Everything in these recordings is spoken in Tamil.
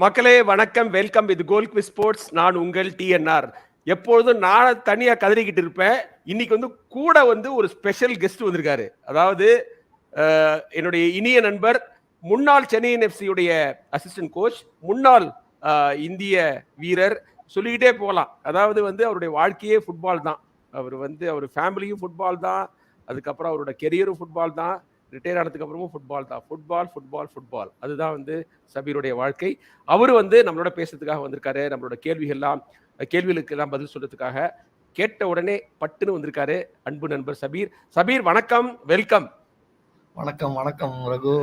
மக்களே வணக்கம், வெல்கம். இது கோல் குவிஸ் ஸ்போர்ட்ஸ். நான் உங்கள் டிஎன்ஆர். எப்பொழுதும் நான் தனியா கதறிக்கிட்டு இருப்பேன். இன்னைக்கு வந்து கூட வந்து ஒரு ஸ்பெஷல் கெஸ்ட் வந்திருக்காரு. அதாவது என்னுடைய இனிய நண்பர், முன்னாள் சென்னையின் எஃப்சியுடைய அசிஸ்டன்ட் கோச், முன்னாள் இந்திய வீரர், சொல்லிக்கிட்டே போகலாம். அதாவது வந்து அவருடைய வாழ்க்கையே ஃபுட்பால் தான். அவர் ஃபேமிலியும் ஃபுட்பால் தான். அதுக்கப்புறம் அவரோட கெரியரும் ஃபுட்பால் தான். ரிட்டையர் ஆனதுக்கு அப்புறமும் ஃபுட்பால் தான். ஃபுட்பால் ஃபுட்பால் ஃபுட்பால் அதுதான் வந்து சபீருடைய வாழ்க்கை. அவர் வந்து நம்மளோட பேசுறதுக்காக வந்திருக்காரு. நம்மளோட கேள்விகளுக்கு எல்லாம் பதில் சொல்றதுக்காக கேட்ட உடனே பட்டுன்னு வந்திருக்காரு அன்பு நண்பர் சபீர். சபீர் வணக்கம், வெல்கம். வணக்கம் வணக்கம் ரகு,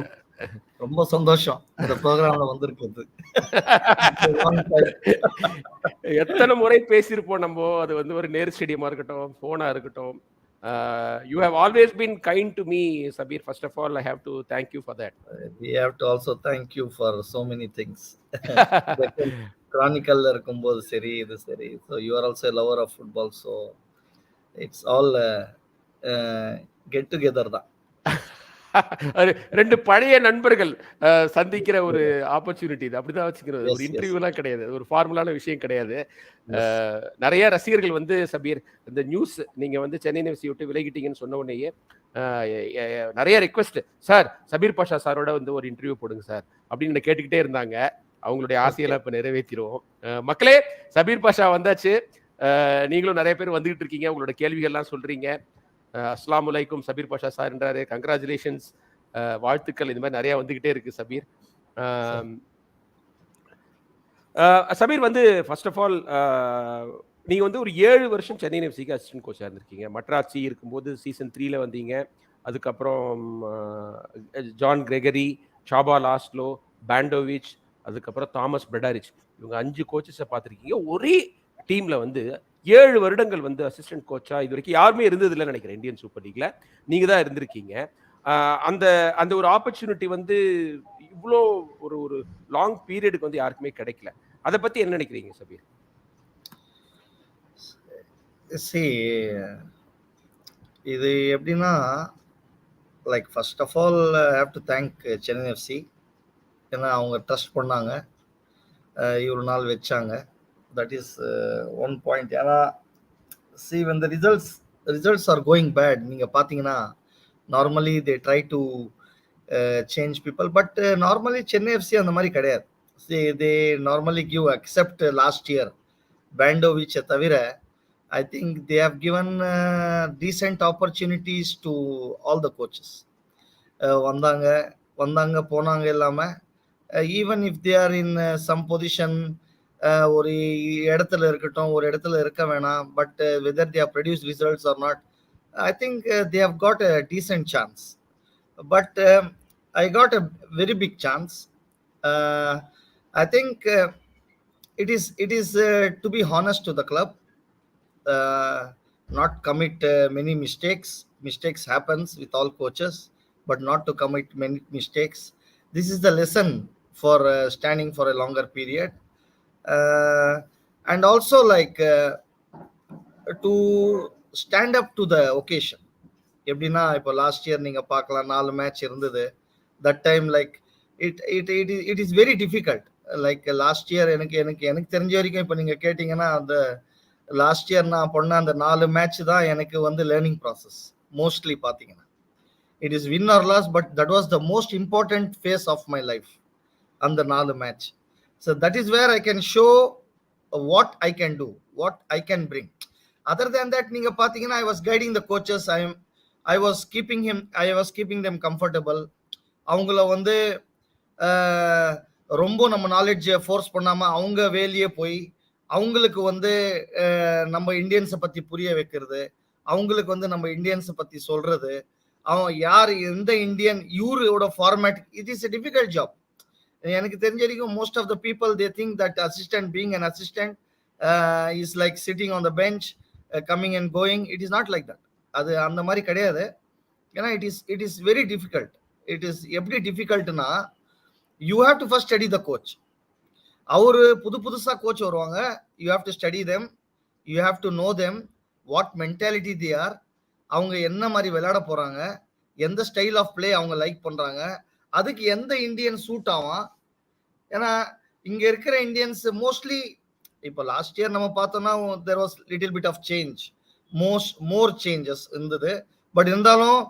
ரொம்ப சந்தோஷம் இந்த ப்ரோக்ராம்ல வந்திருக்கிறது. எத்தனை முறை பேசியிருப்போம் நம்ம. அது வந்து ஒரு நேர் ஸ்டேடியமா இருக்கட்டும், போனா இருக்கட்டும். You have always been kind to me, Sabir. First of all, I have to thank you for that. We have to also thank you for so many things. Chronicle இருக்கும்போது சரி, இது சரி. So you are also a lover of football, so it's all get together தான். ரெண்டு பழைய நண்பர்கள் சந்திக்கிற ஒரு ஆப்பர்ச்சுனிட்டி. அப்படிதான் வச்சுக்கிறது. ஒரு இன்டர்வியூலாம் கிடையாது, ஒரு ஃபார்முலான விஷயம் கிடையாது. நிறைய ரசிகர்கள் வந்து சபீர், இந்த நியூஸ் நீங்க வந்து சென்னை எஃப்சி விட்டு விலகிட்டீங்கன்னு சொன்ன உடனேயே நிறைய ரிக்வெஸ்ட், சார் சபீர் பாஷா சாரோட வந்து ஒரு இன்டர்வியூ போடுங்க சார் அப்படின்னு கேட்டுக்கிட்டே இருந்தாங்க. அவங்களுடைய ஆசையெல்லாம் இப்ப நிறைவேற்றிடுவோம். மக்களே, சபீர் பாஷா வந்தாச்சு. நீங்களும் நிறைய பேர் வந்துகிட்டு இருக்கீங்க, உங்களோட கேள்விகள்லாம் சொல்றீங்க. அஸ்ஸலாமு அலைக்கும் சபீர் பாஷா சார் என்றாரு. கங்க்ராச்சுலேஷன்ஸ், வாழ்த்துக்கள். இந்த மாதிரி நிறைய வந்துகிட்டே இருக்கு சபீர். சபீர் வந்து ஃபர்ஸ்ட் ஆஃப் ஆல், நீங்க வந்து ஒரு 7 வருஷம் சென்னை எஃப்சிக்கு அசிஸ்டன்ட் கோச்சா இருந்திருக்கீங்க. மட்ராசி இருக்கும்போது சீசன் 3ல வந்தீங்க. அதுக்கப்புறம் ஜான் கிரெகரி, சாபா லாஸ்லோ, பேண்டோவிச், அதுக்கப்புறம் தாமஸ் பெடாரிச், இவங்க 5 கோச்சஸை பார்த்துருக்கீங்க. ஒரே டீம்ல வந்து 7 வருடங்கள் வந்து அசிஸ்டன்ட் கோச்சா இது வரைக்கும் யாருமே இருந்தது இல்லைன்னு நினைக்கிறேன். இந்தியன் சூப்பர் லீக்ல நீங்க தான் இருந்திருக்கீங்க. அந்த அந்த ஒரு ஆப்பர்ச்சுனிட்டி வந்து இவ்வளோ ஒரு லாங் பீரியடுக்கு வந்து யாருக்குமே கிடைக்கல. அதை பத்தி என்ன நினைக்கிறீங்க சபீர்? இது எப்படின்னா, like first of all I have to thank Chennai FC. ஏன்னா அவங்க ட்ரஸ்ட் பண்ணாங்க, இவ்வளோ நாள் வச்சாங்க. That is one point. ஏன்னா see, when the results are going bad, நீங்க பாத்தீங்கன்னா normally they try to change people, but normally Chennai FC அந்த மாதிரி கிடையாது. See, they normally give, except last year Bandovic தவிர, I think they have given decent opportunities to all the coaches. வந்தாங்க போனாங்க இல்லாம, even if they are in some position, ஒரு இடத்துல இருக்கட்டும், ஒரு இடத்துல இருக்க வேணாம், but whether they have produce results or not, I think they have got a decent chance. But I got a very big chance. I think it is to be honest to the club, not commit many mistakes happens with all coaches, but not to commit many mistakes. This is the lesson for standing for a longer period. And also like to stand up to the occasion. எப்படின்னா, இப்போ லாஸ்ட் இயர் நீங்க பார்க்கலாம் 4 மேட்ச் இருந்தது. That time like it is very difficult. Like last year எனக்கு தெரிஞ்ச வரைக்கும், இப்போ நீங்க கேட்டீங்கன்னா, அந்த லாஸ்ட் இயர் நான் பண்ண அந்த 4 மேட்ச் தான் எனக்கு வந்து லேர்னிங் ப்ராசஸ். மோஸ்ட்லி பார்த்தீங்கன்னா it is win or loss, but that was the most important phase of my life, அந்த 4 match. So that is where I can show what I can do, what I can bring. Other than that, நீங்க பாத்தீங்கன்னா, I was guiding the coaches. I was keeping them comfortable. அவங்கள வந்து ரொம்ப நம்ம நாலேஜ் ஃபோர்ஸ் பண்ணாம அவங்க வேலையே போய் அவங்களுக்கு வந்து நம்ம இந்தியன்ஸை பத்தி புரிய வைக்கிறது, அவங்களுக்கு வந்து நம்ம இந்தியன்ஸை பத்தி சொல்றது, அவன் யார், எந்த இந்தியன், இவரோட format, it is a difficult job. எனக்கு தெரிஞ்ச வரைக்கும் most of the people they think that assistant, being an assistant is like sitting on the bench, coming and going. It is not like that. அது அந்த மாதிரி கிடையாது. ஏன்னா it is very difficult. It is எப்படி டிஃபிகல்ட்னா, you have to first study the coach. அவரு புதுசா கோச் வருவாங்க. You have to study them, you have to know them, what mentality they are, அவங்க என்ன மாதிரி விளையாட போறாங்க, எந்த ஸ்டைல் ஆஃப் பிளே அவங்க லைக் பண்றாங்க, அதுக்கு எந்த இந்தியன் சூட் ஆவான். ஏன்னா இங்க இருக்கிற இந்தியன்ஸ் மோஸ்ட்லி இப்போ லாஸ்ட் இயர் நம்ம பார்த்தோம்னா there was little bit of change, more changes இருந்தது. பட் இருந்தாலும்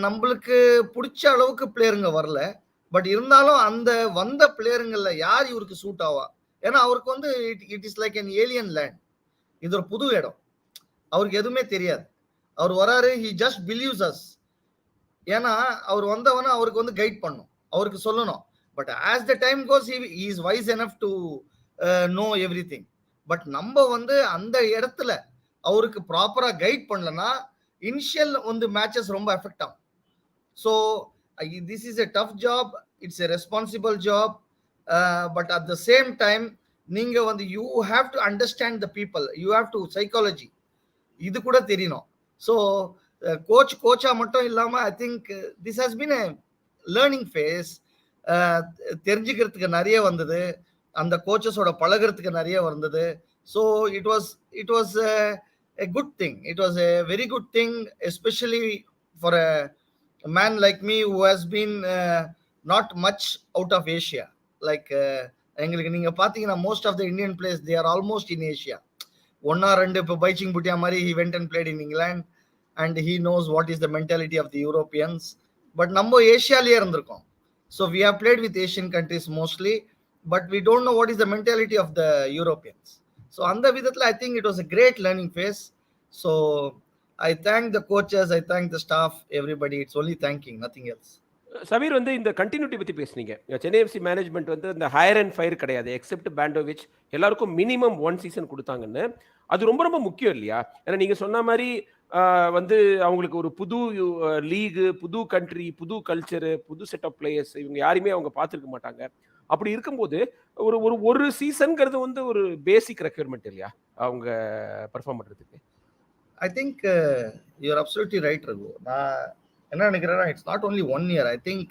நம்மளுக்கு பிடிச்ச அளவுக்கு பிளேயருங்க வரல. பட் இருந்தாலும் அந்த வந்த பிளேயருங்கள்ல யார் இவருக்கு சூட் ஆவா? ஏன்னா அவருக்கு வந்து it is like an alien land. இது ஒரு புது இடம், அவருக்கு எதுவுமே தெரியாது. அவர் வராரு, he just believes us. ஏன்னா அவர் வந்தவன அவருக்கு வந்து கைட் பண்ணும், அவருக்கு சொல்லணும். But as the time goes he is wise enough to know everything. But நம்ம வந்து அந்த இடத்துல அவருக்கு ப்ராப்பரா கைட் பண்ணலன்னா இனிஷியல் வந்து மேட்சஸ் ரொம்ப எஃபெக்ட் ஆகும். So this is a tough job, it's a responsible job. But at the same time நீங்க வந்து you have to understand the people, you have to psychology இது கூட தெரியணும். ஸோ கோச்சா மட்டும் இல்லாம I think this has been a learning phase. தெரிஞ்சுக்கிறதுக்கு நிறைய வந்தது, அந்த கோச்சஸோட பழகிறதுக்கு நிறைய வந்தது. So it was a good thing. It was a very good thing, especially for a man like me who has been not much out of Asia. Like எங்களுக்கு நீங்க பாத்தீங்கன்னா most of the Indian players they are almost in Asia. ஒன்னா ரெண்டு இப்போ பைச்சிங் புட்டியா மாதிரி he went and played in England and he knows what is the mentality of the Europeans. But நம்ம ஏசியாலயே இருந்திருக்கோம். So we have played with Asian countries mostly, but we don't know what is the mentality of the Europeans. So அந்த விதத்துல I think it was a great learning phase. So I thank the coaches, I thank the staff, everybody. It's only thanking, nothing else. Sabir வந்து இந்த கண்டினியூட்டி பத்தி பேசுனீங்க. சென்னை எஃப்சி மேனேஜ்மெண்ட் வந்து இந்த ஹையர் அண்ட் ஃபயர் கிடையாது, எக்ஸெப்ட் பேண்டோவிச் எல்லாருக்கும் மினிமம் 1 சீசன் கொடுத்தாங்கன்னு. அது ரொம்ப ரொம்ப முக்கியம் இல்லையா? ஏன்னா நீங்க சொன்ன மாதிரி வந்து அவங்களுக்கு ஒரு புது லீகு, புது கண்ட்ரி, புது கல்ச்சரு, புது செட் ஆஃப் பிளேயர்ஸ், இவங்க யாருமே அவங்க பார்த்துருக்க மாட்டாங்க. அப்படி இருக்கும்போது ஒரு சீசன்ங்கிறது வந்து ஒரு பேசிக் ரெக்யர்மெண்ட் இல்லையா அவங்க பெர்ஃபார்ம் பண்றதுக்கு? I think you're absolutely right, Raghu. நான் என்ன நினைக்கிறேன்னா it's not only 1 year. I think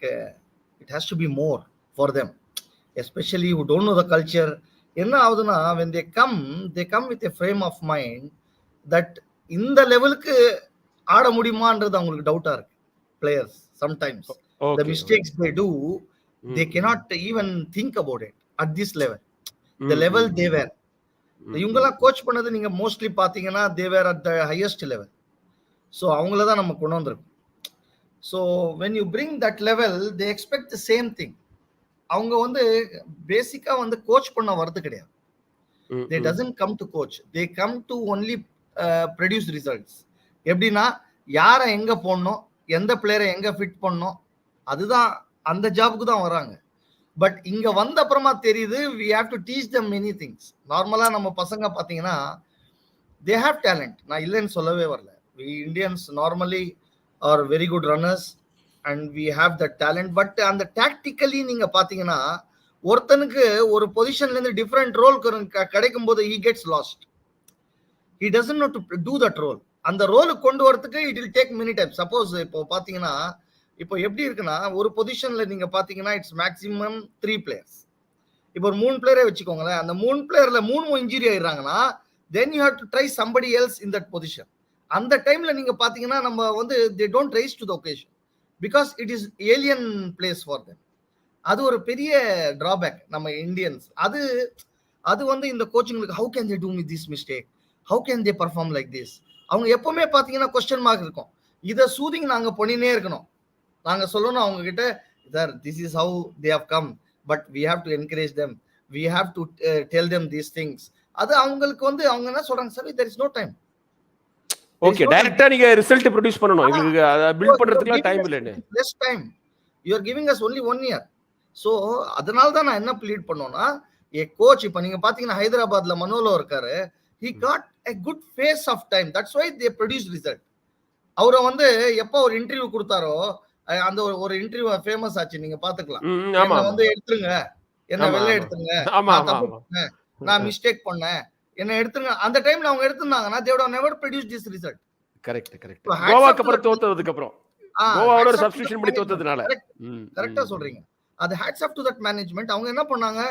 it has to be more for them, especially who don't know the culture. என்ன ஆகுதுன்னா when they come with a frame of mind that இந்த லெவலுக்கு ஆட முடியுமான்றது அவங்களுக்கு டவுட்டா இருக்கு. Players sometimes the mistakes they do, they cannot even think about it at this level, the level they were. இவங்கெல்லாம் கோச் பண்ணது நீங்க மோஸ்ட்லி பாத்தீங்கன்னா they were at the highest level. So அவங்கள தான் நம்ம கொண்டு வந்திருக்கோம். So when you bring that level they expect the same thing. அவங்க வந்து பேசிக்கா வந்து கோச் பண்ண வரது கிடையாது. they doesn't come to coach, they come to only produce results. எப்படின்னா யாரை எங்க போடணும், எந்த பிளேயரை எங்க ஃபிட் பண்ணணும், அதுதான் அந்த ஜாபுக்கு தான் வராங்க. பட் இங்க வந்த அப்புறமா தெரியுது we have to teach them many things. நார்மலா நம்ம பசங்க பாத்தீங்கன்னா they have talent, நான் இல்லைன்னு சொல்லவே வரல. we Indians normally are very good runners and we have that talent. But அந்த டாக்டிக்கலி நீங்க பாத்தீங்கன்னா ஒருத்தனுக்கு ஒரு பொசிஷன்ல இருந்து டிஃபரெண்ட் ரோல் கிடைக்கும் போது he gets lost, he doesn't know to do that role. அந்த ரோலுக்கு கொண்டு வரதுக்கு it will take many times. Suppose இப்போ பாத்தீங்கன்னா இப்போ எப்படி இருக்குன்னா ஒரு பொசிஷன்ல நீங்க பாத்தீங்கன்னா இட்ஸ் மேக்ஸிமம் 3 பிளேயர்ஸ். இப்போ ஒரு 3 பிளேயரை வச்சுக்கோங்களேன், அந்த 3 பிளேயர்ல 3 injury ஆயிடுறாங்கன்னா then you have to try somebody else in that position. அந்த டைம்ல நீங்க பாத்தீங்கன்னா நம்ம வந்து they don't rise to the occasion because it is alien place for them. அது ஒரு பெரிய டிராபேக் நம்ம இந்தியன்ஸ். அது வந்து இந்த கோச்சிங்களுக்கு how can they do me this mistake, how can they perform like this, அவங்க எப்பவுமே பாத்தீங்கன்னா கொஸ்டின் மார்க் இருக்கும். இதை சூதிங் நாங்க பண்ணினே இருக்கணும், நாங்க சொல்லணும் அவங்க கிட்ட sir this is how they have come, but we have to encourage them, we have to tell them these things. அது அவங்களுக்கு வந்து அவங்க என்ன சொல்றாங்க, sir there is no time. Okay, டைரக்டா நீங்க ரிசல்ட் ப்ரொடியூஸ் பண்ணனும், உங்களுக்கு அத பில்ட் பண்றதுக்கு டைம் இல்லன்னு. less time, you are giving us only 1 year. so அதனால தான் நான் என்ன ப்ளீட் பண்ணோம்னா a coach இப்ப நீங்க பாத்தீங்கன்னா ஹைதராபாத்ல மனோலோ இருக்காரு, he got a good phase of time, that's why they produced result. அவரை வந்து எப்போ ஒரு இன்டர்வியூ கொடுத்தாரோ அந்த ஒரு இன்டர்வியூ ஃபேமஸ் ஆச்சு, நீங்க பாத்துக்கலாம். என்ன வந்து எடுத்துருங்க, என்ன வெளில எடுத்துருங்க, நான் மிஸ்டேக் பண்ணேன், என்ன எடுத்துருங்க. அந்த டைம்ல அவங்க எடுத்துனாங்கன்னா they would have never produced this result. Correct. கோவாக்கு அப்புறம் தோத்ததுக்கு அப்புறம் கோவாவோட ஒரு சப்ஸ்டிட்யூஷன் பண்ணி தோத்ததுனால கரெக்ட்டா சொல்றீங்க. அது hats off to that management. அவங்க என்ன பண்ணாங்க,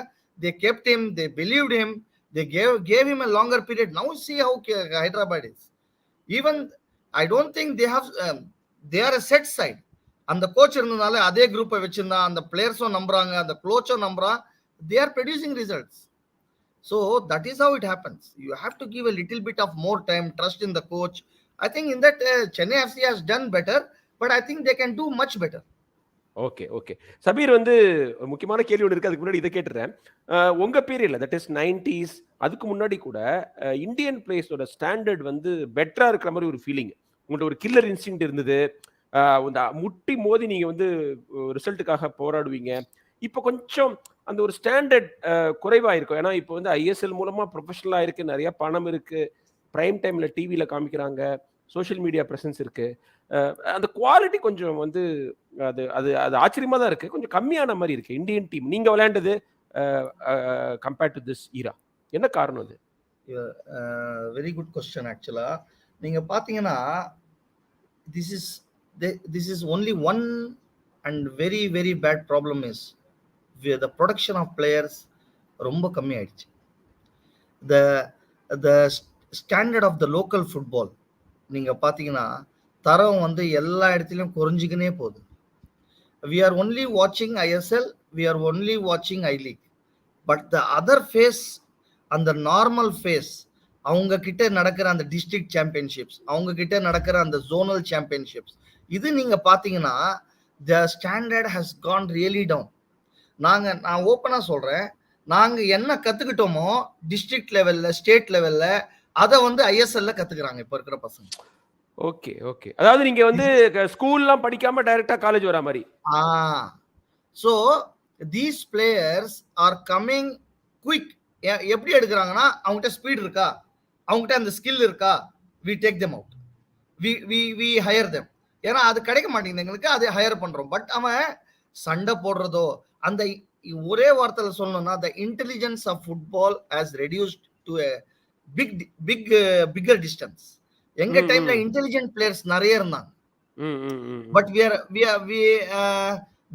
they kept him, they believed him, they gave him a longer period. Now see how Hyderabad is. Even I don't think they are a set side. அந்த கோச் இருந்தனால அதே குரூப்பை வச்சிருந்தா அந்த பிளேயர்ஸும் நம்புறாங்க, அந்த கோச்சும் நம்புறான், they are producing results. So that is how it happens. You have to give a little bit of more time, trust in the coach. I think in that Chennai FC has done better, but I think they can do much better. Okay okay. Sabir வந்து முக்கியமான கேள்வி ஒன்று இருக்கு, அதுக்கு முன்னாடி இதை கேட்டுறேன். உங்க பீரியட்ல, தட் இஸ் 90s, அதுக்கு முன்னாடி கூட இந்தியன் பிளேயர்ஸோட ஸ்டாண்டர்ட் வந்து பெட்டரா இருக்கிற மாதிரி ஒரு ஃபீலிங். உங்கள்ட்ட ஒரு கில்லர் இன்ஸ்டிங்க்ட் இருந்தது. இந்த முட்டி மோதி நீங்க வந்து ரிசல்ட்டுக்காக போராடுவீங்க. இப்போ கொஞ்சம் அந்த ஒரு ஸ்டாண்டர்ட் குறைவா இருக்கும். ஏன்னா இப்போ வந்து ISL மூலமா ப்ரொஃபஷனலா இருக்கு, நிறைய பணம் இருக்கு, பிரைம் டைம்ல டிவியில காமிக்கிறாங்க, சோஷியல் மீடியா பிரசன்ஸ் இருக்கு. அந்த குவாலிட்டி கொஞ்சம் வந்து அது அது அது ஆச்சரியமா தான் இருக்கு. கொஞ்சம் கம்மியான மாதிரி இருக்கு இந்தியன் டீம் நீங்க விளையாண்டது கம்பேர்ட் டு திஸ் ஈரா. என்ன காரணம் அது? Very good question. ஆக்சுவலா நீங்க பாத்தீங்கன்னா this is only one and very very bad problem is the production of players ரொம்ப கம்மி ஆயிடுச்சு. the standard of the local football நீங்க பாத்தீங்கன்னா தரம் வந்து எல்லா இடத்துலயும் குறைஞ்சிக்கினே போகுது. we are only watching ISL, we are only watching I League, but the other phase, அந்த நார்மல் ஃபேஸ், அவங்க கிட்ட நடக்கிற அந்த டிஸ்ட்ரிக்ட் சாம்பியன்ஷிப்ஸ், அவங்க கிட்ட நடக்கிற அந்த ஜோனல் சாம்பியன்ஷிப்ஸ், இது நீங்க பாத்தீங்கன்னா the standard has gone really down. நான் ஓப்பனா சொல்றேன், நாங்க என்ன கத்துக்கிட்டோமோ டிஸ்ட்ரிக்ட் லெவல்ல, ஸ்டேட் லெவல்ல, அதை வந்து ISL கத்துக்கிறாங்க இப்ப இருக்கிற பசங்க. Okay okay. அதாவது நீங்க வந்து ஸ்கூல்லாம் படிக்காம டைரக்டா காலேஜ் வர மாதிரி. so these players are coming quick. எப்படி எடுக்கிறாங்கன்னா, அவங்ககிட்ட ஸ்பீட் இருக்கா, அவங்ககிட்ட அந்த ஸ்கில் இருக்கா, we take them out, we hire them. ஏன்னா அது கிடைக்க மாட்டேங்குது எங்களுக்கு, அது ஹையர் பண்றோம். பட் அவன் சண்டை போடுறதோ, அந்த ஒரே வார்த்தையில சொல்லணும்னா the intelligence of football has reduced to a bigger distance. எங்க டைம்ல இன்டெலிஜென்ட் பிளேயர்ஸ் நிறைய இருந்தாங்க, but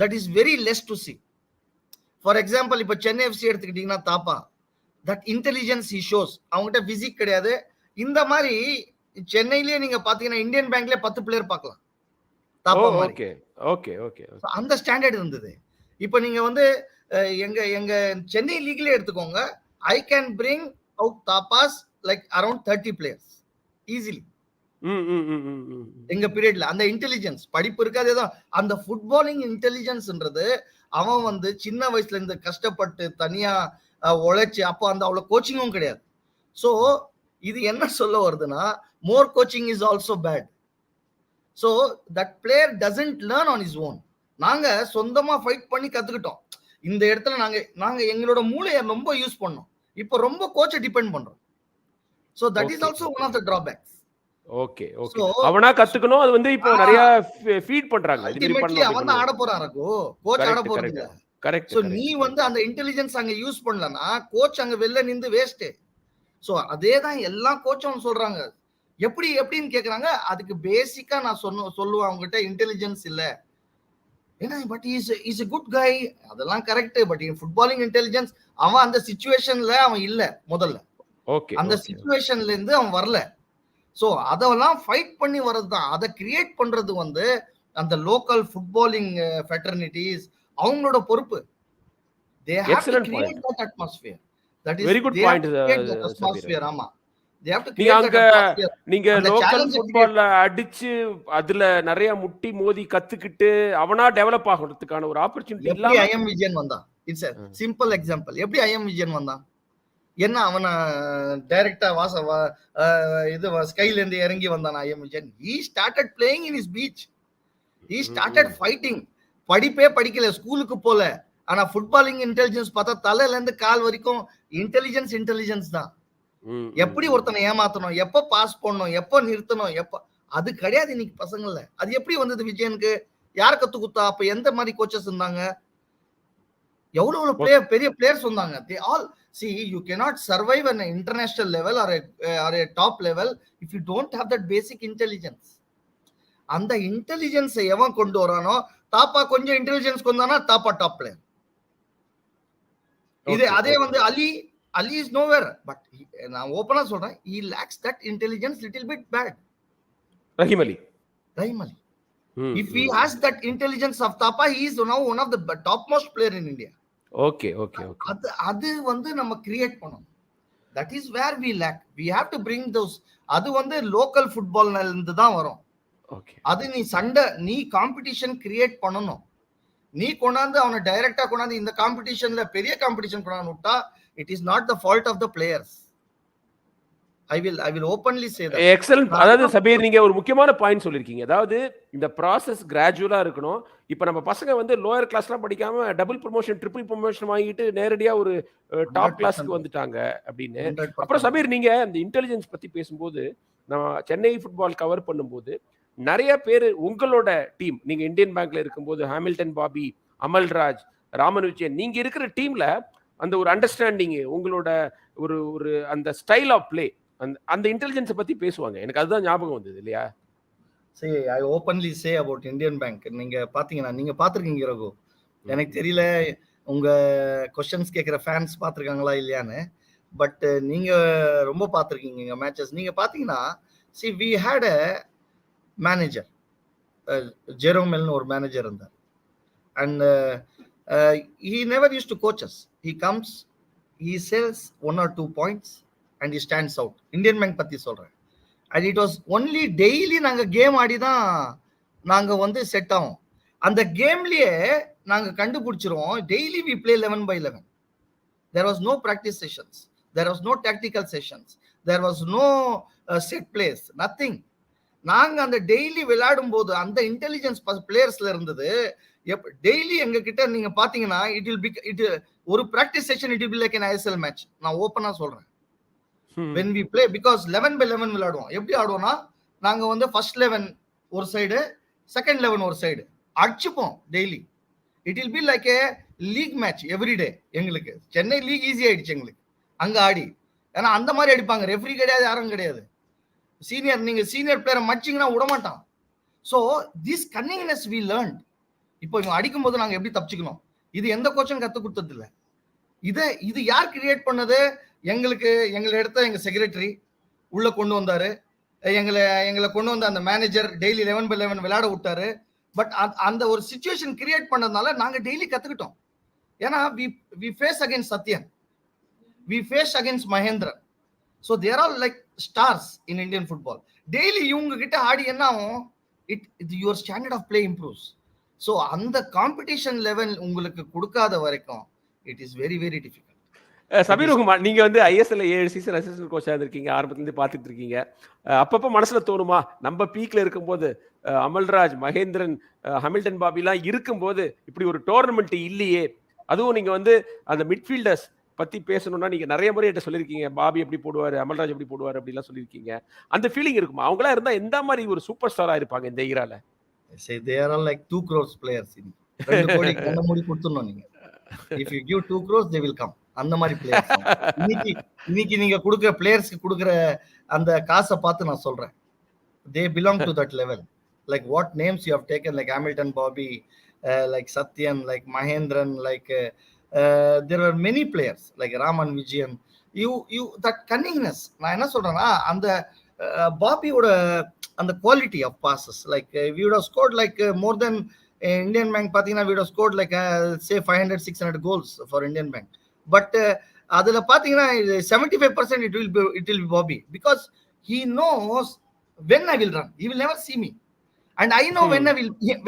that is very less to see. For example, இப்ப சென்னை FC எடுத்துக்கிட்டீங்கன்னா தாப்பா, that intelligence he shows, அவங்ககிட்ட பிசிக் கிடையாது. இந்த மாதிரி சென்னையிலேயே நீங்க பாத்தீங்கன்னா இந்தியன் பேங்க்ல 10 பிளேயர் பார்க்கலாம் தாப்பா மாதிரி. Okay okay okay. அந்த ஸ்டாண்டர்ட் இருந்தது. இப்ப நீங்க வந்து எங்க சென்னை லீக்ல எடுத்துக்கோங்க, I can bring out tapas like around 30 players easily. எங்க பீரியட்ல அந்த இன்டெலிஜென்ஸ், படிப்பு இருக்காது, அந்த ஃபுட்பாலிங் இன்டெலிஜென்ஸ்ன்றது அவன் வந்து சின்ன வயசுல இருந்து கஷ்டப்பட்டு தனியா உழைச்சு, அப்போ அந்த அவ்வளவு கோச்சிங்கும் கிடையாது. சோ இது என்ன சொல்ல வருதுன்னா, more coaching is also bad. So that player doesn't learn on his own. நாங்க சொந்தமா ஃபைட் பண்ணி கத்துக்கிட்டோம். இந்த இடத்துல நாங்க எங்களோட மூளையை ரொம்ப யூஸ் பண்ணோம். இப்போ ரொம்ப கோச்சை டிபெண்ட் பண்றோம். So that is also one of the drawbacks. Okay okay. அவனா கத்துக்கணும், அது வந்து இப்போ நிறைய ஃபீட் பண்றாங்க. அல்டிமேட்லி அவன் தான் ஆட போறான், கோச் ஆட போறது இல்ல. கரெக்ட். சோ நீ வந்து அந்த இன்டெலிஜென்ஸ் அங்க யூஸ் பண்ணலனா கோச் அங்க வெளில நின்று வேஸ்ட். சோ அதே தான் எல்லா கோச்சும் சொல்றாங்க. எப்படின்னு கேக்குறாங்க. அதுக்கு பேசிக்கா நான் சொல்லுவேன், அவங்ககிட்ட இன்டெலிஜென்ஸ் இல்ல. ஏன்னா but is a good guy, அதெல்லாம் கரெக்ட். பட் ஃபுட்பாலிங் இன்டெலிஜென்ஸ் அவன் அந்த சிச்சுவேஷன்ல அவன் இல்ல முதல்ல. ஓகே, அந்த சிச்சுவேஷன்ல இருந்து அவன் வரல. சோ அதெல்லாம் ஃபைட் பண்ணி வரது தான். அதை கிரியேட் பண்றது வந்து அந்த லோக்கல் ஃபுட்பாலிங் ஃபெட்டர்னிட்டிஸ், அவங்களோட பொறுப்பு. they have to create that atmosphere. That is very good point. atmosphere. ஆமா, they have to create that atmosphere. நீங்க லோக்கல் ஃபுட்பால்ல அடிச்சு அதுல நிறைய முட்டி மோதி கத்துக்கிட்டு அவனா டெவலப் ஆகிறதுக்கான ஒரு ஆப்பர்சூனிட்டி இல்ல. ஐஎம் விஜயன் வந்தான். It's a simple example. எப்படி ஐஎம் விஜயன் வந்தான்? என்ன அவன டைரக்டா இது ஸ்கைல இருந்து இறங்கி வந்தான் I M Vijayan? he started playing in his beach. he started fighting. படிப்பே படிக்கல, ஸ்கூலுக்கு போல. ஆனா ஃபுட்பாலிங் இன்டெலிஜென்ஸ் பார்த்தா தலையில இருந்து கால் வரைக்கும் இன்டெலிஜென்ஸ் தான். எப்படி ஒருத்தனை ஏமாத்தணும், எப்ப பாஸ் பண்ணணும், எப்ப நிறுத்தணும், அது கிடையாது இன்னைக்கு பசங்கள்ல. அது எப்படி வந்தது விஜயனுக்கு? யார் கத்து குத்தா? அப்ப எந்த மாதிரி கோச்சஸ் இருந்தாங்க? எவ்வளவு பெரிய பிளேயர்ஸ் வந்தாங்க. they all see, you cannot survive an international level or a top level if you don't have that basic intelligence. அந்த இன்டெலிஜென்ஸ் எவன் கொண்டு வரானோ, தாப்பா கொஞ்சம் இன்டெலிஜென்ஸ் கொண்டானா தாப்பா டாப் பிளேயர். இது அதே வந்து அலி இஸ் nowhere, but நான் ஓபனா சொல்றேன், he lacks that intelligence little bit bad. Rahim Ali if he has that intelligence of Tapa, he is now one of the topmost player in India. Okay okay okay. அது வந்து நம்ம கிரியேட் பண்ணணும். That is where we lag. We have to bring those. அது வந்து லோக்கல் ஃபுட்பால்ல இருந்து தான் வரும். ஓகே. அது நீ காம்படிஷன் கிரியேட் பண்ணணும். நீ கொண்டாந்து அவனை டைரக்டா கொண்டாந்து இந்த காம்படிஷன்ல பெரிய காம்படிஷன் கொண்டாந்து விட்டா it is not the fault of the players. I will openly say that. Excellent. அதாவது சபீர், நீங்க ஒரு முக்கியமான பாயிண்ட் சொல்லிருக்கீங்க. அதாவது இந்த ப்ராசஸ் கிராஜுவலா இருக்கணும். இப்ப நம்ம பசங்க வந்து லோயர் கிளாஸ்லாம் படிக்காம டபுள் ப்ரமோஷன் ட்ரிபிள் ப்ரமோஷன் வாங்கிட்டு நேரடியா ஒரு டாப் கிளாஸ்க்கு வந்துட்டாங்க அப்படின்னு. அப்புறம் சபீர், நீங்க இந்த இன்டெலிஜென்ஸ் பத்தி பேசும்போது, நான் சென்னை ஃபுட்பால் கவர் பண்ணும்போது நிறைய பேர் உங்களோட டீம், நீங்க இந்தியன் பேங்க்ல இருக்கும்போது ஹாமில்டன் பாபி, அமல்ராஜ், ராமன் விஜயன், நீங்க இருக்கிற டீம்ல அந்த ஒரு அண்டர்ஸ்டாண்டிங், உங்களோட ஒரு ஒரு அந்த ஸ்டைல் ஆஃப் பிளே, அந்த இன்டெலிஜென்ஸ் பத்தி பேசுவாங்க. எனக்கு அதுதான் ஞாபகம் வந்தது இல்லையா? சரி, I openly say about Indian Bank. நீங்க பாத்தீங்கன்னா, நீங்க பாத்திருக்கீங்க ரகு, எனக்கு தெரியல உங்க கொஸ்டின்ஸ் கேட்கிற ஃபேன்ஸ் பாத்திருக்காங்களா இல்லையான்னு. பட் நீங்க ரொம்ப பாத்திருக்கீங்க மேட்சஸ். நீங்க பாத்தீங்கன்னா, see we had a manager, ஜெரோமெல்னு ஒரு மேனேஜர் இருந்தார். and he never used to coach us. He comes, he sells 1 or 2 points and he stands out. Indian Bank பத்தி சொல்றேன். and it was only daily நாங்க கேம் ஆடி தான் நாங்க வந்து செட் ஆகும். அந்த கேம்லயே நாங்க கண்டுபிடிச்சிருவோம். Daily we play 11/11. there was no practice sessions, there was no tactical sessions, there was no set plays, nothing. நாங்க அந்த டெய்லி விளையாடும் போது அந்த இன்டெலிஜென்ஸ் பிளேயர்ஸ்ல இருந்தது. டெய்லி எங்க கிட்ட நீங்க பாத்தீங்கன்னா இட் ஒரு practice session it will be like an ISL match. நான் ஓபனா சொல்றேன். when we play, because 11/11 விளையாடுவோம். எப்படி ஆடுவோம்னா, நாங்க வந்து ஃபர்ஸ்ட் 11 ஒரு சைடு, செகண்ட் 11 ஒரு சைடு அடிச்சுப்போம் daily. It will be like a league match every day. எங்களுக்கு சென்னை லீக் ஈஸி ஆயிடுச்சு எங்களுக்கு அங்க ஆடி. ஏன்னா அந்த மாதிரி அடிப்பாங்க. ரெஃப்ரி கிடையாது, யாரும் கிடையாது. சீனியர், நீங்க சீனியர் பிளேயரை மச்சிங்கன்னா விடமாட்டான். So this cunningness we learn. இப்போ இவங்க அடிக்கும் போது நாங்க எப்படி தப்பிச்சுக்கணும், இது எந்த கோச்சும் கத்து கொடுத்தது இல்லை. இது யார் கிரியேட் பண்ணது? எங்களை எடுத்த எங்க செக்ரட்டரி உள்ள கொண்டு வந்தாரு. எங்களை கொண்டு வந்த அந்த மேனேஜர் டெய்லி 11/11 விளையாட விட்டாரு. பட் அந்த ஒரு சிச்சுவேஷன் கிரியேட் பண்ணதுனால நாங்க டெய்லி கத்துக்கிட்டோம். ஏன்னா we face against Satyan, we face against Mahendran, so they are all like stars in Indian football. Daily இவங்க கிட்ட ஆடி என்ன ஆகும், your standard of play improves. so அந்த காம்படிஷன் லெவல் உங்களுக்கு கொடுக்காத வரைக்கும் it is very very difficult. Sabir Rahman, நீங்க வந்து ISL 7 சீசன் அசிஸ்டன்ட் கோச்சா இருந்திருக்கீங்க, ஆரம்பத்துல இருந்து பாத்துட்டு இருக்கீங்க. அப்பப்ப மனசுல தோணுமா, நம்ம பீக்ல இருக்கும்போது அமல்ராஜ், மகேந்திரன், ஹாமில்டன் பாபி எல்லாம் இருக்கும்போது இப்படி ஒரு டோர்னமெண்ட் இல்லையே, அதுவும் நீங்க வந்து அந்த மிட்ஃபீல்டர்ஸ் பத்தி பேசணும்னா நீங்க நிறைய முறை என்கிட்ட சொல்லியிருக்கீங்க, பாபி எப்படி போடுவாரு, அமல்ராஜ் எப்படி போடுவாரு அப்படிலாம் சொல்லியிருக்கீங்க. அந்த ஃபீலிங் இருக்குமா? அவங்களா இருந்தா எந்த மாதிரி ஒரு சூப்பர் ஸ்டாரா இருப்பாங்க இந்த ஈரால? they are all like 2 crores players. 2 கோடி கண்ண மூடி கொடுத்துடணும் நீங்க. if you give 2 crores they will come. அந்த மாதிரி பிளேயர்ஸ் இன்னைக்கு நீங்க கொடுக்குற பிளேயர்ஸ்க்கு கொடுக்குற அந்த காசை பார்த்து நான் சொல்றேன், they belong to that level. like what names you have taken, like Hamilton Bobby, like Satyan, like Mahendran, like there were many players like Raman Vijayan. you that cunningness, நான் என்ன சொல்றேன்னா, அந்த பாபியோட அந்த quality of passes, like we would have scored like more than Indian Bank. பாத்தீங்கன்னா we would have scored like say 500-600 goals for Indian Bank. but அதுல பாத்தீங்கன்னா 75% it will be Bobby, because he knows when I will run. He will never see me, and I know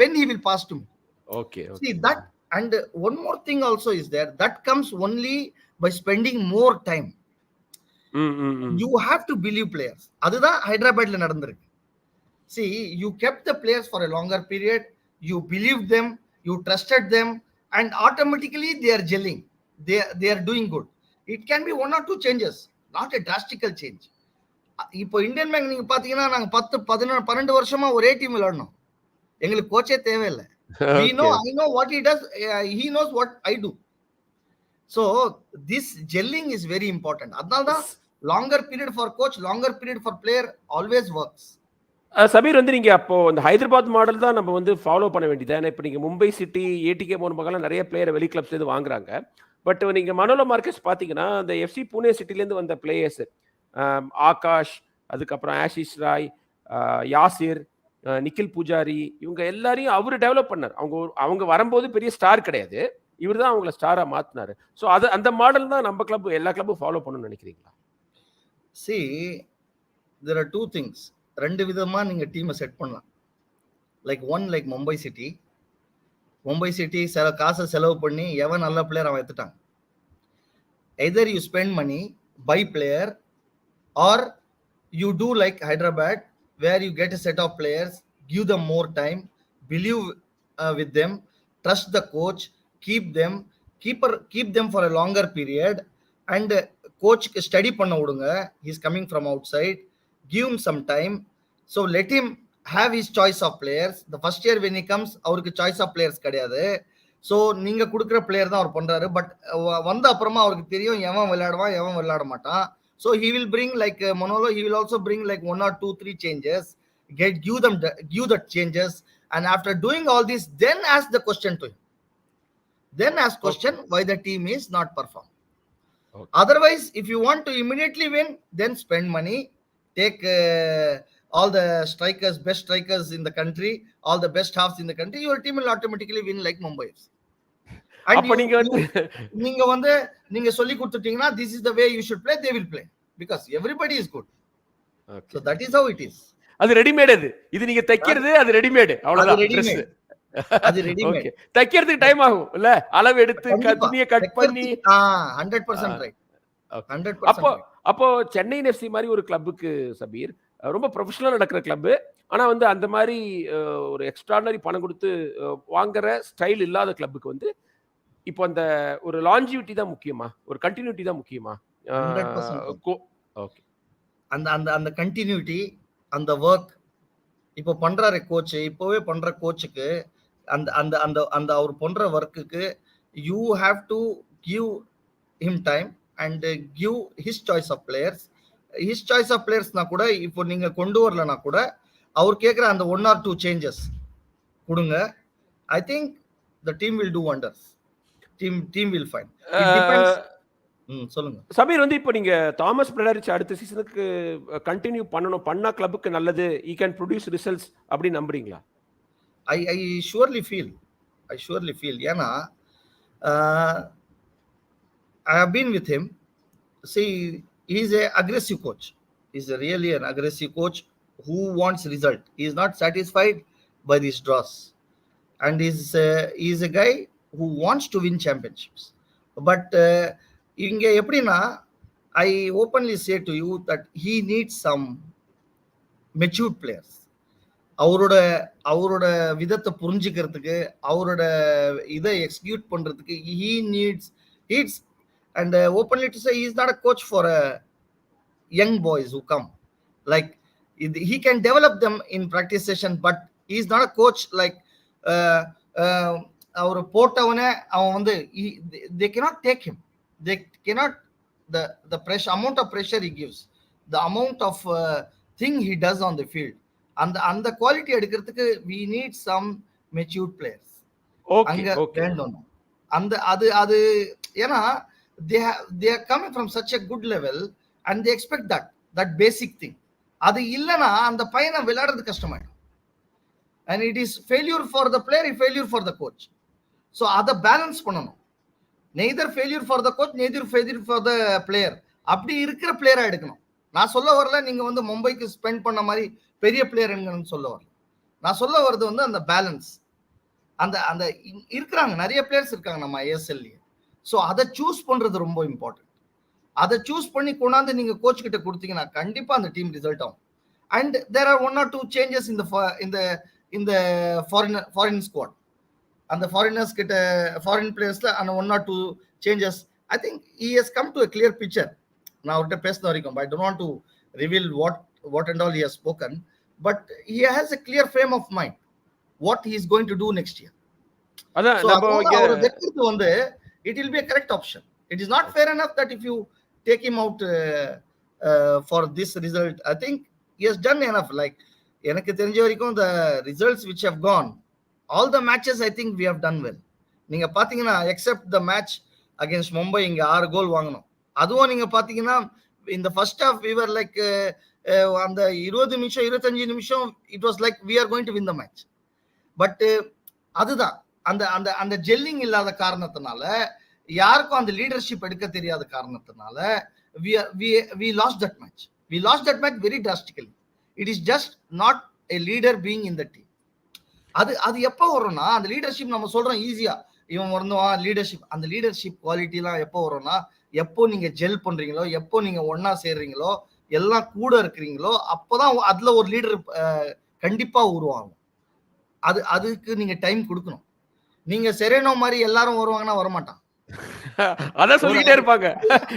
when he will pass to me. Okay. See that. And one more thing also is there, that comes only by spending more time. You have to believe players. அதுதான் ஹைதராபாத்ல நடந்திருக்கு. see, you kept the players for a longer period, you believed them, you trusted them, and automatically they are gelling, they are doing good. it can be 1 or 2 changes, not a drastical change. இப்போ இந்தியன் பேங்க் நீங்க பாத்தீங்கன்னா, நாங்க 10-12 வருஷமா ஒரே டீம் விளையாடணும். எங்களுக்கு கோச்சே தேவையில்லை. I know what he does, he knows what I do. so this gelling is very important. அதனால தான் longer period for coach, longer period for player always works. Sabir, வந்து நீங்க அப்போ இந்த ஹைதராபாத் மாடல் தான் நம்ம வந்து ஃபாலோ பண்ண வேண்டியது. ஏன்னா இப்போ நீங்க மும்பை சிட்டி, ஏடிகே போன பக்கம் நிறைய பிளேயர் வெளி கிளப்ஸ் இருந்து வாங்குறாங்க. பட் நீங்க மனோலோ மார்க்கெட்ஸ் பாத்தீங்கன்னா, அந்த எஃப்சி புனே சிட்டிலேருந்து வந்த பிளேயர்ஸ், ஆகாஷ், அதுக்கப்புறம் ஆஷிஷ் ராய், யாசிர், நிக்கில் பூஜாரி, இவங்க எல்லாரையும் அவரு டெவலப் பண்ணார். அவங்க வரும்போது பெரிய ஸ்டார் கிடையாது. இவர் தான் அவங்கள ஸ்டாரா மாத்தினாரு. ஸோ அது அந்த மாடல் தான் நம்ம கிளப் எல்லா கிளப்பும் ஃபாலோ பண்ணணும்னு நினைக்கிறீங்களா? See, there are two things. ரெண்டு விதமா நீங்க டீமை செட் பண்ணலாம். Like one, like Mumbai city காசை செலவு பண்ணி எவன் நல்ல பிளேயர் அவன் எடுத்துட்டாங்க. Either you spend money by player, or you do like Hyderabad where you get a set of players, give them more time, believe with them, trust the coach, keep them for a longer period, and coach study பண்ண விடுங்க. He's coming from outside, give him some time, so let him have his choice of players. The first year when he comes அவருக்கு choice of players கிடையாது. ஸோ நீங்க கொடுக்குற பிளேயர் தான் அவர் பண்றாரு. பட் வந்த அப்புறமா அவருக்கு தெரியும் எவன் விளையாடுவான் எவன் விளையாட மாட்டான். So he will bring like Manolo, he will also bring like 1 or 2 3 changes, give the changes, and after doing all this, then ask the question to him. Then ask question why the team is not perform. Okay. Otherwise, if you want to immediately win, then spend money, take all the strikers, best strikers in the country, all the best halves in the country, your team will automatically win like Mumbai. And நீங்க வந்து நீங்க சொல்லி கொடுத்துட்டீங்கன்னா this is the way you should play, they will play because everybody is good. Okay. So that is how it is. அது ரெடிமேட். இது நீங்க தைக்கிறது, அது ரெடிமேட். அவ்வளவுதான். ரெடிமேட். அது ரெடிமேட். தைக்கிறதுக்கு டைம் ஆகும் இல்ல? அளவு எடுத்து துணியை கட் பண்ணி 100% ரைட். 100%. அப்போ சென்னை எஃப்சி மாதிரி ஒரு கிளப்புக்கு சபீர் ரொம்ப ப்ரொஃபஷனலா நடக்கிற கிளப், ஆனா வந்து அந்த மாதிரி ஒரு எக்ஸ்ட்ராடனரி பணம் கொடுத்து வாங்குற ஸ்டைல் இல்லாத கிளப்புக்கு வந்து இப்போ அந்த ஒரு லாஞ்சிவிட்டி தான் முக்கியமா, ஒரு கண்டினியூட்டி தான் முக்கியமா? 100%. ஓகே. அந்த அந்த அந்த கண்டினியூட்டி, அந்த ஒர்க் இப்போ பண்றாரு கோச், இப்போவே பண்ற கோச்சுக்கு அந்த அந்த அந்த அந்த அவர் பண்ற ஒர்க்குக்கு you have to give him time and give his choice of players. His choice of பிளேயர்ஸ்னா கூட இப்போ நீங்க கொண்டு வரலனா கூட அவர் கேட்குற அந்த 1 or 2 சேஞ்சஸ் கொடுங்க. I think the team will do wonders. Team will fine. It depends. சொல்லுங்க சபீர். வந்து இப்போ நீங்க தாமஸ் பிரெடரிச் அடுத்த சீசனுக்கு கண்டினியூ பண்ணணும், பண்ணா கிளப்புக்கு நல்லது, he can produce results அப்படி நம்புறீங்களா? I surely feel ஏன்னா I have been with him. See, he is a aggressive coach. He is really an aggressive coach who wants result. He is not satisfied by these draws, and he is a guy who wants to win championships. But இங்க எப்படின்னா, I openly say to you that he needs some matured players. அவரோட விதத்தை புரிஞ்சுக்கிறதுக்கு, அவரோட இதை எக்ஸிக்யூட் பண்றதுக்கு he needs and openly to say he is not a coach for young boys who come. Like he can develop them in practice session, but he is not a coach like அவர் போட்டவனே அவன் வந்து they cannot take him. They cannot, the pressure, amount of pressure he gives, the amount of thing he does on the field, and the quality எடுக்கிறதுக்கு we need some matured players. Okay. வேண்டும். அந்த அது ஏன்னா they are coming from such a good level and they expect that basic thing. அது இல்லனா அந்த பையனை விளையாடுறது கஷ்டமாயிடும். And it is failure for the player, failure for the coach. So அதை பேலன்ஸ் பண்ணணும். neither failure for the coach, neither failure for the player. அப்படி இருக்கிற பிளேயரா எடுக்கணும். நான் சொல்ல வரல நீங்க வந்து மும்பைக்கு ஸ்பெண்ட் பண்ண மாதிரி பெரிய பிளேயர் எங்கன்னு சொல்ல வரல. நான் சொல்ல வர்றது வந்து அந்த பேலன்ஸ். அந்த அந்த இருக்கிறாங்க, நிறைய பிளேயர்ஸ் இருக்காங்க நம்ம ISL. ஸோ அதை சூஸ் பண்றது ரொம்ப இம்பார்ட்டன்ட். அதை சூஸ் பண்ணி கொண்டாந்து நீங்க கோச் கிட்ட கொடுத்தீங்கன்னா கண்டிப்பா அந்த டீம் ரிசல்ட் ஆகும். And there are 1 or 2 changes இந்த ஃபாரின் ஸ்குவாட். அந்த ஃபாரினர்ஸ் கிட்ட, ஃபாரின் பிளேயர்ஸ்ல அந்த 1 or 2 changes. I think he has come to a clear picture. நான் அவர்கிட்ட பேசின வரைக்கும் I don't want to reveal what and all he has spoken, but he has a clear frame of mind what he is going to do next year. அதான் அவர் வெக்கிறது வந்து it will be a correct option. It is not fair enough that if you take him out for this result. I think he has done enough. Like எனக்கு தெரிஞ்ச வரைக்கும் the results which have gone, all the matches I think we have done well. நீங்க பாத்தீங்கன்னா except the match against Mumbai இங்க 6 கோல் வாங்கணும். அதுவும் நீங்க பாத்தீங்கன்னா in the first half we were like அந்த 20 நிமிஷம் 25 நிமிஷம் it was like we are going to win the match. But அதுதான் அந்த அந்த அந்த ஜெல்லிங் இல்லாத காரணத்தினால, யாருக்கும் அந்த லீடர்ஷிப் எடுக்க தெரியாத காரணத்தினால we lost that match. We lost that match very drastically. It is just not a leader being in the team. அது எப்போ வரும்னா, அந்த லீடர்ஷிப் நம்ம சொல்றோம் ஈஸியா, இவன் வருவான் லீடர்ஷிப். அந்த லீடர்ஷிப் குவாலிட்டிலாம் எப்போ வரும்னா, எப்போ நீங்க ஜெல் பண்றீங்களோ, எப்போ நீங்க ஒன்னா சேர்றீங்களோ, எல்லாம் கூட இருக்கிறீங்களோ, அப்போதான் அதுல ஒரு லீடர் கண்டிப்பா உருவாகும். அதுக்கு நீங்க டைம் கொடுக்கணும். நீங்க செரேனோ மாதிரி எல்லாரும் வருவாங்கன்னா வரமாட்டான். அதான் சொல்லிக்கிட்டே இருப்பாங்க.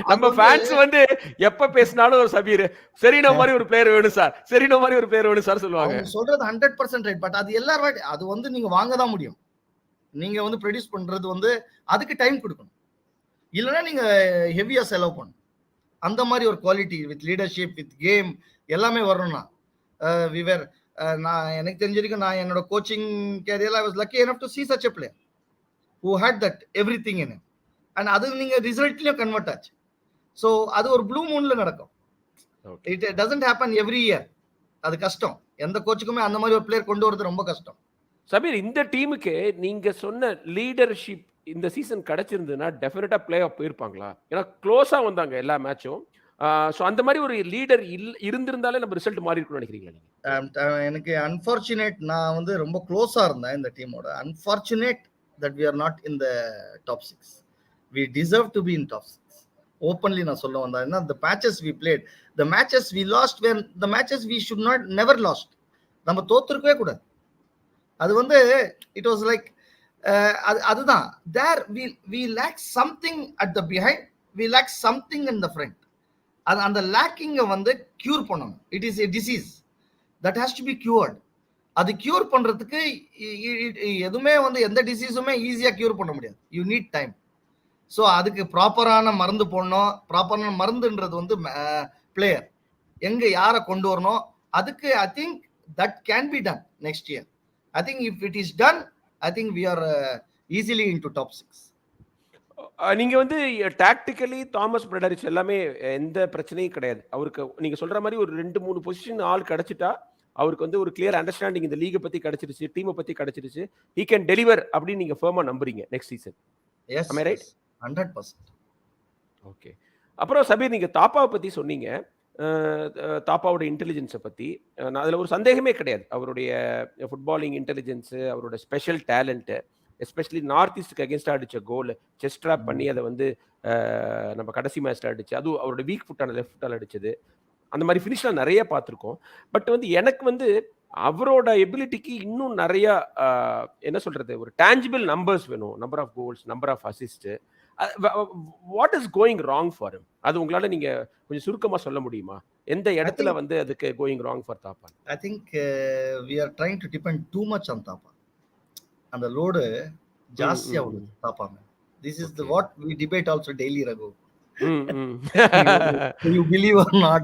நம்ம ஃபேன்ஸ் வந்து எப்ப பேசினாலும் ஒரு சபீர் செரீனோ மாதிரி ஒரு பிளேயர் வேணும் சார், செரீனோ மாதிரி ஒரு பிளேயர் வேணும் சார் சொல்லுவாங்க. அவங்க சொல்றது 100% ரைட். பட் அது எல்லாரும் அது வந்து நீங்க வாங்க தான் முடியும். நீங்க வந்து ப்ரொடியூஸ் பண்றது வந்து அதுக்கு டைம் கொடுக்கணும். இல்லைன்னா நீங்க ஹெவியா செலவு பண்ணணும். அந்த மாதிரி ஒரு quality with leadership with game எல்லாமே வரணும்னா விவர் நான் எனக்கு தெரிஞ்ச வரைக்கும் நான் என்னோட கோச்சிங் கேரியர்ல I was lucky enough to see such a player who had that everything in him. And அது நீங்க ரிசல்ட்லயும் கன்வெர்ட் ஆச்சு. ஸோ அது ஒரு ப்ளூ மூன்ல நடக்கும். It doesn't happen every year. அது கஷ்டம். எந்த கோச்சுக்குமே அந்த மாதிரி ஒரு பிளேயர் கொண்டு வரது ரொம்ப கஷ்டம். சபீர், இந்த டீமுக்கு நீங்க சொன்ன லீடர்ஷிப் இந்த சீசன் கிடைச்சிருந்ததுன்னா டெஃபினட்டா பிளே ஆஃப் போயிருப்பாங்களா? ஏன்னா க்ளோஸா வந்தாங்க எல்லா மேட்சும். ஸோ அந்த மாதிரி ஒரு லீடர் இருந்திருந்தாலே நம்ம ரிசல்ட் மாறி இருக்கும்னு நினைக்கிறீங்களா நீங்க? எனக்கு அன்ஃபார்ச்சுனேட், நான் வந்து ரொம்ப க்ளோஸா இருந்தேன் இந்த டீமோட. Unfortunate that we are not in the top 6. We deserve to be in top 6. Openly நான் சொல்ல வந்தேன். The matches we played, the matches we lost were the matches we should not never lost. நம்ம தோத்துருக்கவே கூடாது. அது வந்து it was like அதுதான் there we lack something at the behind, we lack something in the front. அந்த லேக்கிங் வந்து கியூர் பண்ணணும். It is a disease that has to be cured. அது கியூர் பண்றதுக்கு எதுவுமே வந்து எந்த டிசீஸுமே ஈஸியா கியூர் பண்ண முடியாது. You need time. ஸோ அதுக்கு ப்ராப்பரான மருந்து போடணும். ப்ராப்பரான மருந்துன்றது வந்து பிளேயர் எங்க யாரை கொண்டு வரணும். அதுக்கு I think that can be done next year. I think if it is done, I think we are easily into top 6. நீங்க வந்து டாக்டிக்கலி தாமஸ் பிரடரிச் எல்லாமே எந்த பிரச்சனையும் கிடையாது. அவருக்கு நீங்க சொல்ற மாதிரி ஒரு 2-3 பொசிஷன் ஆள் கிடைச்சிட்டா அவருக்கு வந்து ஒரு கிளியர் அண்டர்ஸ்டாண்டிங் இந்த லீகை பத்தி கிடைச்சிருச்சு, டீமை பத்தி கிடைச்சிருச்சு. ஹி கேன் டெலிவர் அப்படின்னு நீங்க ஃபர்மா நம்புறீங்க next season? Yes, am I right? 100%. Okay. அப்புறம் சபீர், நீங்க தாப்பாவை பத்தி சொன்னீங்க. தாப்பாவோட இன்டெலிஜென்ஸை பத்தி அதில் ஒரு சந்தேகமே கிடையாது. அவருடைய ஃபுட்பாலிங் இன்டெலிஜென்ஸு, அவரோட ஸ்பெஷல் டேலண்ட்டு, எஸ்பெஷலி நார்த் ஈஸ்ட்டுக்கு அகேன்ஸ்டாக அடித்த கோல் செஸ்ட் ட்ராப் பண்ணி அதை வந்து நம்ம கடைசி மேட்ச்சில் அடிச்சு, அதுவும் அவரோட வீக் ஃபுட்டான லெஃப்ட் ஃபுட்டால் அடிச்சது, அந்த மாதிரி ஃபினிஷ்லாம் நிறைய பார்த்துருக்கோம். பட் வந்து எனக்கு வந்து அவரோட எபிலிட்டிக்கு இன்னும் நிறைய என்ன சொல்றது, ஒரு டேஞ்சிபிள் நம்பர்ஸ் வேணும். Number of goals, number of assist. What is going wrong for him? அது உங்களால நீங்க கொஞ்சம் சுருக்கமா சொல்ல முடியுமா? எந்த இடத்துல வந்து அதுக்கு going wrong for Thapa? I think we are trying to depend too much on தாப்பா. அந்த லோடு ஜாஸ்தியா வருது தாப்பா. This is the what we debate also daily, Raghu. You believe or not,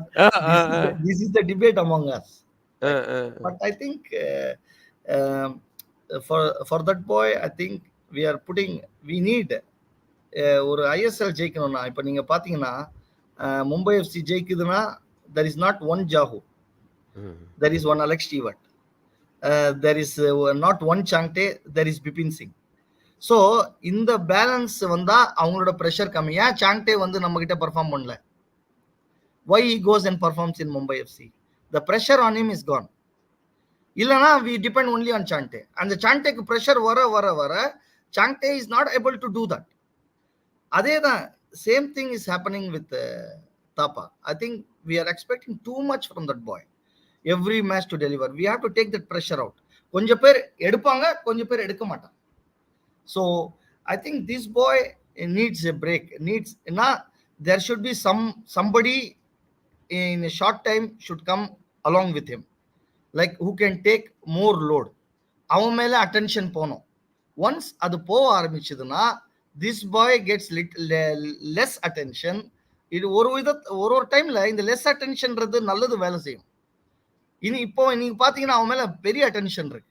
this is the debate among us. But I think for that boy, I think we need ஒரு ISL ஜெயிக்கணும்னா, இப்போ நீங்க பாத்தீங்கன்னா மும்பை எஃப்சி ஜெயிக்குதுன்னா there is not one Jahu, there is one Alex Stewart, there is not one Changte, there is Bipin Singh. So இந்த பேலன்ஸ் வந்தா அவங்களோட ப்ரெஷர் கம்மியா. சாங்டே வந்து நம்ம கிட்ட பெர்ஃபார்ம் பண்ணல. why he goes and performs in Mumbai FC? The pressure on him is gone. இல்லனா we depend only on Changte, and the Changteக்கு pressure வர Changte is not able to do that. அதேதான் same thing is happening with Thapa. I think we are expecting too much from that boy. Every match to deliver, we have to take that pressure out. கொஞ்சம் பேர் எடுப்பாங்க, கொஞ்சம் பேர் எடுக்க மாட்டாங்க. So I think this boy needs a break. There should be somebody in a short time should come along with him, like who can take more load. அவன் மேல அட்டென்ஷன் போனோம். ஒன்ஸ் அது போக ஆரம்பிச்சதுன்னா this boy gets less attention. இது ஒரு டைம்ல இந்த லெஸ் அட்டென்ஷன்றது நல்லது வேலை செய்யும். இப்போ நீங்க பாத்தீங்கன்னா அவன் மேல பெரிய அட்டென்ஷன் இருக்கு.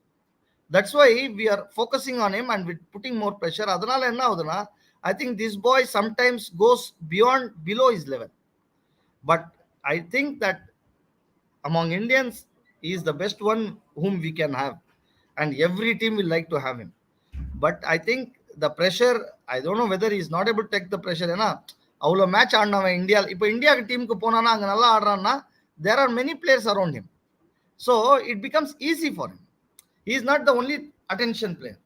That's why we are focusing on him and we're putting more pressure. அதனால என்ன ஆகுதுன்னா, I think this boy sometimes goes below his level. But I think that among Indians, he is the best one whom we can have, and every team will like to have him. But I think the pressure, I don't know whether is not able take the pressure. ஏன்னா அவ்வளோ மேட்ச் ஆடினவன் இந்தியா, இப்போ இந்தியாவுக்கு டீமுக்கு போனானா அங்கே நல்லா ஆடுறான்னா there are many players around him. So it becomes easy for him. He is not the only attention player.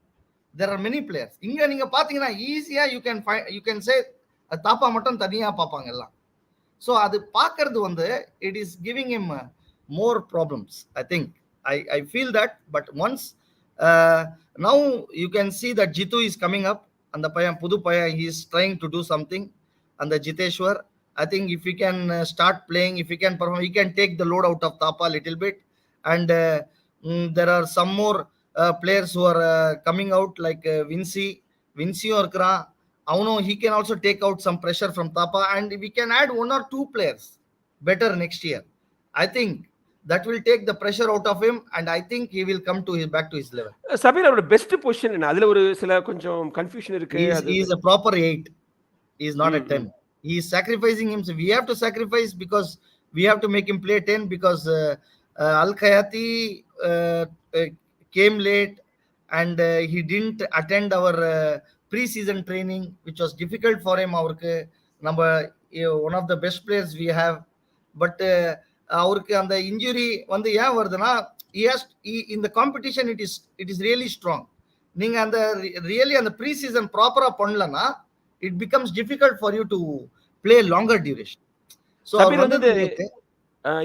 There are many players. இங்கே நீங்கள் பார்த்தீங்கன்னா ஈஸியாக யூ கேன் சே தாப்பா மட்டும் தனியாக பார்ப்பாங்க எல்லாம். ஸோ அது பார்க்கறது வந்து it is giving him more problems. I think I feel that, but once now you can see that Jitu is coming up and the paya pudu paya, he is trying to do something, and the Jiteshwar, I think if he can start playing, if he can perform, he can take the load out of Thapa a little bit. And there are some more players who are coming out like Vinci or Kra. He can also take out some pressure from Thapa, and we can add 1 or 2 players better next year. I think that will take the pressure out of him, and I think he will come to back to his level. Sabir அவரோட பெஸ்ட் பொசிஷன் என்ன? அதுல ஒரு சில கொஞ்சம் கன்ஃபியூஷன் இருக்கு. He is a proper 8. He is not a 10. He is sacrificing himself. We have to sacrifice because we have to make him play 10 because Al Khayati came late and he didn't attend our pre-season training, which was difficult for him. One of the best players we have, but அவருக்கு அந்த இன்ஜுரி வந்து ஏன் வருதுன்னா இந்த competition it is really strong. நீங்க அந்த ரியலி அந்த ப்ரீ சீசன் ப்ராப்பரா பண்ணலன்னா it becomes difficult for you to play longer duration. So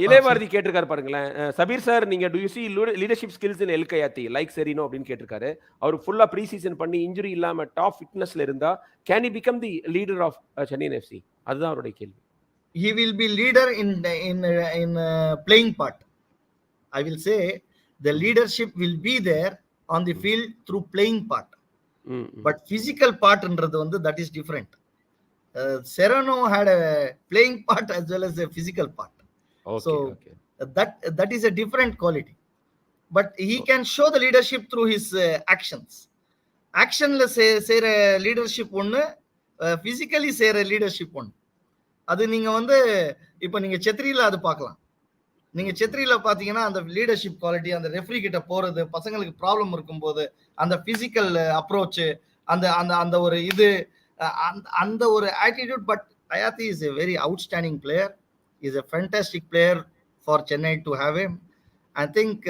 Ilayabharathi கேட்டிருக்காரு பாருங்களேன், சபீர் சார் நீங்க do you see leadership skills in El Khayati like Serino அப்படின்னு கேட்டிருக்காரு. அவர் ஃபுல்லா ப்ரீ சீசன் பண்ணி இன்ஜுரி இல்லாம டாப் ஃபிட்னஸ்ல இருந்தா can he become the leader of Chennaiyin FC? அதுதான் அவருடைய கேள்வி. He will be leader in playing part. I will say the leadership will be there on the field through playing part. But physical part என்றது வந்து that is different. Serrano had a playing part as well as a physical part. So that is a different quality. But he can show the leadership through his actions. Actionல செய்ற leadership ஒன்னு, physically செய்ற leadership ஒன்னு. அது நீங்க வந்து இப்ப நீங்க செத்ரியில அது பார்க்கலாம். நீங்க செத்ரியில பாத்தீங்கன்னா அந்த லீடர்ஷிப் குவாலிட்டி, அந்த ரெஃப்ரி கிட்ட போறது, பசங்களுக்கு ப்ராப்ளம் இருக்கும்போது அந்த பிசிக்கல் அப்ரோச், அந்த அந்த அந்த ஒரு இது, அந்த ஒரு attitude. But Khayati is a very outstanding player, is a fantastic player for Chennai to have him. I think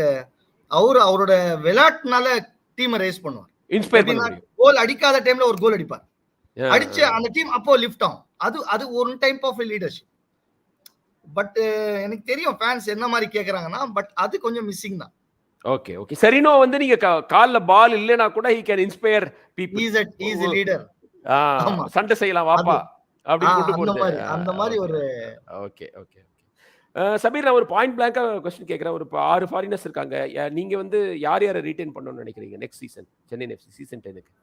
அவரோட விளையாட்டுனால டீமை ரேஸ் பண்ணுவார். கோல் அடிக்காத டைம்ல ஒரு கோல் அடிப்பார், அடிச்சு அந்த டீம் அப்போ லிஃப்ட் ஆகும். அது ஒரு டைப் ஆஃப் லீடர்ஷிப். பட் எனக்கு தெரியும் ஃபேன்ஸ் என்ன மாதிரி கேக்குறாங்கன்னா, பட் அது கொஞ்சம் மிஸ்ஸிங் தான். Okay okay. செரினோ வந்து நீங்க கால்ல பால் இல்லனா கூட he can inspire people. He is a leader. சண்டை செய்யலாம் வாப்பா அப்படி கூட்டி போறது. அந்த மாதிரி ஒரு ஓகே ஓகே. சபீர், நான் ஒரு பாயிண்ட் பிளாங்கா क्वेश्चन கேக்குறேன். ஒரு 6 ஃபாரினர்ஸ் இருக்காங்க. நீங்க வந்து யார் யாரை ரீடைன் பண்ணனும்னு நினைக்கிறீங்க next season Chennai FC season 10க்கு?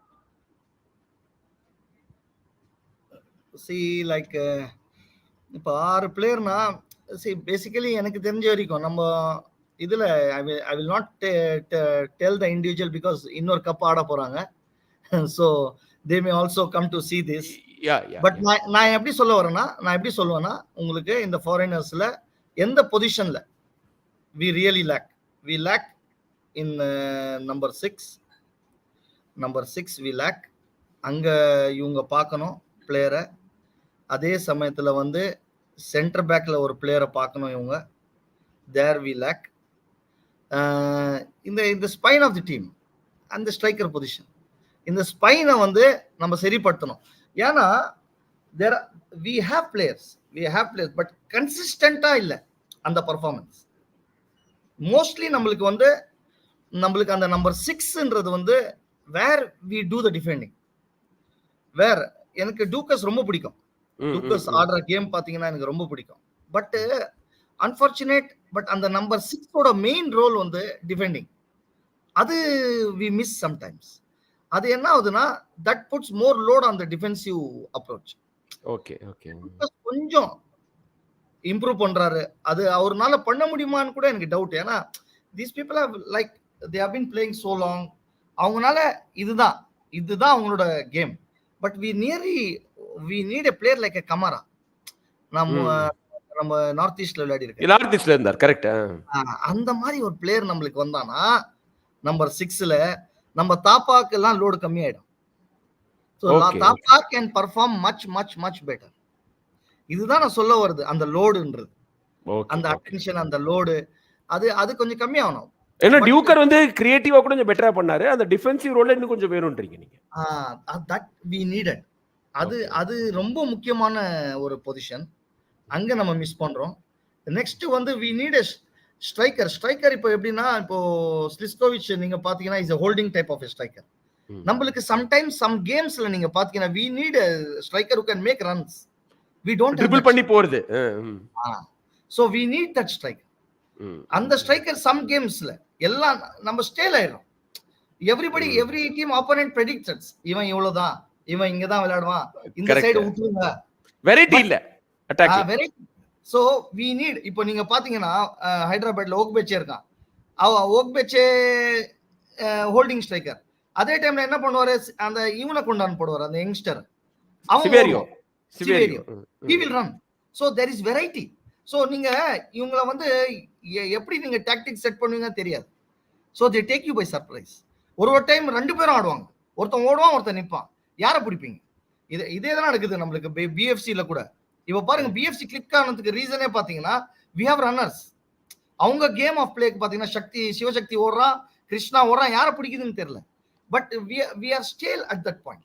இப்போ 6 பிளேயர்னா பேசிக்கலி எனக்கு தெரிஞ்ச வரைக்கும் நம்ம இதுல I will not tell the individual because இன்னொரு கப் ஆட போறாங்க. So they may also come to see this. But நான் எப்படி சொல்லுவேன்னா உங்களுக்கு இந்த ஃபாரினர்ஸ்ல எந்த பொசிஷன்ல we really lag in number 6 we lag. அங்க இவங்க பார்க்கணும் பிளேயரை. அதே சமயத்துல வந்து சென்டர் பேக்ல ஒரு பிளேயரை பார்க்கணும் இவங்க. தேர் வி லேக் இந்த ஸ்பைன் ஆஃப் தி டீம், அந்த ஸ்ட்ரைக்கர் பொசிஷன், இந்த ஸ்பைனை வந்து நம்ம சரிப்படுத்தணும். ஏன்னா we have players பட் கன்சிஸ்டண்டா இல்லை அந்த பர்ஃபார்மன்ஸ். மோஸ்ட்லி நம்மளுக்கு அந்த நம்பர் 6ன்றது வந்து where we do the defending. Where எனக்கு டூக்கஸ் ரொம்ப பிடிக்கும். டூக்கஸ் ஆடுற கேம் பாத்தீங்கன்னா எனக்கு ரொம்ப பிடிக்கும். பட் அன்பார்ச்சுனேட், பட் அந்த நம்பர் 6ஓட மெயின் ரோல் வந்து டிஃபெண்டிங். அது வி மிஸ் சம்டைம்ஸ். அது என்ன ஆகுதுன்னா that puts more load on the defensive approach. Okay okay. கொஞ்சம் இம்ப்ரூவ் பண்றாரு. அது அவர்னால பண்ண முடியுமான்னு கூட எனக்கு டவுட். ஏன்னா these people have like they have been playing so long. அவங்கனால இதுதான் அவங்களோட கேம். பட் we need a player like a Kamara. நம்ம நார்த் ஈஸ்ட்ல விளையாடி இருக்கு. நார்த் ஈஸ்ட்ல இருந்தார், கரெக்ட். அந்த மாதிரி ஒரு பிளேயர் நம்மளுக்கு வந்தானா நம்பர் 6ல நம்ம தாப்பாக்கு எல்லாம் லோடு கம்மியாயிடும். So Thapa can perform much better. இதுதான் நான் சொல்ல வருது, அந்த லோடுன்றது, அந்த அட்டென்ஷன், அந்த லோடு அது கொஞ்சம் கம்மியாகணும். ஏன்னா டியூக்கர் வந்து கிரியேட்டிவா கூட கொஞ்சம் பெட்டரா பண்ணாரு. அந்த டிஃபென்சிவ் ரோல்ல இன்னும் கொஞ்சம் வேணும்ன்றீங்க நீங்க. That we needed. அது ரொம்ப முக்கியமான ஒரு பொசிஷன். அங்க நம்ம மிஸ் பண்றோம். நெக்ஸ்ட் வந்து வி நீட் எ ஸ்ட்ரைக்கர். இப்போ எப்படின்னா, இப்போ ஸ்லிஸ்கோவிச் நீங்க பாத்தீங்கன்னா is a holding type of a striker. நம்மளுக்கு சம்டைம்ஸ் சம் கேம்ஸ்ல நீங்க பாத்தீங்கன்னா we need a striker who can make runs. We don't triple பண்ணி போறது. So we need that striker. அந்த ஸ்ட்ரைக்கர் சம் கேம்ஸ்ல எல்லாம் நம்ம ஸ்டேல் ஆயிடும். எவ்ரி டீம் ஆப்போனன்ட் பிரெடிக்ட்ஸ் இவன் இவ்வளவுதான், இவன் இங்க தான் விளையாடுவான், இந்த சைடு விட்டுருங்க. வெரைட்டி இல்ல attack. Variety. So we need, இப்போ நீங்க பாத்தீங்கன்னா ஹைதராபாத்ல ஓக்பெச்சே இருக்கான். Ogbeche holding striker. அதே டைம்ல என்ன பண்ணுவாரு, அந்த இவனை கொண்டாந்து போடுவார், அந்த youngster Siverio. he will run. So there is variety. So நீங்க இவங்கள வந்து எப்படி நீங்க டாக்டிக் செட் பண்ணுவீங்க தெரியாது. So they take you by surprise. ஒரு டைம் ரெண்டு பேரும் ஆடுவாங்க, ஒருத்தன் ஓடுவான் ஒருத்தன் நிப்பான், யாரை பிடிப்பீங்க? இதே தான் நடக்குது நம்மளுக்கு பிஎஃப்சில கூட. இப்ப பாருங்க, பிஎஃப்சி கிளிக் ஆனதுக்கு ரீசனே பாத்தீங்கன்னா we have runners. அவங்க கேம் ஆஃப் பிளேக்கு பாத்தீங்கன்னா சிவசக்தி ஓடுறான், கிருஷ்ணா ஓடுறான், யாரை பிடிக்குதுன்னு தெரியல. But we are still at that point.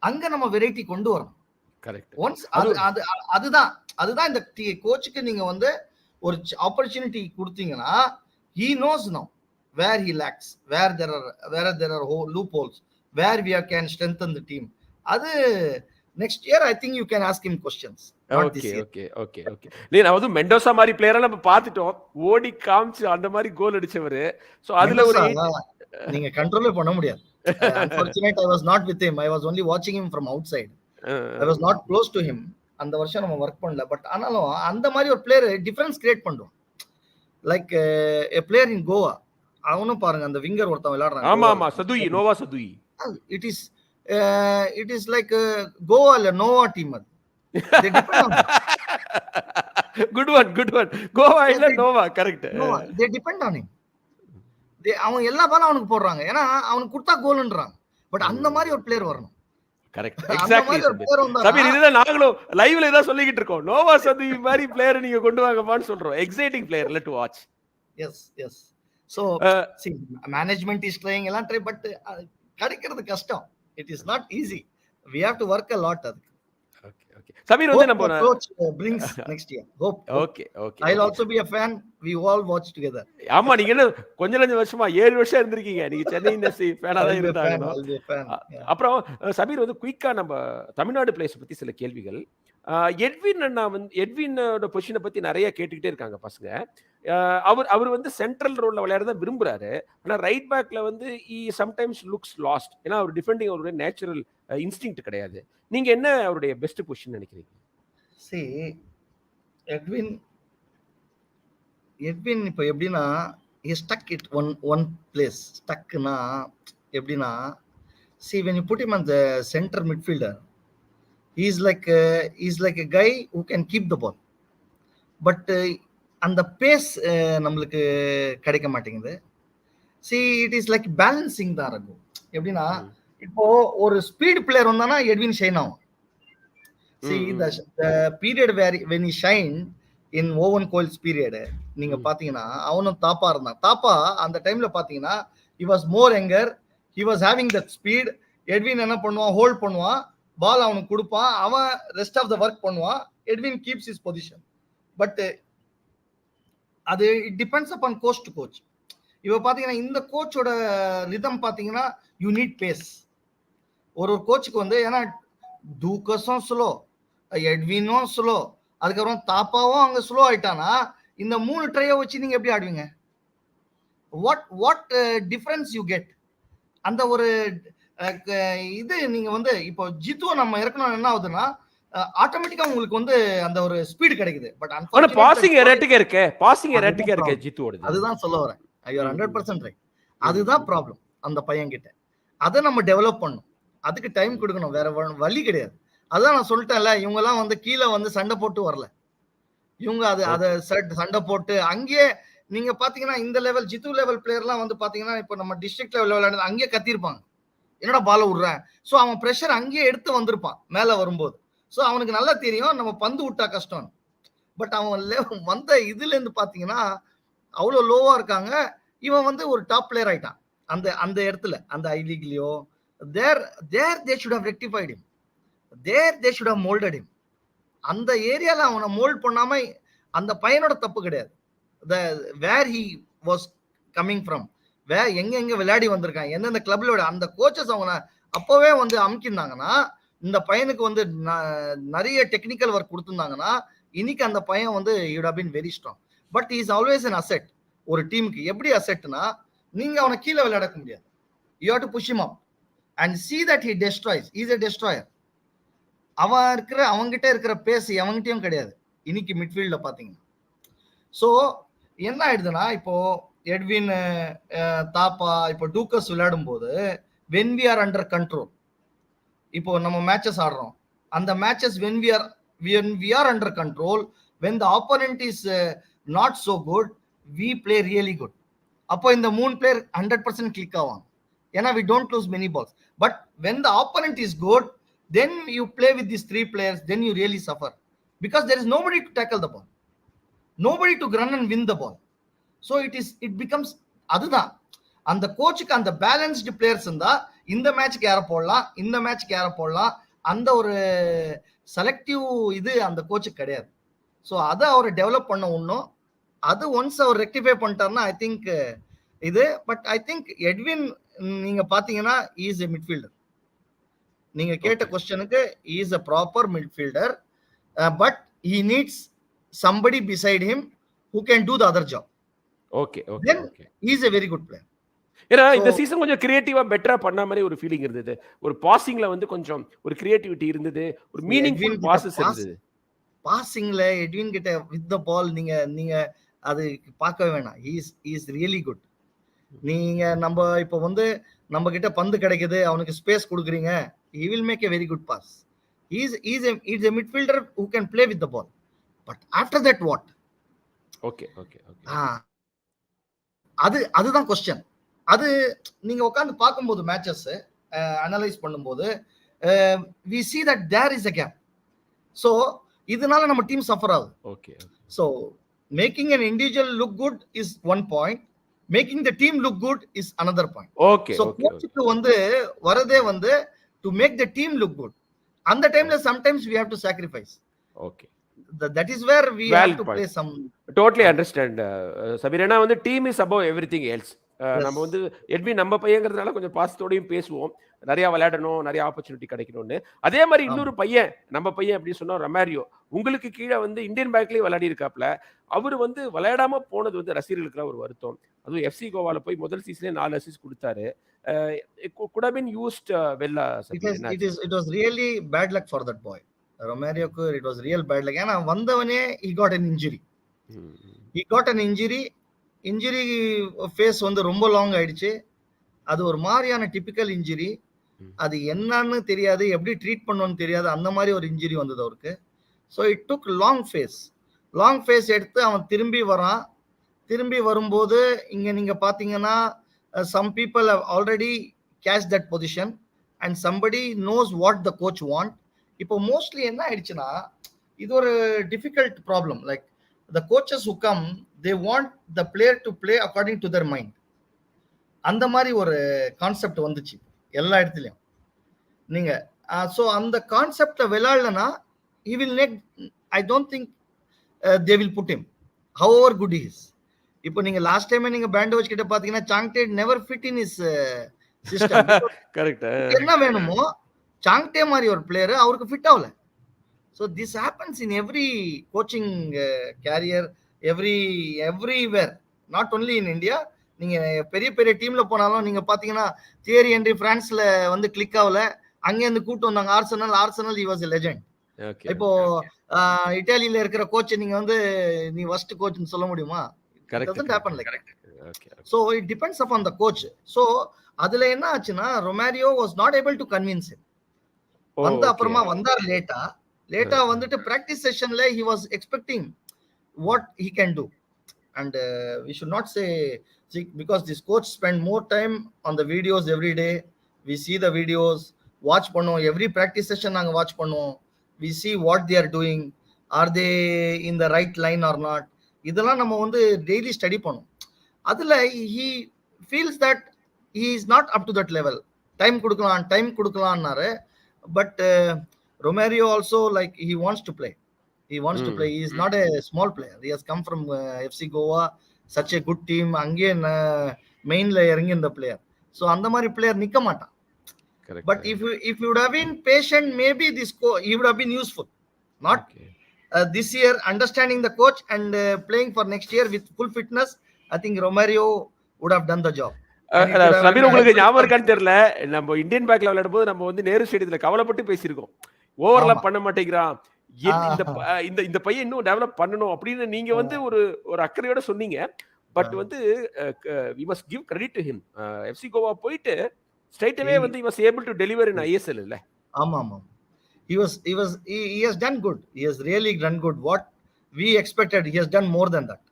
அங்க நம்ம வெரைட்டி கொண்டு வரணும். கரெக்ட். ஒன்ஸ் அதுதான் இந்த கோச்சுக்கு நீங்க வந்து ஒரு ஆப்பர்ச்சுனிட்டி கொடுத்தீங்கன்னா he knows now where he lacks, where there are loopholes, where we can strengthen the team. அது next year I think you can ask him questions. Okay. நான் வந்து மெண்டோசா மாதிரி பிளேயரா நம்ம பார்த்துட்டோம், ஓடி காமிச்சு அந்த மாதிரி கோல் அடிச்சவரு. சோ அதுல ஒரு நீங்க கண்ட்ரோலே பண்ண முடியாது. Unfortunately I was not with him. I was only watching him from outside. I was not close to him. அந்த வருஷம் நம்ம வர்க் பண்ணல. பட் ஆனாலும் அந்த மாதிரி ஒரு பிளேயர் டிஃபரன்ஸ் கிரியேட் பண்றோம். Like a player in Goa. அவனும் பாருங்க, அந்த விங்கர் ஒருத்தன் விளையாடுறான். ஆமா சதுயி, Noah சதுயி. It is like Goa இல்ல நோவா டீம். அது they depend on good one Goa இல்ல நோவா. Correct. they depend on him. அவன் எல்லா பாலும் அவனுக்கு போடுறாங்க, ஏன்னா அவனுக்கு கொடுத்தா கோல்ன்றாங்க. பட் அந்த மாதிரி ஒரு பிளேயர் வரணும். கரெக்ட். எக்ஸாக்ட்லி சபீர், இதுதான் நாங்களும் லைவ்ல இத சொல்லிக்கிட்டு இருக்கோம். நோவா சதுயி மாதிரி பிளேயர் நீங்க கொண்டு வாங்கப்பான்னு சொல்றோம். Exciting player to watch. Yes. So see, management is trying எல்லாம் ட்ரை, பட் கிடைக்கிறது கஷ்டம். It is not easy. We have to work a lot. Okay. Sabir வந்து நம்ம coach brings next year. Hope. Okay. I'll also be a fan. We all watch together. ஆமா, நீங்க என்ன கொஞ்ச வருஷமா 7 வருஷம் இருந்திருக்கீங்க. நீங்க சென்னை இன்டர்சி ஃபேனா தான் இருந்தாங்க. அப்புறம் சபீர் வந்து குயிக்கா நம்ம தமிழ்நாடு பிளேஸ் பத்தி சில கேள்விகள். எட்வின் அண்ணா வந்து எட்வினோட பொசிஷனை பத்தி நிறைய கேட்டுக்கிட்டே இருக்காங்க பசங்க. அவர் வந்து சென்ட்ரல் ரோல்ல விளையாட விரும்புறாரு. ஆனா ரைட் பேக்ல வந்து சம்டைம்ஸ் லுக்ஸ் லாஸ்ட். ஏன்னா அவர் டிஃபெண்டிங் அவருடைய நேச்சுரல் இன்ஸ்டிங்க்ட் கிடையாது. நீங்க என்ன அவருடைய பெஸ்ட் பொசிஷன் நினைக்கிறீங்க? See, எட்வின் இப்போ எப்படின்னா he stuck it one place. ஸ்டக்னா எப்படின்னா, see, when you put him on the center midfielder, he's like a guy who can keep the ball, but அந்த பேஸ் நம்மளுக்கு கிடைக்க மாட்டேங்குது. see, it is like balancing தான் இருக்கும். எப்படின்னா, இப்போ ஒரு ஸ்பீட் பிளேயர் வந்தானா எட்வின் ஷைன் ஆகும். see, the period when he shined in Owen Cole's period, நீங்க பாத்தீங்கன்னா அவனும் தாப்பா இருந்தான். தாப்பா அந்த டைம்ல பாத்தீங்கன்னா he was more younger, he was having that speed. Edwin என்ன பண்ணுவான், ஹோல்ட் பண்ணுவான், பால் அவனுக்கு கொடுப்பான், அவன் ரெஸ்ட் ஆஃப் த ஒர்க் பண்ணுவான். Edwin keeps his position. But அது it depends upon coach to coach. இப்போ பாத்தீங்கன்னா இந்த கோச்சோட ரிதம் பாத்தீங்கன்னா யூ நீட் பேஸ். ஒரு கோச்சுக்கு வந்து, ஏன்னா டூக்கஸும் ஸ்லோ, எட்வினும் ஸ்லோ, அதுக்கப்புறம் தாப்பாவும் அங்க ஸ்லோ ஆயிட்டானா இந்த 3 ட்ரையை வச்சு நீங்க எப்படி ஆடுவீங்க? What difference you get? அந்த ஒரு இது நீங்க வந்து இப்போ ஜித்துவை நம்ம இறக்கணும், என்ன ஆகுதுன்னா ஆட்டோமேட்டிக்கா உங்களுக்கு வந்து அந்த ஒரு ஸ்பீடு கிடைக்குது. பட் பாசிங் எரட்டிக்கா இருக்கே ஜித்துவோட. அதுதான் சொல்ல வரேன். ஐயோ 100% ரைட். அதுதான் ப்ராப்ளம் அந்த பையன் கிட்ட. அதை நம்ம டெவலப் பண்ணணும், அதுக்கு டைம் கொடுக்கணும், வேற வழி கிடையாது. அதான் நான் சொல்லிட்டேன்ல, இவங்க எல்லாம் வந்து கீழே வந்து சண்டை போட்டு வரல. இவங்க அதை சண்டை போட்டு அங்கேயே நீங்க பாத்தீங்கன்னா இந்த லெவல் ஜித்து லெவல் பிளேயர்லாம் வந்து பாத்தீங்கன்னா இப்போ நம்ம டிஸ்ட்ரிக்ட் லெவல் விளையாடுறது அங்கேயே கத்திருப்பாங்க, என்னடா பால விடுறேன். ஸோ அவன் ப்ரெஷர் அங்கேயே எடுத்து வந்திருப்பான் மேல வரும்போது. ஸோ அவனுக்கு நல்லா தெரியும் நம்ம பந்து விட்டா கஷ்டம். பட் அவன் வந்த இதுல இருந்து பாத்தீங்கன்னா அவ்வளவு லோவா இருக்காங்க. இவன் வந்து ஒரு டாப் பிளேயர் ஆயிட்டான் அந்த அந்த இடத்துல, அந்த ஐ லீக்லயோ. There they should have rectified him, they should have moulded him. அந்த ஏரியால அவனை மோல்ட் பண்ணாம, அந்த பையனோட தப்பு கிடையாது. Where he was coming from, எங்க விளையாடி வந்திருக்காங்க, எந்தெந்த கிளப்ல அந்த கோச்சஸ் அவங்க அப்பவே வந்து அமுக்கிருந்தாங்கன்னா, இந்த பையனுக்கு வந்து நிறைய டெக்னிக்கல் ஒர்க் கொடுத்திருந்தாங்கன்னா இன்னைக்கு அந்த பையன் வந்து you'd have been very strong. But is always an asset ஒரு டீமுக்கு. எப்படி அசெட்னா, நீங்க அவனை கீழே விளையாட முடியாது. You have to push him up and see that he destroys. he is a destroyer. அவங்கிட்ட இருக்கிற பேஸ் எவங்கிட்டயும் கிடையாது இன்னைக்கு மிட்ஃபீல்ட்ல பாத்தீங்கன்னா. சோ என்ன ஆயிடுதுன்னா, இப்போ எட்வின், தாப்பா, இப்போ டூக்கஸ் விளையாடும் போது when we are under control, இப்போ நம்ம மேட்சஸ் ஆடுறோம், அந்த matches when we are under control, when the opponent is not so good, we play really good. அப்போ இந்த 3 பிளேயர் 100% கிளிக் ஆவாங்க, ஏன்னா we don't lose many balls. But when the opponent is good, then you play with these 3 players, then you really suffer because there is nobody to tackle the ball, nobody to run and win the ball. So it becomes அதுதான் அந்த கோச்சுக்கு அந்த பேலன்ஸ்டு பிளேயர்ஸ் இருந்தா இந்த மேட்ச்க்கு யாரை போடலாம், இந்த மேட்ச்க்கு யாரை போடலாம், அந்த ஒரு செலக்டிவ் இது அந்த கோச்சுக்கு கிடையாது. ஸோ அதை அவர் டெவலப் பண்ண ஒன்றும், அது ஒன்ஸ் அவர் ரெக்டிஃபை பண்ணிட்டாருன்னா ஐ திங்க் இது. பட் ஐ திங்க் எட்வின் நீங்க பாத்தீங்கன்னா இஸ் எ மிட்ஃபீல்டர். நீங்க கேட்ட கொஸ்டனுக்கு is a proper midfielder, but he needs somebody beside him who can do the other job. Okay okay okay. he is a very good player. ஏன்னா இந்த சீசன் கொஞ்சம் கிரியேட்டிவா பெட்டரா பண்ண மாதிரி ஒரு ஃபீலிங் இருந்தது. ஒரு பாசிங்ல வந்து கொஞ்சம் ஒரு கிரியேட்டிவிட்டி இருந்தது, ஒரு மீனிங்ஃபுல் பாசஸ் இருந்தது. பாசிங்ல எட்வின் கிட்ட வித் த பால் நீங்க அது பார்க்கவே வேணாம். he is really good. நீங்க நம்ம இப்போ வந்து நம்ம கிட்ட பந்து கிடைக்குது, அவனுக்கு ஸ்பேஸ் கொடுக்குறீங்க, he will make a very good pass. he is a midfielder who can play with the ball. But after that what? Okay okay okay. அதுதான் கொஸ்டின். அது நீங்க உட்கார்ந்து பார்க்கும்போது மேட்சஸ் அனலைஸ் பண்ணும்போது we see that there is a gap. So இதனால நம்ம டீம் சஃபர் ஆகுது. Okay. So making an individual look good is one point, making the team look good is another point. Okay. So கோச்சுக்கு வந்து வரதே வந்து to make the team look good. அந்த டைம்ல sometimes we have to sacrifice. Okay. That is where we have to play some. Totally understand. சபீரனா வந்து team is above everything else. நம்ம வந்து எட்வின் நம்ம பையங்கிறதுனால கொஞ்சம் பாசத்தோடையும் பேசுவோம், நிறைய விளையாடணும், நிறைய ஆப்பர்ச்சுனிட்டி கிடைக்கணும்னு. அதே மாதிரி இன்னொரு பையன், நம்ம பையன் அப்படின்னு சொன்னா ரொமாரியோ, உங்களுக்கு கீழே வந்து இந்தியன் பேங்க்லயே விளையாடி இருக்காப்ல. அவர் வந்து விளையாடாம போனது வந்து ரசிகர்களுக்கு ஒரு வருத்தம். அதுவும் எஃப்சி கோவால போய் முதல் சீசன்ல 4 அசிஸ்ட் கொடுத்தாரு. could have been used well. It was really bad luck for that boy. ரொமாரியோக்கு it was real bad luck. ஏன்னா வந்தவனே he got an injury. Injury phase வந்து ரொம்ப லாங் ஆயிடுச்சு. அது ஒரு மாதிரியான டிபிக்கல் இன்ஜுரி. அது என்னன்னு தெரியாது, எப்படி ட்ரீட் பண்ணணும்னு தெரியாது, அந்த மாதிரி ஒரு இன்ஜுரி வந்தது அவருக்கு. So it took long phase எடுத்து அவன் திரும்பி வரான். திரும்பி வரும்போது இங்க நீங்க பாத்தீங்கன்னா some people have already catch that position and somebody knows what the coach want. இப்போ மோஸ்ட்லி என்ன ஆயிடுச்சுன்னா, இது ஒரு difficult problem. Like the coaches who come, they want the player to play according to their mind. அந்த மாதிரி ஒரு கான்செப்ட் வந்துச்சு எல்லா இடத்துலயும். நீங்க சோ அந்த கான்செப்ட விளையாடலனா he will make, I don't think they will put him however good he is. இப்போ நீங்க லாஸ்ட் டைம் நீங்க பேண்டோஜ் கிட்ட பாத்தீங்கன்னா Chhangte never fit in his system. Correct. என்ன வேணுமோ சாங்டே மாதிரி ஒரு பிளேயர் அவருக்கு ஃபிட் ஆகல. So this happens in every coaching career, everywhere, not only in India. நீங்க பெரிய பெரிய டீம்ல போனாலும் நீங்க பாத்தீங்கன்னா தியரி ஹென்ரி பிரான்ஸ்ல வந்து கிளிக் ஆகல, அங்க இருந்து கூட்டு வந்தாங்க Arsenal he was a legend. இப்போ இத்தாலியில இருக்கிற கோச் நீங்க வந்து நீ ஃபர்ஸ்ட் கோச்னு சொல்ல முடியுமா? It doesn't happen like that. So it depends upon the coach. So அதுல என்ன ஆச்சுன்னா Romario was not able to convince him. வந்த அப்புறமா வந்தார் லேட்டா வந்துட்டு practice செஷன்ல he was expecting what he can do. and we should not say, see, because this coach spend more time on the videos every day. We see the videos, watch பண்ணுவோம், every practice session நாங்க watch பண்ணுவோம். We see what they are doing, are they in the right line or not. இதெல்லாம் நம்ம வந்து டெய்லி ஸ்டடி பண்ணும். அதுல he feels that he is not up to that level. டைம் கொடுக்கலாம்னாரு. But Romario also, like, he wants to play. He wants to play. He is not a small player. He has come from FC Goa, such a good team. அங்கே மெயின்ல இறங்கி இந்த பிளேயர். ஸோ அந்த மாதிரி பிளேயர் நிக்க மாட்டான். But if you would have been patient, maybe he would have been useful. Not this year, understanding the coach and playing for next year with full fitness. I think Romario would have done the job. Sabir, உங்களுக்கு ஞாபகம் இருக்கான்னு தெரியல, நம்ம இந்தியன் பேக்ல விளையாடும் போது நம்ம வந்து நேரு ஸ்டேடியத்துல கவலைப்பட்டு பேசியிருக்கோம். ஓவர்லாப் பண்ண மாட்டேங்கிறான், இந்த பையன் இன்னும் டெவலப் பண்ணணும் அப்படின்னு நீங்க வந்து ஒரு அக்கறையோட சொன்னீங்க. பட் வந்து we must give credit to him. FC Goa போயிட்டு ஸ்ட்ரைட் அவே வந்து he was able to deliver in ISL இல்ல. ஆமா. he has done good. He has really done good. What we expected, he has done more than that.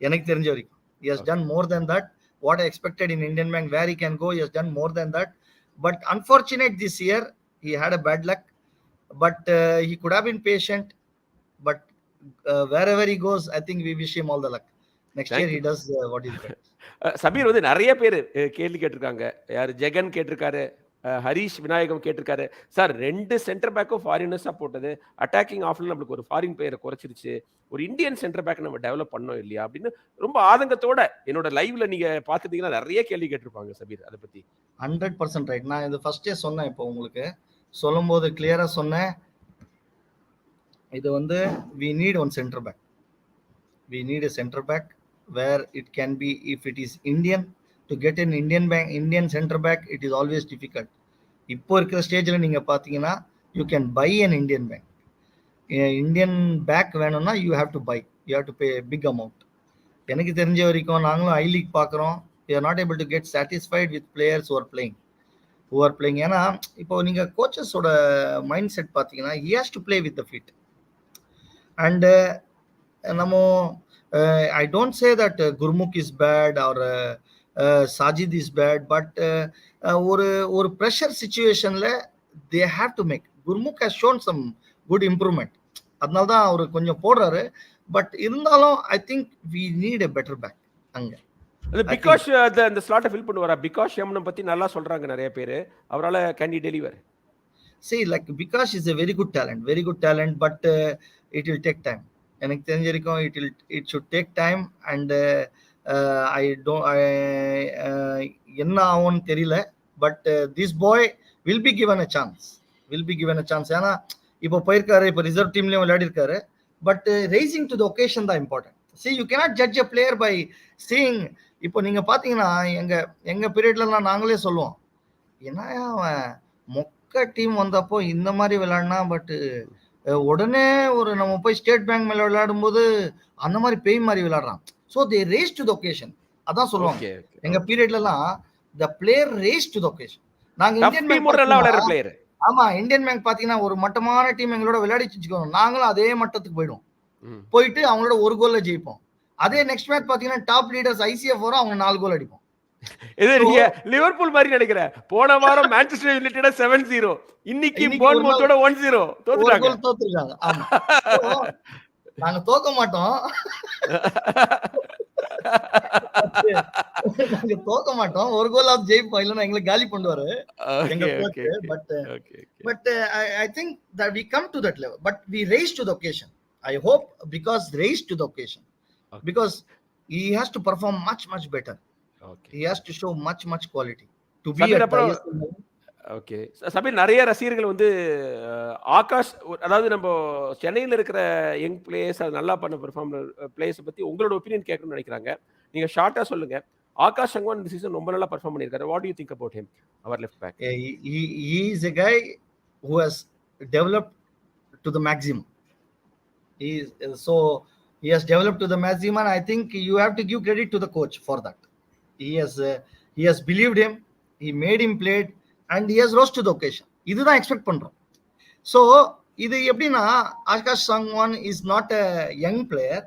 எனக்கு தெரிஞ்ச வரைக்கும் he has done more than that. What I expected in Indian Bank, where he can go, he has done more than that. But unfortunate this year, he had a bad luck. But he could have been patient. But wherever he goes, I think we wish him all the luck. Next year he does what he's got. Sabir வந்து நிறைய பேர் கேள்வி கேட்டிருக்காங்க. யார் ஜெகன் கேட்டிருக்காரு, ஹரிஷ் விநாயகம் கேட்டிருக்காரு. சார் 2 சென்டர் பேக்கும் ஃபாரினர்ஸா போட்டது அட்டாக்கிங் ஆஃப்ல நம்மளுக்கு ஒரு ஃபாரின் பிளேயரை குறைச்சிருச்சு, ஒரு இந்தியன் சென்டர் பேக் நம்ம டெவலப் பண்ணோம் இல்லையா அப்படின்னு ரொம்ப ஆதங்கத்தோட என்னோட லைவ்ல நீங்க பாத்துட்டீங்கன்னா நிறைய கேள்வி கேட்டிருப்பாங்க. சபீர், அதை பத்தி 100% ரைட். நான் இது ஃபர்ஸ்டே சொன்னேன், இப்போ உங்களுக்கு சொல்லும் போது கிளியரா சொன்னேன். இது வந்து we need one center back. We need a center back where it can be, if it is Indian, to get an Indian center back, it is always difficult. இப்போ இருக்கிற ஸ்டேஜ்ல நீங்க பாத்தீங்கன்னா you can buy an Indian back. Indian back வேணும்னா you have to buy. You have to pay a big amount. எனக்கு தெரிஞ்ச வரைக்கும் நாங்களும் ஐ லீக் பார்க்குறோம். we are not able to get satisfied with players who are playing. ஏன்னா இப்போ நீங்க கோச்சஸோட மைண்ட் செட் பார்த்தீங்கன்னா he has to play with the feet. And நம்ம I don't say that Gurmukh is bad or Sajid is bad, but ஒரு pressure situationல they have to make. Gurmukh has shown some good improvement. அதனால தான் அவர் கொஞ்சம் போடுறாரு. பட் இருந்தாலும் I think we need a better back அங்க. பிகாஷ் அந்த ஸ்லாட்டை ஃபில் பண்ணுவாரா? பிகாஷ் யமுனை பத்தி நல்லா சொல்றாங்க நிறைய பேர். அவரால can he deliver? See, like Bikash is a very good talent, but it will take time. எனக்கு தெரிஞ்சிருக்கும் it should take time, and என்ன ஆகும்னு தெரியல. But this boy will be given a chance. ஏன்னா இப்போ போயிருக்காரு, இப்போ ரிசர்வ் டீம்லயும் விளையாடி இருக்காரு. But raising to the occasion தான் important. See, you cannot judge a player by seeing. இப்போ நீங்க பாத்தீங்கன்னா எங்க பீரியட்லாம் நாங்களே சொல்லுவோம், என்ன அவன் மொக்க டீம் வந்தப்போ இந்த மாதிரி விளையாடினா, பட் உடனே ஒரு நம்ம போய் ஸ்டேட் பேங்க் மேல விளையாடும் போது அந்த மாதிரி பேய் மாதிரி விளையாடுறான். So they rise to the occasion. அதான் சொல்லுவாங்க எங்க பீரியட்லாம், the player rise to the occasion. நாங்க இந்தியன் பேங்க், ஆமா இந்தியன் பேங்க் பாத்தீங்கன்னா ஒரு மட்டமான டீம் எங்களோட விளையாடிச்சு வச்சுக்கோங்க, நாங்களும் அதே மட்டத்துக்கு போயிட்டு அவங்களோட ஒரு கோல்ல ஜெயிப்போம். அதே நெக்ஸ்ட் மேட்ச் பாத்தீங்கன்னா டாப் லீடர்ஸ் ICF வரும், அவங்க 4 கோல் அடிப்போம். இது நீங்க லிவர்பூல் மாதிரி நினைக்கிறேன். போன வாரம் மான்செஸ்டர் யுனைட்டட் 7-0, இன்னைக்கு போர்ன்மவுத்தோட 1-0 தோத்துட்டாங்க. ஆமா, நாங்க தோக்க மாட்டோம். ஒரு கோல் ஆஃப் ஜெயிப்போம், இல்லன்னா எங்களை காலி பண்ணுவாரு எங்க coach. But I think that we come to that level, but we raise to the occasion. I hope because raise to the occasion, because he has to perform much better. He has to show much quality to be at the ISL level. Okay Sabir, நிறைய ரசிகர்கள் வந்து ஆகாஷ், அதாவது நம்ம சென்னையில் இருக்கிற யங் பிளேயர்ஸ் அது நல்லா பண்ண பெர்ஃபார்மர் பிளேயர்ஸை பற்றி உங்களோட ஒப்பீனியன் கேட்கணும்னு நினைக்கிறாங்க. நீங்கள் ஷார்ட்டாக சொல்லுங்கள். ஆகாஷ் சங்கவான் இந்த சீசன் ரொம்ப நல்லா பெர்ஃபார்ம் பண்ணியிருக்காரு. What do you think about him, அவர் left back? He is a guy who has developed to the maximum. He has developed to the maximum, and I think you have to give credit to the coach for that. He has believed him, he made him play, and he has rose to the occasion. இதுதான் எக்ஸ்பெக்ட் பண்றோம். ஸோ இது எப்படின்னா, Akash Sangwan is not a young player.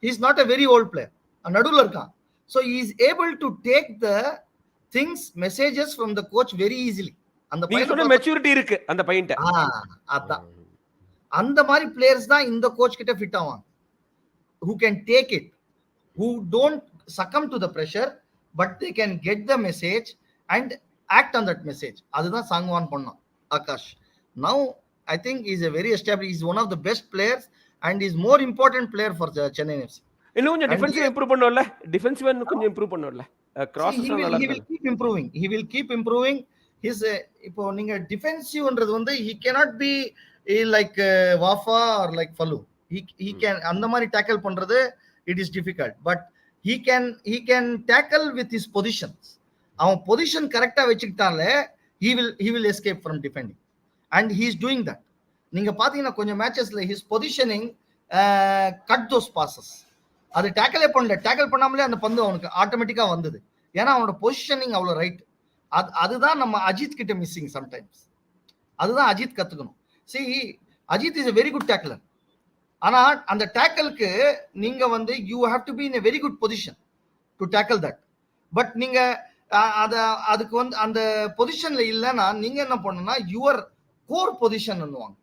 he is not a very old player. நடுவுல இருக்கான். So he is able to take the things, messages from the coach very easily. அந்த நீங்க சொன்ன மெச்சூரிட்டி இருக்கு அந்த பையன்ட்ட. அதான். அந்த மாதிரி பிளேயர்ஸ் தான் இந்த கோச் கிட்ட ஃபிட் ஆவாங்க. who can take it, who don't succumb to the pressure, but they can get the message and act on that message. அதுதான் சாங்வான் பண்ணோம் Akash. Now I think he's a very established, he's one of the best players and is more important player for the Chennai FC. இன்னும் கொஞ்சம் டிஃபென்சிவ் இம்ப்ரூவ் பண்ணோம்ல, டிஃபென்சிவ் இன்னும் கொஞ்சம் இம்ப்ரூவ் பண்ணோம்ல, கிராஸஸ் நல்லா he will keep improving, he will keep improving his இப்போ நீங்க டிஃபென்சிவ்ன்றது வந்து he cannot be like Wafa or like Falu. he can அந்த மாதிரி டேக்கிள் பண்றது it is difficult, but he can tackle with his positions. அவன் பொசிஷன் கரெக்டா வச்சுக்கிட்டாலே he will escape from defending and he is doing that. நீங்க பாத்தீங்கன்னா கொஞ்சம் மேட்சஸ்ல his positioning cut those passes. அது டேக்கிளே பண்ணல, டேக்கிள் பண்ணாமலே அந்த பந்து அவனுக்கு ஆட்டோமேட்டிக்கா வந்தது. ஏன்னா அவனோட பொசிஷனிங் அவ்வளவு ரைட். அதுதான் நம்ம அஜித் கிட்ட மிஸ்ஸிங் சம்டைம்ஸ். அதுதான் அஜித் கத்துக்கணும். See, Ajith is a very good tackler. ஆனா அந்த டேக்கிளுக்கு நீங்க வந்து you have to be in a very good position to tackle that. But நீங்க அதுக்கு வந்து அந்த பொசிஷன்ல இல்லைன்னா நீங்க என்ன பண்ணணும்னா யுவர் கோர் பொசிஷன் பண்ணுவாங்க.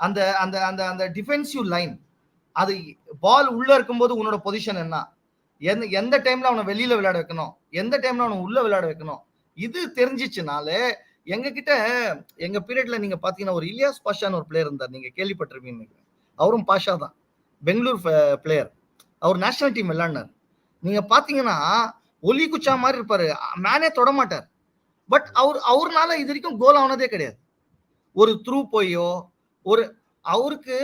அந்த அந்த அந்த அந்த டிஃபென்சிவ் லைன், அது பால் உள்ள இருக்கும்போது உன்னோட பொசிஷன் என்ன, எந்த டைம்ல அவனை வெளியில விளையாட வைக்கணும், எந்த டைம்ல அவனை உள்ள விளையாட வைக்கணும், இது தெரிஞ்சிச்சுனாலே எங்க கிட்ட எங்க பீரியட்ல நீங்க பாத்தீங்கன்னா ஒரு இலியாஸ் பாஷான்னு ஒரு பிளேயர் இருந்தார், நீங்க கேள்விப்பட்டிருப்பீங்க. அவரும் பாஷா தான், பெங்களூர் பிளேயர். அவர் நேஷனல் டீம் விளையாடினார். நீங்க பாத்தீங்கன்னா ஒலி குச்சா மாதிரி இருப்பாரு, மேனே தொட மாட்டார். பட் அவர்னால இது வரைக்கும் கோல் ஆனதே கிடையாது. ஒரு த்ரூ போயோ ஒரு அவருக்கு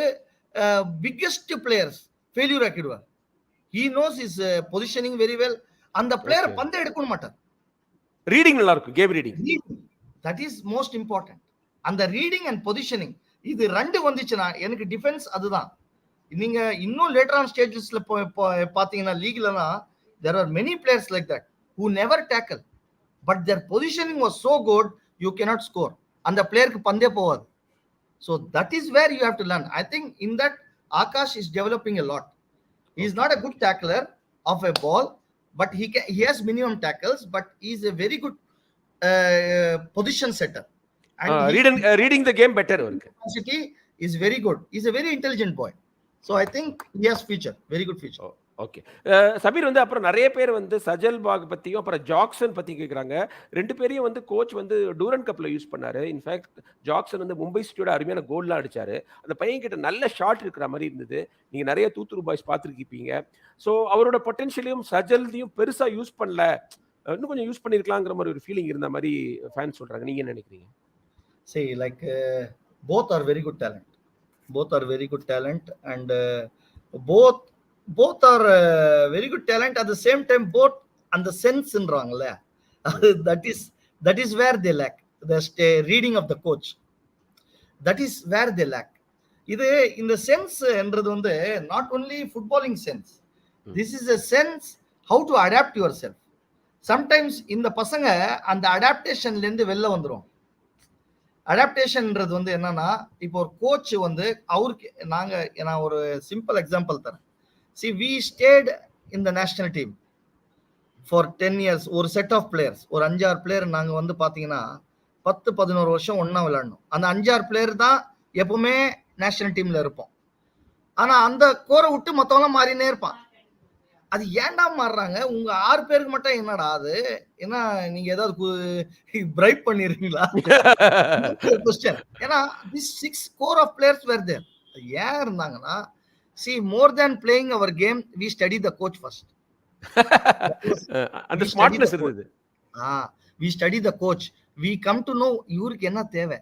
பிக்கெஸ்ட் பிளேயர்ஸ் ஃபெயிலியர் ஆக்கிடுவார். he knows his positioning very well. அந்த பிளேயர் பந்து எடுக்க மாட்டார். ரீடிங் நல்லா இருக்கும், game reading. that is most important. அந்த ரீடிங் அண்ட் பொசிஷனிங் இது ரெண்டு வந்துச்சுன்னா எனக்கு டிஃபென்ஸ் அதுதான். நீங்க இன்னும் லேட்டர் ஆன் ஸ்டேஜஸ்ல பாத்தீங்கன்னா லீக்லலாம் there are many players like that who never tackle, but their positioning was so good you cannot score. அந்த பிளேயருக்கு பந்தே போவாது. So that is where you have to learn. I think in that Akash is developing a lot. He is not a good tackler of a ball, but he has minimum tackles, but he is a very good position setter. And reading the game better. Capacity is very good. He's a very intelligent boy. So I think he has future, very good future. Okay. Sabir வந்து அப்புறம் நிறைய பேர் வந்து சஜல் பாக் பற்றியும் அப்புறம் ஜாக்சன் பற்றி கேட்குறாங்க. ரெண்டு பேரையும் வந்து கோச் வந்து டூரன் கப்பில் யூஸ் பண்ணார். இன்ஃபேக்ட் ஜாக்சன் வந்து மும்பை சிட்டியோட அருமையான கோல்லாம் அடித்தார். அந்த பையன் கிட்ட நல்ல ஷாட் இருக்கிற மாதிரி இருந்தது. நீங்கள் நிறைய தூத்துரு பாய்ஸ் பார்த்துருக்கீங்க. ஸோ அவரோட பொட்டென்ஷியலையும் சஜல்தையும் பெருசாக யூஸ் பண்ணல, இன்னும் கொஞ்சம் யூஸ் பண்ணியிருக்கலாங்கிற மாதிரி ஒரு ஃபீலிங் இருந்த மாதிரி ஃபேன்ஸ் சொல்கிறாங்க. நீங்கள் என்ன நினைக்கிறீங்க? See, like both are very good talent. Both are very good talent, and both are very good talent at the same time. Both and the sense in wrong la that is where they lack. The reading of the coach, that is where they lack. Idu in the sense endradhu vandu not only footballing sense, this is a sense how to adapt yourself. Sometimes in the pasanga and the adaptation la irundhu vella vandrum. அடாப்டேஷன்ன்றது வந்து என்னன்னா, இப்போ ஒரு கோச் வந்து அவருக்கு நான் ஒரு சிம்பிள் எக்ஸாம்பிள் தரேன். See, we stayed in the national team for 10 years. ஒரு செட் ஆஃப் பிளேயர்ஸ், ஒரு 5-6 பிளேயர் நாங்க வந்து பாத்தீங்கன்னா 10-11 வருஷம் ஒன்னா விளையாடணும். அந்த 5-6 பிளேயர் தான் எப்பவுமே நேஷனல் டீம்ல இருப்போம். ஆனா அந்த கோரை விட்டு மத்தவங்க மாறினே இருப்பான். அது ஏன்டா மாறுறாங்க? உங்க 6 பேருக்கு மட்டும் என்னடா அது? ஏன்னா நீங்க ஏதாவது பிரைப் பண்ணிருக்கீங்களா? ஏன்னா this 6 core of players were there. ஏன் இருந்தாங்கன்னா, see, more than playing our game, we study the coach first. அந்த ஸ்மார்ட்னஸ் இருந்தது. we study the coach. we come to know இவருக்கு என்ன தேவை.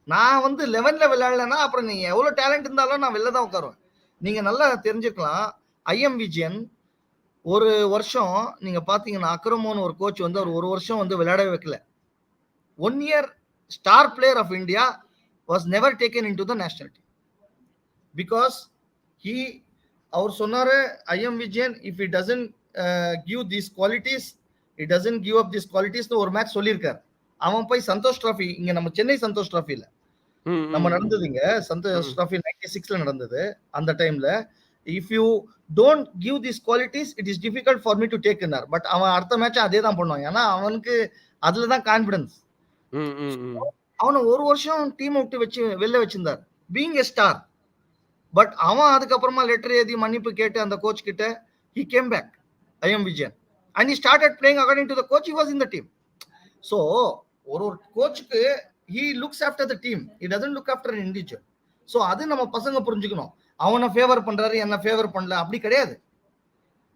நான் வந்து 11ல விளையாடலன்னா அப்புறம் நீங்க எவ்வளவு டேலண்ட் இருந்தாலும் நான் வெளில தான் உட்காருவேன். நீங்க நல்லா தெரிஞ்சுக்கலாம். ஐஎம் விஜயன் ஒரு வருஷம் நீங்க பாத்தீங்கன்னா அக்ரமோன் ஒரு கோச் வந்து அவர் ஒரு வருஷம் வந்து விளையாடவே வைக்கல. 1 year star player of India was never taken into the national team because அவர் சொன்னாரு I M Vijayan if he doesn't give these qualities, he doesn't give up these qualities ஒரு மேட்ச் சொல்லியிருக்காரு. அவன் போய் சந்தோஷ் டிராஃபி, இங்க நம்ம சென்னை சந்தோஷ் டிராஃபில நம்ம நடந்ததுங்க, சந்தோஷ் டிராஃபி 96ல நடந்தது. அந்த டைம்ல if you don't give this qualities it is difficult for me to take இன்னார். பட் அவன் அடுத்த மேட்ச் அதே தான் பண்ணுவான். ஏன்னா அவனுக்கு அதுல தான் கான்பிடன்ஸ். அவனை ஒரு வருஷம் டீம் விட்டு வெளில வச்சிருந்தார் பீங் எ ஸ்டார். பட் அவன் அதுக்கப்புறமா லெட்டர் எழுதி மன்னிப்பு கேட்டு அந்த கோச் கிட்ட he came back, I am Vijayan, and he started playing according to the coach. He was in the team. So ஒரு கோச்சுக்கு he looks after the team, he doesn't look after an individual. So அது நம்ம பசங்க புரிஞ்சுக்கணும். அவனை ஃபேவர் பண்றாரு, என்ன ஃபேவர் பண்ணல, அப்படி கிடையாது.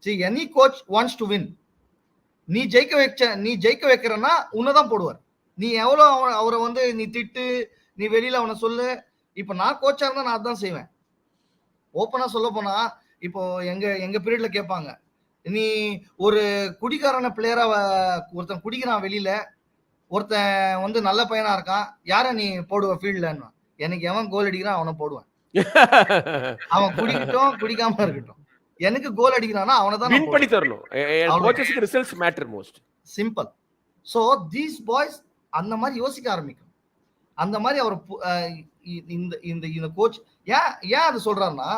See, any coach wants to win. நீ ஜெயிக்க வைக்கிறன்னா உன்னதான் போடுவார். நீ எவ்வளவு அவரை வந்து நீ திட்டு, நீ வெளியில அவனை சொல்லு. இப்ப நான் கோச்சா இருந்தா நான் அதான் செய்வேன். ஓப்பனா சொல்ல போனா இப்போ எங்க பீரியட்ல கேட்பாங்க, நீ ஒரு குடிகாரன பிளேயரா ஒருத்தன் குடிக்கிறான் வெளியில, ஒருத்தன் வந்து நல்ல பையனா இருக்கான், யார நீ போடுவ ஃபீல்ட்லன்னு. எனக்கு எவன் கோல் அடிக்கிறான் அவனை போடுவேன். அவன் குடிக்கட்டும் குடிக்காம இருக்கட்டும், எனக்கு கோல் அடிக்கிறானா அவனை தான் வின் பண்ணி தரணும். கோச்சஸ்க்கு results matter most. Simple. So these boys அந்த மாதிரி யோசிக்க ஆரம்பிக்கும். அந்த மாதிரி அவர் இந்த கோச் ஏன் அது சொல்றாருன்னா,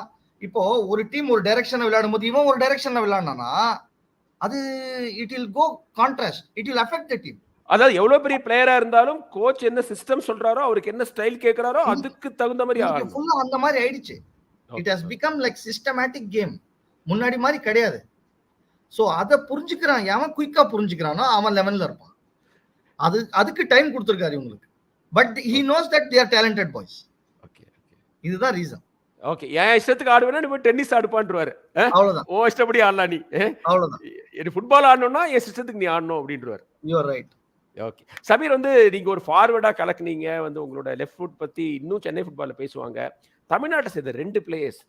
இப்போ ஒரு டீம் ஒரு டைரக்ஷன்ல விளையாடும் போது இவன் ஒரு டைரக்ஷன்ல விளையாடுனா அது it will go contrast, it will affect the team. அதாவது எவ்வளவு பெரிய பிளேயரா இருந்தாலும் கோச் என்ன சிஸ்டம் சொல்றாரோ, அவருக்கு என்ன ஸ்டைல் கேக்குறாரோ அதுக்கு தகுந்த மாதிரி ஆகும். ஃபுல்லா அந்த மாதிரி ஆயிடுச்சு. It has become like systematic game. முன்னாடி மாதிரி கிடையாது. சோ அத புரிஞ்சுக்கிறான். அவன் குயிக்கா புரிஞ்சுக்கிறானோ அவன் லெவல்ல இருப்பான். அதுக்கு டைம் கொடுத்திருக்காரு இவங்களுக்கு. But he knows that they are talented boys. Okay இதுதான் ரீசன். ஓகே, என் இஷ்டத்துக்கு ஆடுவேனா நீ டென்னிஸ் ஆடுப்பான்றாரு. அவ்வளவுதான். ஓ இஷ்டப்படி ஆடலாம் நீ. அவ்வளவுதான். இது ஃபுட்பால் ஆடணும்னா என் இஷ்டத்துக்கு நீ ஆடணும் அப்படின்றாரு. You are right. Okay Sabir, வந்து நீங்க ஒரு ஃபார்வர்டா கலக்குனீங்க. வந்து உங்களோட லெஃப்ட் ஃபுட் பத்தி இன்னும் சென்னை ஃபுட்பால்ல பேசுவாங்க. தமிழ்நாட்டை சேர்ந்த 2 பிளேயர்ஸ்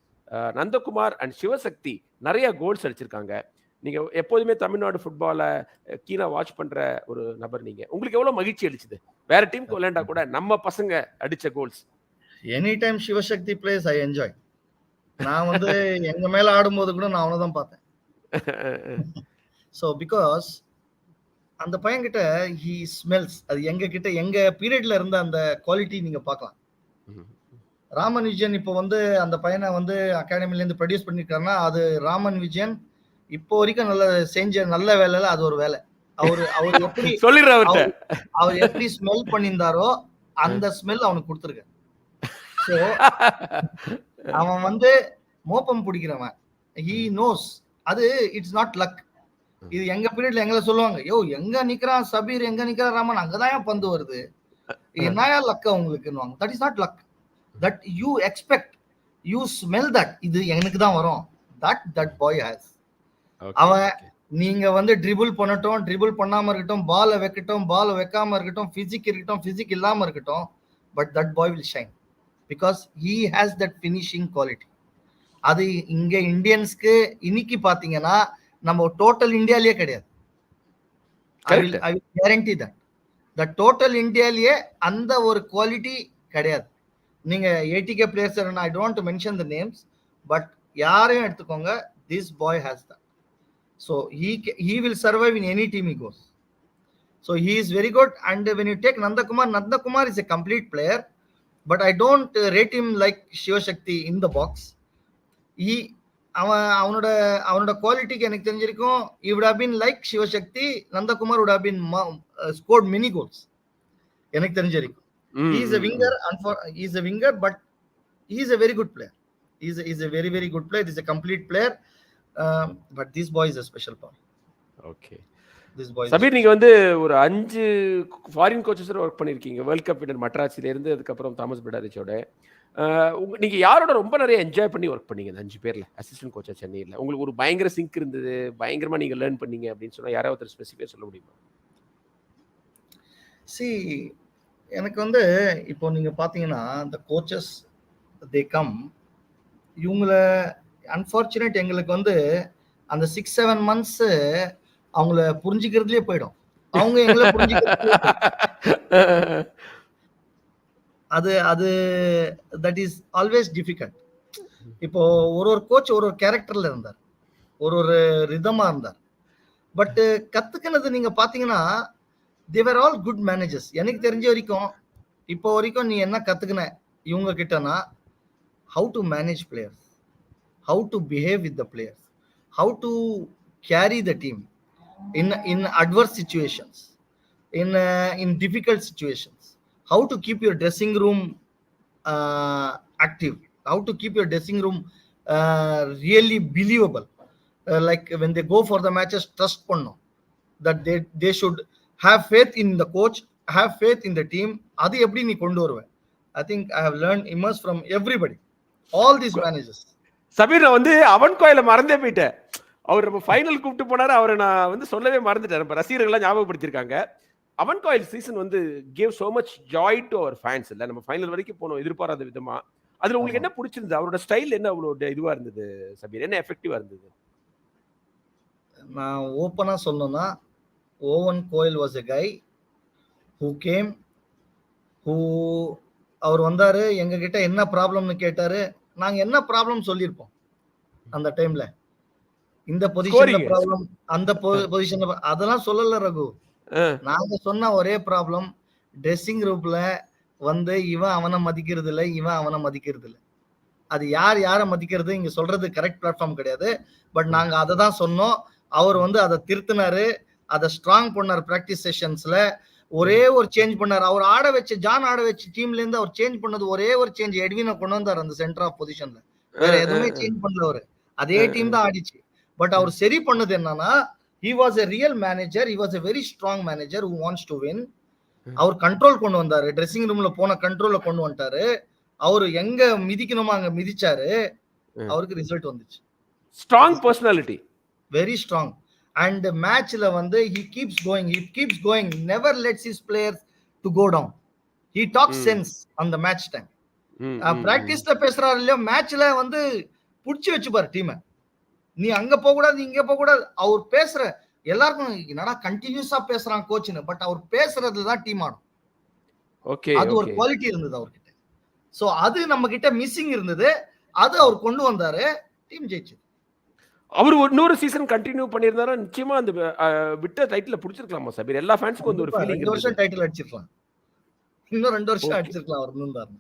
நந்தகுமார் அண்ட் சிவசக்தி நிறைய கோல்ஸ் அடிச்சிருக்காங்க. நீங்க எப்போதுமே தமிழ்நாடு ஃபுட்பாலை கீழே வாட்ச் பண்ற ஒரு நபர் நீங்க. உங்களுக்கு எவ்வளவு மகிழ்ச்சி அளிச்சுது வேற டீமுக்கு விளையாண்டா கூட நம்ம பசங்க அடிச்ச goals? Any time Sivasakthi place I enjoy. நான் வந்து எங்க மேல ஆடும்போது கூட நான் அவனதான் பார்த்தேன். ஸோ பிகாஸ் அந்த பையன் கிட்ட ஹி ஸ்மெல்ஸ். அது எங்க கிட்ட எங்க பீரியட்ல இருந்த அந்த குவாலிட்டி நீங்க பார்க்கலாம். ராமன் விஜயன் இப்போ வந்து அந்த பையனை வந்து அகாடமில இருந்து ப்ரொடியூஸ் பண்ணிருக்காருன்னா அது ராமன் விஜயன் இப்போ வரைக்கும் செஞ்ச நல்ல வேலையில அது ஒரு வேலை. அவர் எப்படி அவர் எப்படி ஸ்மெல் பண்ணியிருந்தாரோ அந்த ஸ்மெல் அவனுக்கு கொடுத்துருக்க. ஸோ அவன் வந்து மோப்பம் பிடிக்கிறவன். He knows. அது இட்ஸ் நாட் லக். இது எங்க பீரியட்ல எங்களை சொல்லுவாங்க, யோ எங்க நிக்கிறான் சபீர், எங்க நிக்கிறான் ராமன், அங்கதான் பந்து வருது, என்னயா லக்க உங்களுக்குன்னு. That is not luck. That you expect, you smell that இது எனக்கு தான் வரும். That boy has. அவன் நீங்க வந்து ட்ரிபிள் பண்ணட்டும், ட்ரிபிள் பண்ணாம இருக்கட்டும், பாலை வைக்கட்டும், பால் வைக்காம இருக்கட்டும், பிசிக் இருக்கட்டும், பிசிக் இல்லாம இருக்கட்டும், but that boy will shine because he has that finishing quality. அது இங்க இந்தியன்ஸ்க்கு இன்னைக்கு பாத்தீங்கன்னா நம்ம டோட்டல் இந்தியாலயே கிடையாது. I will guarantee that the total இந்தியாலயே அந்த ஒரு குவாலிட்டி கிடையாது. நீங்க ATK players, I don't mention the names, but யாரையும் எடுத்துக்கோங்க, this boy has that. So he will survive in any team he goes. So he is very good. And when you take Nandakumar is a complete player, but I don't rate him like Shivashakti in the box. அவனோட குவாலிட்டிக்கு எனக்கு தெரிஞ்சிருக்கும், he would have been like Shivashakti, Nandakumar would have been scored many goals. எனக்கு தெரிஞ்சிருக்கும். He is a winger, but he is a very good player. He is a very very good player. He is a complete player. But this boy is a special boy. Okay. This boy. Sabir, நீங்க வந்து ஒரு 5 ஃபாரின் கோச்சஸ் வர்க் பண்ணிருக்கீங்க. வேர்ல்ட் கப் வின்னர் மட்ராஸில இருந்து, அதுக்கு அப்புறம் தாமஸ் பிடாரிச்சோட. நீங்க யாரோட ரொம்ப நிறைய என்ஜாய் பண்ணி ஒர்க் பண்ணீங்க? அந்த 5 பேர்ல அசிஸ்டன்ட் கோச்சா சென்னையில உங்களுக்கு ஒரு பயங்கர சிங்க் இருந்தது, பயங்கரமா நீங்க லேர்ன் பண்ணீங்க அப்படின்னு சொன்னா யாராவது ஒருத்தர் ஸ்பெசிஃபிக்கா சொல்ல முடியுமா? எனக்கு வந்து இப்போ நீங்க பாத்தீங்கன்னா the coaches they come, இவங்கள அன்பார்ச்சுனேட் எங்களுக்கு வந்து அந்த 6-7 months அவங்கள புரிஞ்சுக்கிறதுலயே போயிடும். அவங்க எங்களை புரிஞ்சுக்கிறது அது தட் இஸ் ஆல்வேஸ் டிஃபிகல்ட். இப்போ ஒரு கோச் ஒரு கேரக்டர்ல இருந்தார், ஒரு ரிதமா இருந்தார். பட் கத்துக்கினது நீங்க பாத்தீங்கன்னா they were all good managers. எனக்கு தெரிஞ்ச வரைக்கும் இப்போ வரைக்கும் நீ என்ன கத்துக்கின இவங்க கிட்டனா, how to manage players. how to behave with the players, how to carry the team in adverse situations, in difficult situations, how to keep your dressing room active, how to keep your dressing room really believable, like when they go for the matches, trust பண்ணணும், that they should have faith in the coach, have faith in the team. அது எப்படி நீ கொண்டு வருவ? I think I have learned immense from everybody, all these managers. Sabir, நான் வந்து அவன் கோயில மறந்தே போயிட்டேன். அவர் நம்ம ஃபைனல் கூப்பிட்டு போனாரு, அவரை நான் வந்து சொல்லவே மறந்துட்டேன். நம்ம ரசிகர்கள்லாம் ஞாபகப்படுத்திருக்காங்க. அவன் கோயில் சீசன் வந்து gave so much joy to our fans. இல்ல, நம்ம ஃபைனல் வரைக்கும் போனோம் எதிர்பாராத விதமா. அதுல உங்களுக்கு என்ன பிடிச்சிருந்தது? அவரோட ஸ்டைல் என்ன அவ்வளவு இதுவா இருந்தது சபீர்? என்ன எஃபெக்டிவா இருந்தது? நான் ஓப்பனா சொல்லணும்னா, Owen Coyle was a guy who came, who அவர் வந்தாரு, எங்க கிட்ட என்ன ப்ராப்ளம்னு கேட்டாரு. நாங்க என்ன ப்ராப்ளம் சொல்லியிருப்போம் அந்த டைம்ல. இந்த பொசிஷன்ல ப்ராப்ளம், அந்த பொசிஷன்ல அதெல்லாம் சொல்லல ரகு. நாங்க சொன்ன ஒரே ப்ராப்ளம், ட்ரெஸ்ஸிங் ரூம்ல வந்து இவன் அவனை மதிக்கிறது இல்லை, இவன் அவனை மதிக்கிறது இல்லை. அது யார் யாரை மதிக்கிறது இங்க சொல்றது கரெக்ட் பிளாட்ஃபார்ம் கிடையாது. பட் நாங்க அதை தான் சொன்னோம். அவர் வந்து அதை திருத்தினாரு, அதை ஸ்ட்ராங் பண்ணார். பிராக்டிஸ் செஷன்ஸ்ல ஒரே ஒரு சேஞ்ச் பண்ணார். அவர் ஆட வச்சு ஜான் ஆட வச்சு டீம்ல இருந்து அவர் சேஞ்ச் பண்ணது ஒரே ஒரு சேஞ்ச், எட்வினை கொண்டு வந்தார் அந்த சென்டர் ஆஃப் பொசிஷன்ல. வேற எதுவுமே சேஞ்ச் பண்ணல அவரு. அதே டீம் தான் ஆடிச்சு. பட் அவர் சரி பண்ணது என்னன்னா, he was a real manager, he was a very strong manager who wants to win. அவர் கண்ட்ரோல் கொண்டு வந்தாரு, ட்ரெஸ்ஸிங் ரூம்ல போன கண்ட்ரோல கொண்டு வந்துட்டாரு. அவரு எங்க மிதிக்கணுமோ அங்க மிதிச்சாரு, அவருக்கு ரிசல்ட் வந்துச்சு. Strong personality, very strong. And மேட்ச்ல வந்து he keeps going, never lets his players to go down. He talks sense on the match time. பிராக்டிஸ்ல பேசுறாரு இல்லையா, மேட்ச்ல வந்து புடிச்சு வச்சுப்பாரு டீமை. நீ அங்க போக கூடாது, இங்க போக கூடாது. அவர் பேசுற எல்லாருக்கும் என்னடா கண்டினியூஸா பேசுறான் கோச்னு, பட் அவர் பேசுறதுதான் டீம் ஆடும். ஓகே, அது ஒரு குவாலிட்டி இருந்தது அவர்கிட்ட. சோ அது நம்ம கிட்ட மிஸ்ஸிங் இருந்தது, அது அவர் கொண்டு வந்தாரு, டீம் ஜெயிச்சது. அவர் இன்னொரு சீசன் கண்டினியூ பண்ணியிருந்தாரா நிச்சயமா அந்த விட்ட டைட்டில் பிடிச்சிருக்கலாமா சபீர்? எல்லா ஃபேன்ஸ்க்கும் வந்து ஒரு ஃபீலிங், 2 வருஷம் டைட்டில் அடிச்சிருக்கலாம், இன்னும் 2 வருஷம் அடிச்சிருக்கலாம் அவர் இருந்தாரு.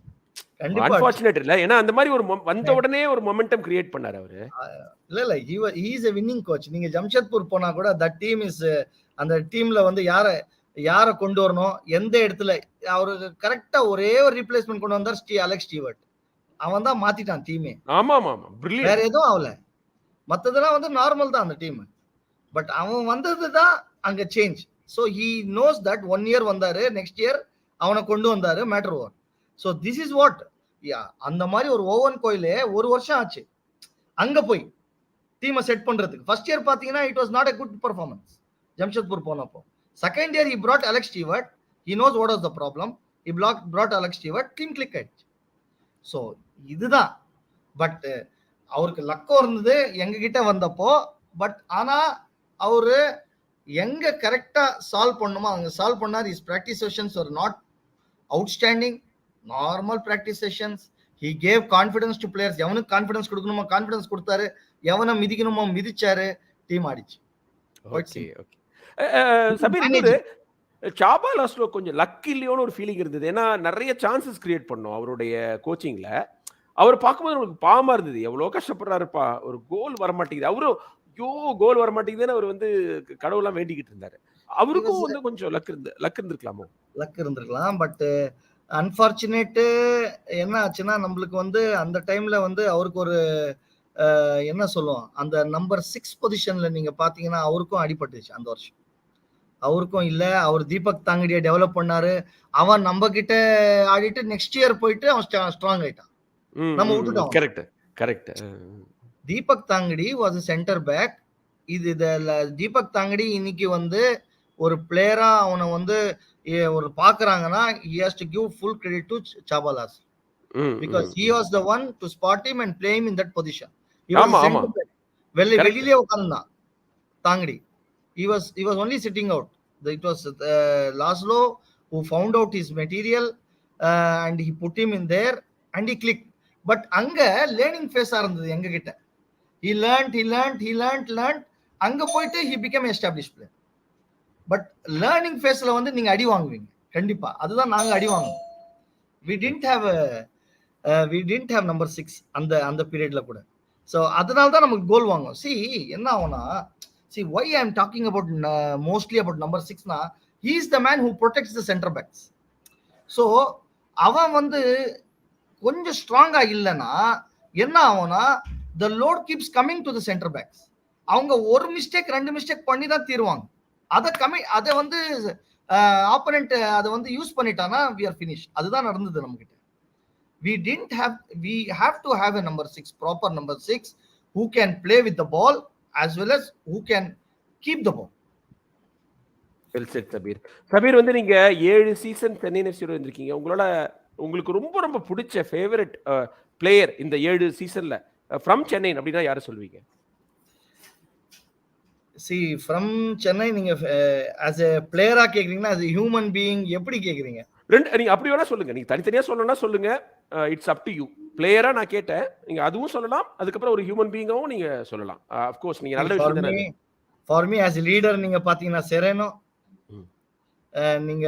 அன்பார்ச்சுனேட் இல்ல, ஏன்னா அந்த மாதிரி ஒரு வந்த உடனே ஒரு மொமெண்டம் கிரியேட் பண்ணாரு அவரு. இல்ல he is a winning coach. நீங்க ஜம்ஷெட்பூர் போனா கூட that team is, அந்த டீம்ல வந்து யார கொண்டு வரணும், எந்த இடத்துல அவருக்கு கரெக்டா ஒரே ஒரு ரீப்ளேஸ்மென்ட் கொண்டு வந்தார், அலெக்ஸ் ஸ்டீவர்ட். அவன் தான் மாத்திட்டான் டீமே. ஆமா ஆமா ஆமா, பிரில்லியன்ட். வேற எதுவும் ஆகல, மத்ததெல்லாம் வந்து நார்மல் தான் அந்த டீம். பட் அவன் வந்ததுதான் அங்க change. So he knows that 1 year வந்தாரு, நெக்ஸ்ட் இயர் அவனை கொண்டு வந்தாரு, matter over. So this is what, அந்த மாதிரி ஒரு ஓவன் கோயிலே 1 வருஷம் ஆச்சு அங்க போய் டீமை செட் பண்றதுக்கு. ஃபர்ஸ்ட் இயர் பாத்தீங்கன்னா it was not a good performance Jamshedpur போனப்போ. Second year he brought Alex Stewart, he knows what was the problem, he brought Alex Stewart, team click ஆயிடுச்சு. ஸோ இதுதான். பட் அவருக்கு லக்கோ இருந்தது எங்க கிட்ட வந்தப்போ. பட் ஆனா அவரு எங்க கரெக்டா சால்வ் பண்ணுமோ அங்க சால்வ் பண்ணார். his practice sessions were not outstanding, normal practice sessions. he gave confidence to players. எவனுக்கு கான்ஃபிடன்ஸ் கொடுக்கணுமோ கான்ஃபிடன்ஸ் கொடுத்தாரு, எவனை மிதிக்கணுமோ மிதிச்சாரு, டீம் ஆடிச்சு. ஓகே ஓகே சபீர், சாபா லாஸ்ட்ல கொஞ்சம் லக் இல்லையோன்னு ஒரு ஃபீலிங் இருந்தது. ஏன்னா நிறைய சான்சஸ் கிரியேட் பண்ணோம் அவருடைய கோச்சிங்ல. அவர் பார்க்கும்போது நமக்கு பாவமா இருந்தது, எவ்வளவு கஷ்டப்படுறாருப்பா, ஒரு கோல் வர மாட்டேங்குது. அவரும் ஐயோ கோல் வர மாட்டேங்குதுன்னு அவர் வந்து கடவுளெல்லாம் வேண்டிக்கிட்டு இருந்தாரு. அவருக்கும் வந்து கொஞ்சம் லக் இருந்திருக்கலாமோ? லக் இருந்திருக்கலாம். பட் அன்பார்ச்சுனேட் என்ன ஆச்சுன்னா, நம்மளுக்கு வந்து அந்த டைம்ல வந்து அவருக்கு ஒரு என்ன சொல்லுவோம், அந்த நம்பர் 6 பொசிஷன்ல நீங்க பாத்தீங்கன்னா அவருக்கும் அடிபட்டுச்சு அந்த வருஷம். அவருக்கும் இல்ல, அவர் தீபக் தாங்கடியை டெவலப் பண்ணாரு. அவன் நம்ம கிட்ட ஆடிட்டு நெக்ஸ்ட் இயர் போயிட்டு அவன் ஸ்ட்ராங் ஆயிட்டான், நம்ம விட்டுட்டோம். Correct correct. Deepak Tangri was centre back. இது தீபக் தாங்கடி இன்னைக்கு வந்து ஒரு பிளேயரா அவனை வந்து ஒரு பாக்குறாங்கன்னா he has to give full credit to Chabalas, because he was the one to spot him and play him in that position. வெளியிலே உட்கார்ந்தான் tangdi. he was only sitting out. It was Laszlo who found out his material and he put him in there and he clicked. But அங்க லேர்னிங் ஃபேஸா இருந்தது எங்க கிட்ட. he learned அங்க போயிட்டு he became an established player. But learning ஃபேஸ்ல வந்து நீங்க அடி வாங்குவீங்க கண்டிப்பா. அதுதான் நாங்க அடி வாங்குவோம். we didn't have number 6 அந்த பீரியட்ல கூட. ஸோ அதனால தான் நமக்கு கோல் வாங்கும். என்ன ஆகும்னா, why I am talking about mostly about number 6 na, he is the man who protects the center backs. So அவன் வந்து கொஞ்சம் ஸ்ட்ராங்கா இல்லைன்னா என்ன ஆகும்னா, the load keeps coming to the center backs. அவங்க ஒரு மிஸ்டேக் 2 மிஸ்டேக் பண்ணி தான் தீருவாங்க. அதை வந்து ஆப்போனன்ட் அதை வந்து யூஸ் பண்ணிட்டானா we are finished. அதுதான் நடந்தது நம்ம கிட்ட. We have to have a number 6, proper number 6 who can play with the ball as well as who can keep the ball. Well said, Sabir. Sabir வந்து நீங்க 7 சீசன் சென்னை எஃப்சியோட இருந்திருக்கீங்க. உங்களுக்கு ரொம்ப ரொம்ப பிடிச்ச ஃபேவரட் பிளேயர் இந்த 7 சீசன்ல ஃப்ரம் சென்னை அப்படின்னா யாரை சொல்வீங்க? ஃப்ரம் சென்னை நீங்க as a பிளேயரா கேக்குறீங்கன்னா as a human being எப்படி கேக்குறீங்க? நீங்க அப்படி வேணா சொல்லுங்க. நீங்க தனித்தனியா சொல்லணும்னா சொல்லுங்க. It's up to you. பிளேயரா நான் கேட்டேன். நீங்க அதுவும் சொல்லலாம். அதுக்கப்புறம் ஒரு ஹியூமன் பீயிங்காவும் நீங்க சொல்லலாம். ஆஃப் கோர்ஸ் நீங்க நல்ல விஷயம் தானே. For me as a leader நீங்க பாத்தீங்கன்னா செரேனோ. நீங்க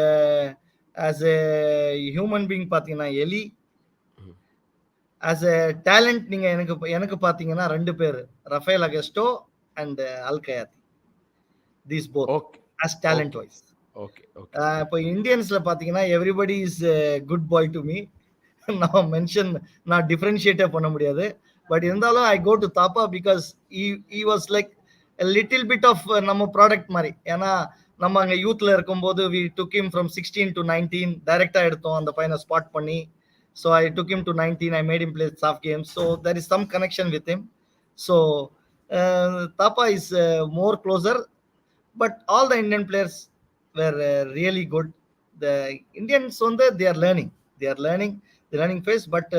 as a human being பாத்தீங்கன்னா எலி. as a talent நீங்க எனக்கு பாத்தீங்கன்னா 2 பேர், ரஃபேல் அகஸ்டோ and அல்கயாத்தி. These both as talent wise. Okay. இப்போ இந்தியன்ஸ்ல பாத்தீங்கன்னா everybody is a good boy to me. நான் டிஃபரன்ஷியேட்டே பண்ண முடியாது. பட் இருந்தாலும் I go to Thapa because he was like a little bit of நம்ம ப்ராடக்ட் மாதிரி. ஏன்னா நம்ம அங்க யூத்ல இருக்கும்போது we took him from 16 to 19 டைரக்டா எடுத்தோம் அந்த பையனை ஸ்பாட் பண்ணி. So I took him to 19. I made him play soft games. So there is some connection with him. So Thapa is more closer. But all the Indian players were really good. The Indians they are learning. The learning phase. But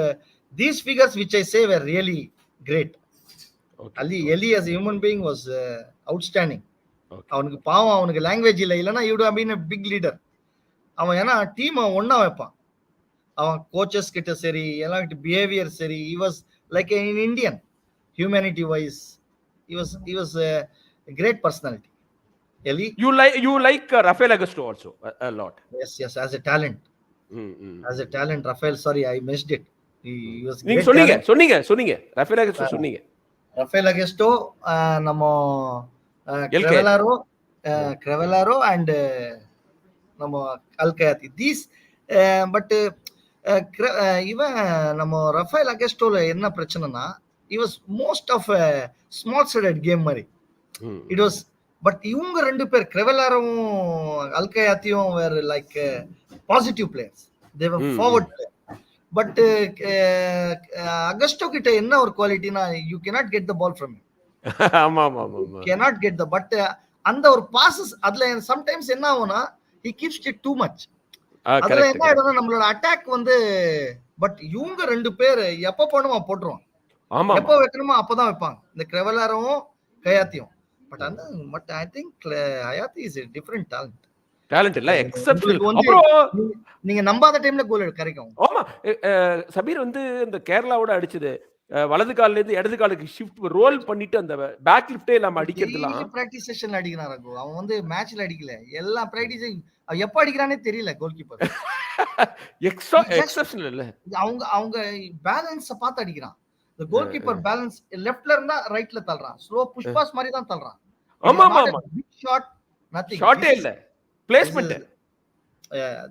these figures which I say were really great. Eli as a human being was outstanding. அவனுக்கு பாவம், அவனுக்கு லாங்குவேஜ் இல்லைன்னா he would have been a big leader. அவன் ஏன்னா டீம் ஒன்னா வைப்பான். அவன் கோச்சஸ் கிட்ட சரி, எல்லாம் பிஹேவியர் சரி, he was like an Indian humanity wise. He was a great personality. Eli, you like Rafael Augusto also a lot. Yes, as a talent. As a talent, Rafael, sorry I missed it. He was great. நீங்க சொன்னீங்க Rafael Augusto சொன்னீங்க. Rafael Augusto நம்ம Crevellaro and நம்ம அல்கயாத்தி. These but இவன் நம்ம ரஃபேல் அகஸ்டோல என்ன பிரச்சனைனா he was most of a small sided game மாதிரி. It was but இவங்க 2 பேர் கிரெவலாரும் அல்கயாத்தியும் were like positive players. They were forward players. But Augusto கிட்ட என்ன ஒரு குவாலிட்டினா you cannot get the ball from him. ஆமா cannot get the but அந்த ஒரு passes அதுல sometimes என்ன ஆகும்னா he keeps it too much. அதுல என்ன ஆயிடும்னா நம்மளோட அட்டாக் பட் இவங்க 2 பேர் எப்ப போணுமோ போட்டுருவாங்க. எப்ப வைக்கணுமோ அப்பதான் வைப்பாங்க, இந்த கிரெவலாரும் கயாத்தியும். But I think Hayati is a different talent இல்ல, எக்ஸெப்ஷனல். அப்புறம் நீங்க நம்பாத டைம்ல கோல் கரெக்டும். ஆமா, சபீர் இந்த கேரளாவோட அடிச்சது வலது கால்ல இருந்து இடது காலுக்கு ஷிஃப்ட் ரோல் பண்ணிட்டு அந்த பேக் லிஃப்டே இல்லாம அடிக்கிறதுலாம் பிராக்டிஸ் செஷன்ல அடிக்கிறாரு. அவன் மேட்ச்ல அடிக்கல, எல்லா பிராக்டிஸையும் எப்ப அடிக்கிறானே தெரியல கோல் கீப்பர். எக்ஸெப்ஷனல் இல்ல, அவங்க பேலன்ஸ் பார்த்து அடிக்கிறான். the goalkeeper balance leftல இருந்தா ரைட்ல தள்ளுறான், ஸ்லோ புஷ் பாஸ் மாதிரி தான் தள்ளுறான். ஆமா big shot, nothing, ஷாட்டே இல்ல, placement.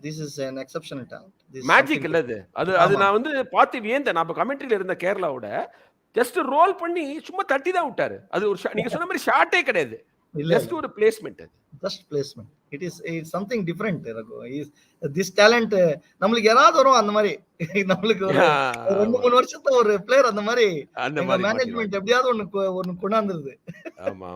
this is an exceptional talent. Magic இல்ல அது நான் பார்த்து வியந்தேன். நான் கமெண்ட்ரியில இருந்த கேரளாவோட ஜஸ்ட் ரோல் பண்ணி சும்மா தட்டி தான் விட்டாரு. அது ஒரு நீங்க சொன்ன மாதிரி ஷாட்டே கிடையாது, ஜஸ்ட் ஒரு placement. Just placement. it is something different. this talent நம்மளுக்கு யாராவது வரும் அந்த மாதிரி. நம்மளுக்கு ஒரு 2-3 வருஷத்துல ஒரு பிளேயர் அந்த மாதிரி மேனேஜ்மென்ட் எப்படியாவது ஒன்னு கொண்டாந்துருது. ஆமா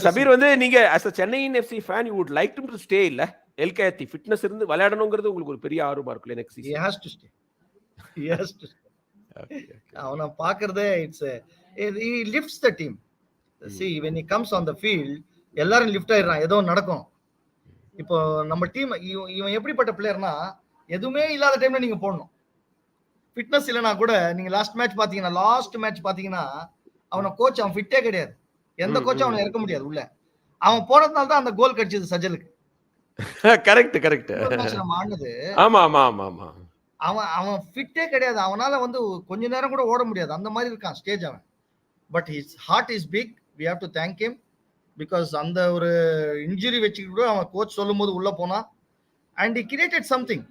சபீர் நீங்க as a Chennaiyin FC fan you would like him to stay இல்ல? எல்கேத்தி ஃபிட்னஸ் இருந்து விளையாடணும்ங்கிறது உங்களுக்கு ஒரு பெரிய ஆர்வமா இருக்குல்ல next season? he has to stay. அவன பாக்குறதே he lifts the team. See when he comes on the field எல்லாரும் லிஃப்ட் ஆயிடுறான், ஏதோ நடக்கும். இப்போ நம்ம டீம் இவன் எப்படிப்பட்ட பிளேயர்னா எதுவுமே இல்லாத டைம்ல நீங்க போடணும். ஃபிட்னஸ் இல்லைனா கூட நீங்க லாஸ்ட் மேட்ச் பாத்தீங்கன்னா அவன கோச் அவன் ஃபிட்டே கிடையாது, எந்த கோச்சும் அவனை இறக்க முடியாது உள்ள. அவன் போனதுனால தான் அந்த கோல் கிடைச்சது சஜலுக்கு. கரெக்ட் நம்ம ஆனது. ஆமா அவன் ஃபிட்டே கிடையாது, அவனால கொஞ்ச நேரம் கூட ஓட முடியாது, அந்த மாதிரி இருக்கான் ஸ்டேஜ் அவன். But his heart is big. We have to thank him. Because அந்த ஒரு இன்ஜுரி வச்சுக்கிட்டு கூட அவன் கோச் சொல்லும் போது உள்ள போனா அண்ட் he created something.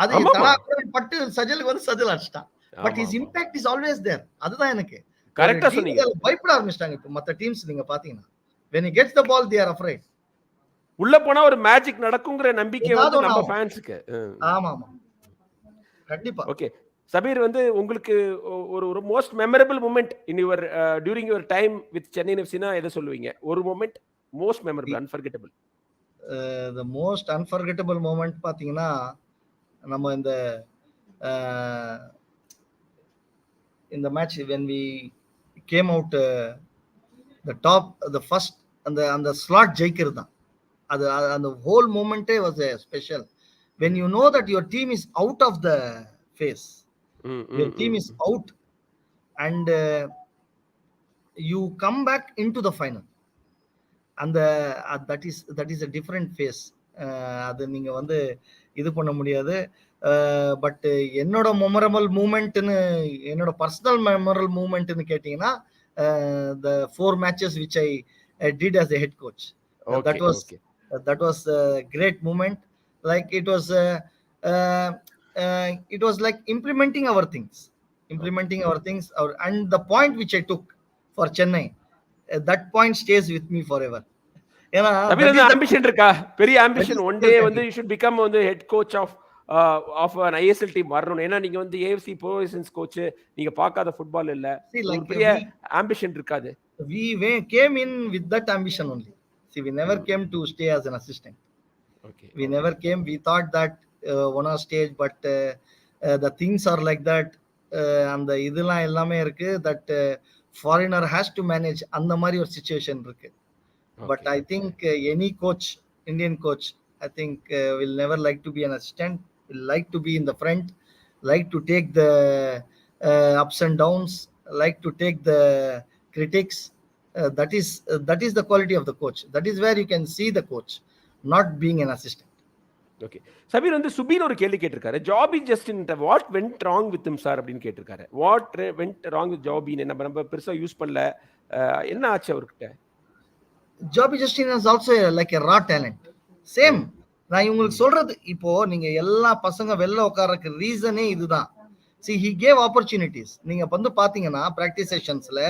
அது ஆமாமா. பட்டு சஜலுக்கு வந்து சஜல் அடிச்சிட்டான். But his impact is always there. அதுதான் எனக்கு கரெக்டா சொன்னீங்க. பயப்பட ஆரம்பிச்சிட்டாங்க. இப்போ மத்த டீம்ஸ் நீங்க பாத்தீங்கன்னா when he gets the ball they are afraid. உள்ள போனா ஒரு மேஜிக் நடக்குங்கிற நம்பிக்கை வந்து நம்ம ஃபேன்ஸ்க்கு. ஆமா ஆமா கண்டிப்பா. ஓகே சபீர், வந்து உங்களுக்கு ஒரு most memorable moment in your during your time with Chennai எஃப்சினா எதை சொல்லுவீங்க? ஒரு moment most memorable, unforgettable. the most unforgettable moment பாத்தீங்கன்னா நம்ம இந்த match when we came out the top the first அந்த ஸ்லாட் ஜெயிக்கிறது தான். அது அந்த ஹோல் மூமெண்டே was special. when you know that your team is out of the phase, your team is out and you come back into the final, and that is a different phase. அது நீங்க வந்து இது பண்ண முடியாது. பட் என்னோட மெமரபிள் மூமெண்ட்னு, என்னோட பர்சனல் மெமரபிள் மூமெண்ட்னு கேட்டீங்கன்னா the 4 matches which I did as a head coach. That was a great moment. Like it was like implementing our things, and the point which I took for Chennai, that point stays with me forever. ஏன்னா ஆம்பிஷன் இருக்கா? பெரிய ஆம்பிஷன் ஒன் டே வந்து you should become வந்து head coach of an ISL team வரணும். ஏன்னா நீங்க வந்து AFC ப்ரொவிஷன்ஸ் கோச், நீங்க பார்க்காத ஃபுட்பால் இல்ல. பெரிய ஆம்பிஷன் இருக்காது. We came in with that ambition only. See, we never came to stay as an assistant. We never came. We thought that on our stage, but the things are like that. And the இதெல்லாம் எல்லாமே இருக்கு that foreigner has to manage. அந்த மாதிரி ஒரு situation இருக்கு. But I think any coach, Indian coach, I think will never like to be an assistant, will like to be in the front, like to take the ups and downs, like to take the critics. That is the quality of the coach. That is where you can see the coach, not being an assistant. Okay. Sabir வந்து சுபீர் ஒரு கேள்வி கேட்டிருக்காரு. Joby Justin what went wrong with him sir அப்படின்னு கேட்டிருக்காரு. வாட் வென்ட் ராங் வித் ஜாபின்னு நம்ம பெருசா யூஸ் பண்ணல, என்ன ஆச்சு அவர்கிட்ட? Joby Justin is also like a raw talent. Same நான் உங்களுக்கு சொல்றது, இப்போ நீங்க எல்லா பசங்க வெளில உட்கார்றதுக்கு ரீசனே இதுதான். See, he gave opportunities. நீங்க வந்து பாத்தீங்கன்னா practice sessionsல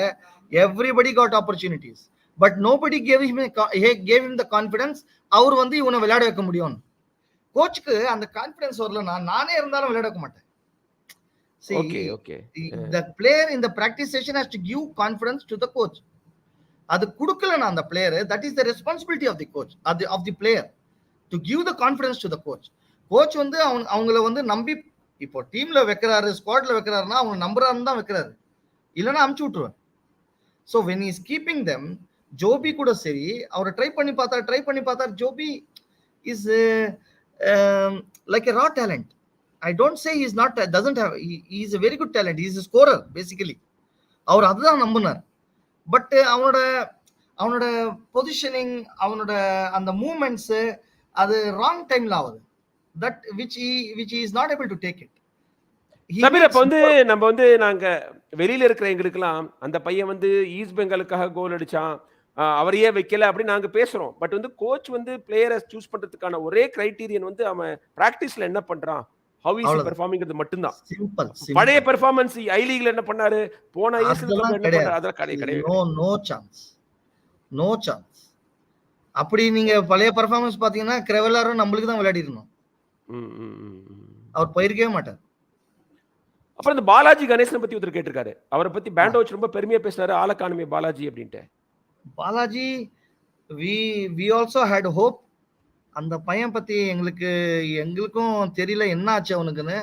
everybody got opportunities, but nobody gave him the confidence. அவர் வந்து இவனை விளையாட வைக்க முடியும். கோச்சுக்கு அந்த கான்ஃபிடன்ஸ் வரலனா நானே இருந்தாலும் விளையாட வைக்க மாட்டேன். See, the player in the practice session has to give confidence to the coach. அது கொடுக்கலனா அந்த player, that is the responsibility of the coach, of the player to give the confidence to the coach. Coach வந்து அவங்கள வந்து நம்பி இப்போ டீம்ல வைக்கிறாரு, ஸ்குவாட்ல வைக்கிறாருன்னா அவங்க நம்புறாருன்னு தான் வைக்கிறாரு, இல்லைன்னா அமுச்சு விட்டுருவேன். So when he is keeping them, Joby கூட சரி அவரை ட்ரை பண்ணி பார்த்தார். Joby is like a raw talent. I don't say he is not, doesn't have, he is a very good talent. He is a scorer basically. அவர் அதுதான் நம்பினார். பட் அவனோட பொசிஷனிங், அவனோட அந்த மூவ்மெண்ட்ஸ் அது ராங் டைம்ல ஆகுது. that which he is not able to take it. Sabir, அப்ப வந்து நம்ம வந்து நாங்க வெளியில இருக்கிற எங்களுக்கெல்லாம் அந்த பையன் வந்து ஈஸ்ட் பெங்காலுக்காக கோல் அடிச்சான், அவரையே வைக்கல அப்படி நாங்க பேசுறோம். பட் வந்து கோச் வந்து பிளேயரை சூஸ் பண்றதுக்கான ஒரே கிரைட்டீரியன் வந்து அவன் பிராக்டிஸ்ல என்ன பண்றான், how is he performing மட்டும்தான். சிம்பிள். பழைய பெர்ஃபார்மன்ஸ் ஐ லீக்ல என்ன பண்ணாரு, போன ஐஎஸ்எல் என்ன பண்ணாரு, அதெல்லாம் கிடையாது. No chance. அப்படி நீங்க பழைய பெர்ஃபார்மன்ஸ் பாத்தீங்கன்னா கிரெவலாரும் நம்மளுக்கு தான் விளையாடி இருந்தோம், அவர் போயிருக்கவே மாட்டார். அப்புறம் இந்த பாலாஜி கணேசனை பத்தி ஒருத்தர் கேட்டிருக்காரு. அவரை பத்தி பேண்டோச் ரொம்ப பெருமையா பேசினாரு, ஆலக்கானுமே பாலாஜி அப்படின்ட்டு. Balaji we also had hope. அந்த பையன் பத்தி எங்களுக்கும் தெரியல என்ன ஆச்சு அவனுக்குன்னு.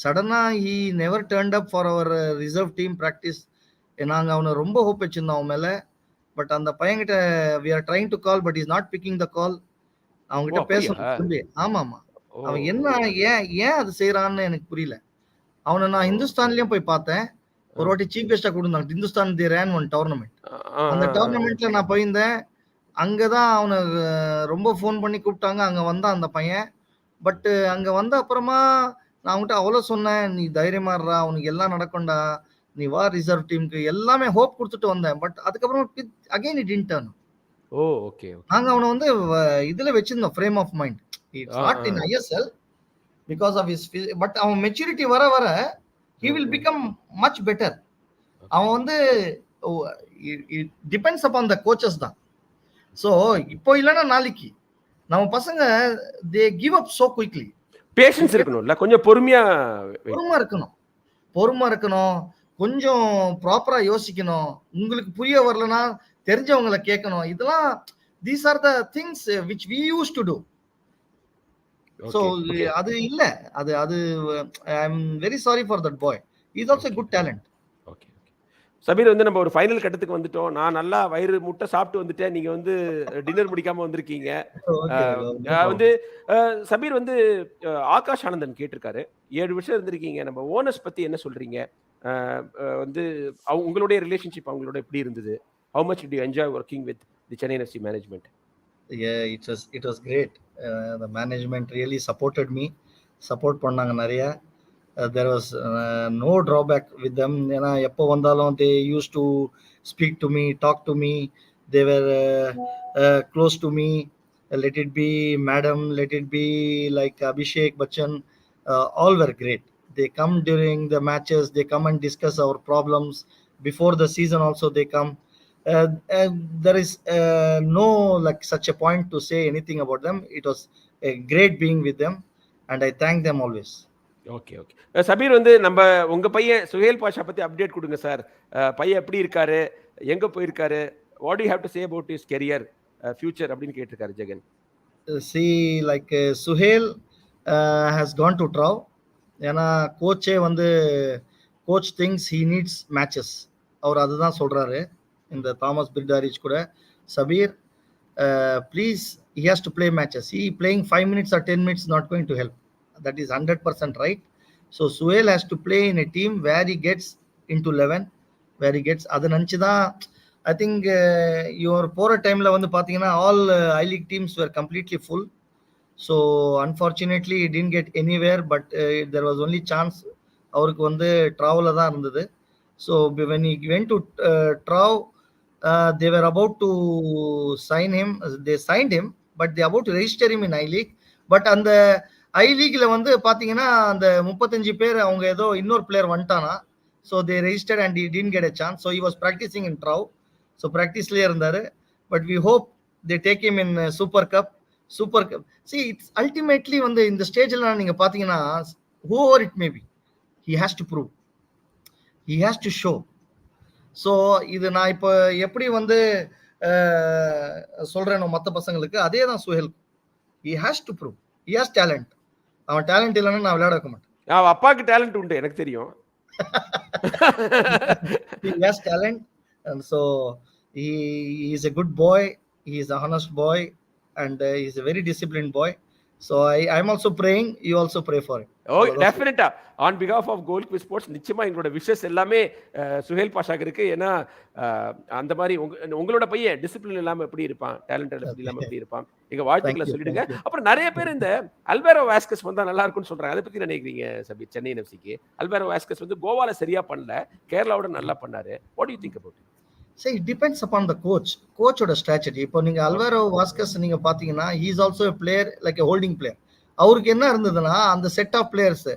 சடனா he never turned up for our reserve team practice. நாங்க அவனை ரொம்ப ஹோப் வச்சிருந்தோம் அவன் மேல. பட் அந்த பையன்கிட்ட we are trying to call but he is not picking the call. அவன்கிட்ட பேசணும். ஆமா அவன் என்ன ஏன் அது செய்யறான்னு எனக்கு புரியல. அவனை நான் ஹிந்துஸ்தான்லயும் போய் பார்த்தேன். ஒரு வாட்டி சீஃப் கெஸ்டா கொடுத்தாங்க. ஹிந்துஸ்தான் தி ரேன் ஒன் டோர்னமெண்ட். அந்த டோர்னமெண்ட்ல நான் போயிருந்தேன். அங்கதான் அவனை ரொம்ப ஃபோன் பண்ணி கூப்பிட்டாங்க. அங்க வந்தான் அந்த பையன். பட் அங்க வந்த அப்புறமா நான் அவன்கிட்ட அவ்வளவு சொன்னேன், நீ தைரியமா இருடா, அவனுக்கு எல்லாம் நடக்கும்டா, நீ வா ரிசர்வ் டீமுக்கு எல்லாமே ஹோப் கொடுத்துட்டு வந்தேன். பட் அதுக்கப்புறம் again it did turn. Oh okay okay. நாங்க அவனை வந்து இதுல வச்சிருந்தோம் frame of mind. It's not in ISL because of his but அவன் மெச்சூரிட்டி வர வர he will become much better. அவன் வந்து it depends upon the coaches தான். ஸோ இப்போ இல்லைன்னா நாளைக்கு நம்ம பசங்க they give up so quickly. Patience இருக்கணும்ல, கொஞ்சம் பொறுமையா இருக்கணும், கொஞ்சம் ப்ராப்பரா யோசிக்கணும். உங்களுக்கு புரிய வரலனா தெரிஞ்சவங்களை கேட்கணும். இதெல்லாம் these are the things which we used to do. So அது இல்ல, அது I am very sorry for that boy. He is also a good talent. Okay okay. Sabir வந்து நம்ம ஒரு ஃபைனல் கட்டத்துக்கு வந்துட்டோம். நான் நல்லா வயிறு முட்டை சாப்பிட்டு வந்துட்டேன். நீங்க வந்து டின்னர் முடிக்காம வந்திருக்கீங்க. வந்து சபீர் வந்து ஆகாஷ் ஆனந்தன் கேட்டிருக்காரு, 7 வருஷம் இருந்திருக்கீங்க, நம்ம ஓனர்ஸ் பத்தி என்ன சொல்றீங்க? வந்து உங்களுடைய ரிலேஷன்ஷிப் அவங்களோட எப்படி இருந்தது? How much did you enjoy working with the Chennaiyin FC management? Yeah, it was great. The management really supported me. Support பண்ணாங்க நிறைய. There was no drawback with them. ஏன்னா எப்போ வந்தாலும் they used to speak to me, talk to me. They were close to me. Let it be madam, let it be like Abhishek Bachchan, all were great. They come during the matches, they come and discuss our problems. Before the season also they come. There is no like such a point to say anything about them. It was a great being with them and I thank them always. Okay okay. Sabir வந்து நம்ம உங்க பையன் சுஹேல் பாஷா பத்தி அப்டேட் கொடுங்க சார். பையன் எப்படி இருக்காரு, எங்க போயிருக்காரு, what do you have to say about his career future அப்படின்னு கேட்டிருக்காரு Jagan. See, like Suhail has gone to Trau. ஏன்னா கோச்சே வந்து coach things he needs matches. அவர் அதுதான் சொல்றாரு இந்த தாமஸ் பிர்டாரிச் கூட. Sabir please he has to play matches. He playing 5 minutes or 10 minutes not going to help. That is 100% right. So Suhail has to play in a team where he gets into 11, where he gets அது நினச்சி தான் I think your போகிற டைமில் வந்து பார்த்தீங்கன்னா all I-League teams were completely full. So unfortunately he didn't get anywhere, but there was only chance அவருக்கு வந்து ட்ராவில் தான் இருந்தது. So when he went to Trav, they were about to sign him. They signed him, but they about to register him in I-League. But அந்த I-Leagueல வந்து பாத்தீங்கன்னா அந்த 35 பேர் அவங்க ஏதோ இன்னொரு பிளேயர் வந்துட்டானா. So they registered and he didn't get a chance. So he was practicing in Trav. So practiceலயே இருந்தாரு. But we hope they take him in Super Cup. See, it's ultimately வந்து இந்த ஸ்டேஜ்ல நீங்க பாத்தீங்கன்னா whoever it may be, he has to prove. He has to show. So இது நான் இப்போ எப்படி வந்து சொல்றேனோ மற்ற பசங்களுக்கு அதே தான் Suhail. He has to prove. He has talent. அவன் டேலண்ட் இல்லைன்னா நான் விளையாட வைக்க மாட்டேன். அவன் அப்பாவுக்கு டேலண்ட் உண்டு, எனக்கு தெரியும். He has talent and so he is a good boy. He is a honest boy and he is a very disciplined boy. So I'm also praying. You also pray for it. Oh, definitely. On behalf of Goal Quiz Sports, நிச்சயமா எங்களோட விஷஸ் எல்லாமே சுஹேல் பாஷாக்கு இருக்கு. ஏன்னா அந்த மாதிரி உங்களோட பையன் டிசிப்ளின் இல்லாம எப்படி இருப்பான், டேலண்டட் இல்லாம எப்படி இருப்பான், எங்க வாழ்த்துக்களை சொல்லிடுங்க. அப்புறம் நிறைய பேர் இந்த அல்வேரோ வாஸ்கஸ் வந்தா நல்லா இருக்கும்னு சொல்றாங்க. அதை பத்தி நினைக்கிறீங்க சபீர்? சென்னை எஃப்சிக்கு அல்வேரோ வாஸ்கஸ் வந்து கோவால சரியா பண்ணல, கேரளாவோட நல்லா பண்ணாரு. What do you think about it? So it depends upon the coachோட strategy. இப்போ நீங்க அல்வேரோ வாஸ்கஸ் நீங்க பாத்தீங்கன்னா he is also a player like a holding player. அவருக்கு என்ன இருந்ததுன்னா அந்த செட் ஆஃப் பிளேயர்ஸ்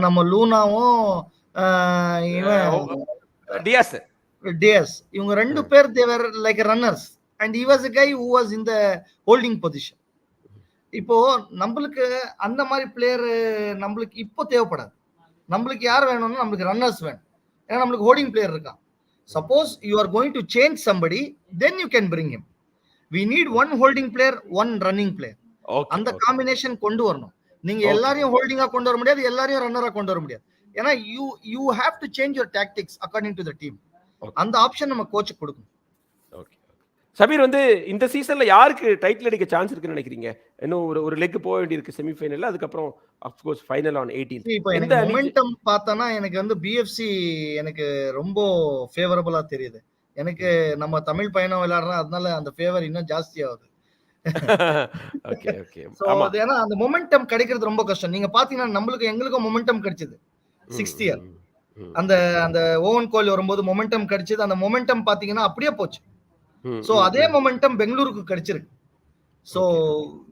நம்ம லூனாவும் டியாஸ் இவங்க ரெண்டு பேர் they were like runners and he was a guy who was in the holding position. இப்போ நம்மளுக்கு அந்த மாதிரி பிளேயர் நம்மளுக்கு இப்போ தேவைப்படாது. நம்மளுக்கு யார் வேணும்னா நம்மளுக்கு ரன்னர்ஸ் வேணும். ஏன்னா நம்மளுக்கு ஹோல்டிங் பிளேயர் இருக்கான். Suppose you are going to change somebody, then you can bring him. We need one holding player, one running player. அந்த காம்பினேஷன் கொண்டு வரணும். நீங்க எல்லாரையும் ஹோல்டிங்கா கொண்டு வர முடியாது, எல்லாரையும் ரன்னரா கொண்டு வர முடியாது. ஏன்னா you have to change your tactics according to the team. அந்த ஆப்ஷன் நம்ம கோச் கொடுக்கணும். ஓகே. சபீர் வந்து இந்த சீசன்ல யாருக்கு டைட்டில் அடிக்க சான்ஸ் இருக்குன்னு நினைக்கிறீங்க? இன்னும் ஒரு லெக் போக வேண்டியிருக்கு செமிஃபைனல்ல, அதுக்கப்புறம் of course final on 18th. இப்போ எனக்கு மொமெண்டம் பார்த்தானா எனக்கு வந்து பிஎஃப்சி எனக்கு ரொம்ப ஃபேவரபிளா தெரியுது. எனக்கு நம்ம தமிழ் பையனும் விளையாடுறோம், அதனால அந்த ஃபேவர் இன்னும் ஜாஸ்தி ஆகுது. Okay okay. சோ அது ஏன்னா அந்த மொமெண்டம் கிடைக்கிறது ரொம்ப கஷ்டம். நீங்க பாத்தீங்கன்னா நம்மளுக்கு எங்களுக்கும் மொமெண்டம் கிடைச்சது 6th இயர். அந்த அந்த ஓவன் கோலி வரும்போது மொமெண்டம் கிடைச்சது. அந்த மொமெண்டம் பாத்தீங்கன்னா அப்படியே போச்சு. சோ அதே மொமெண்டம் பெங்களூருக்கு கிடைச்சிருக்கு. So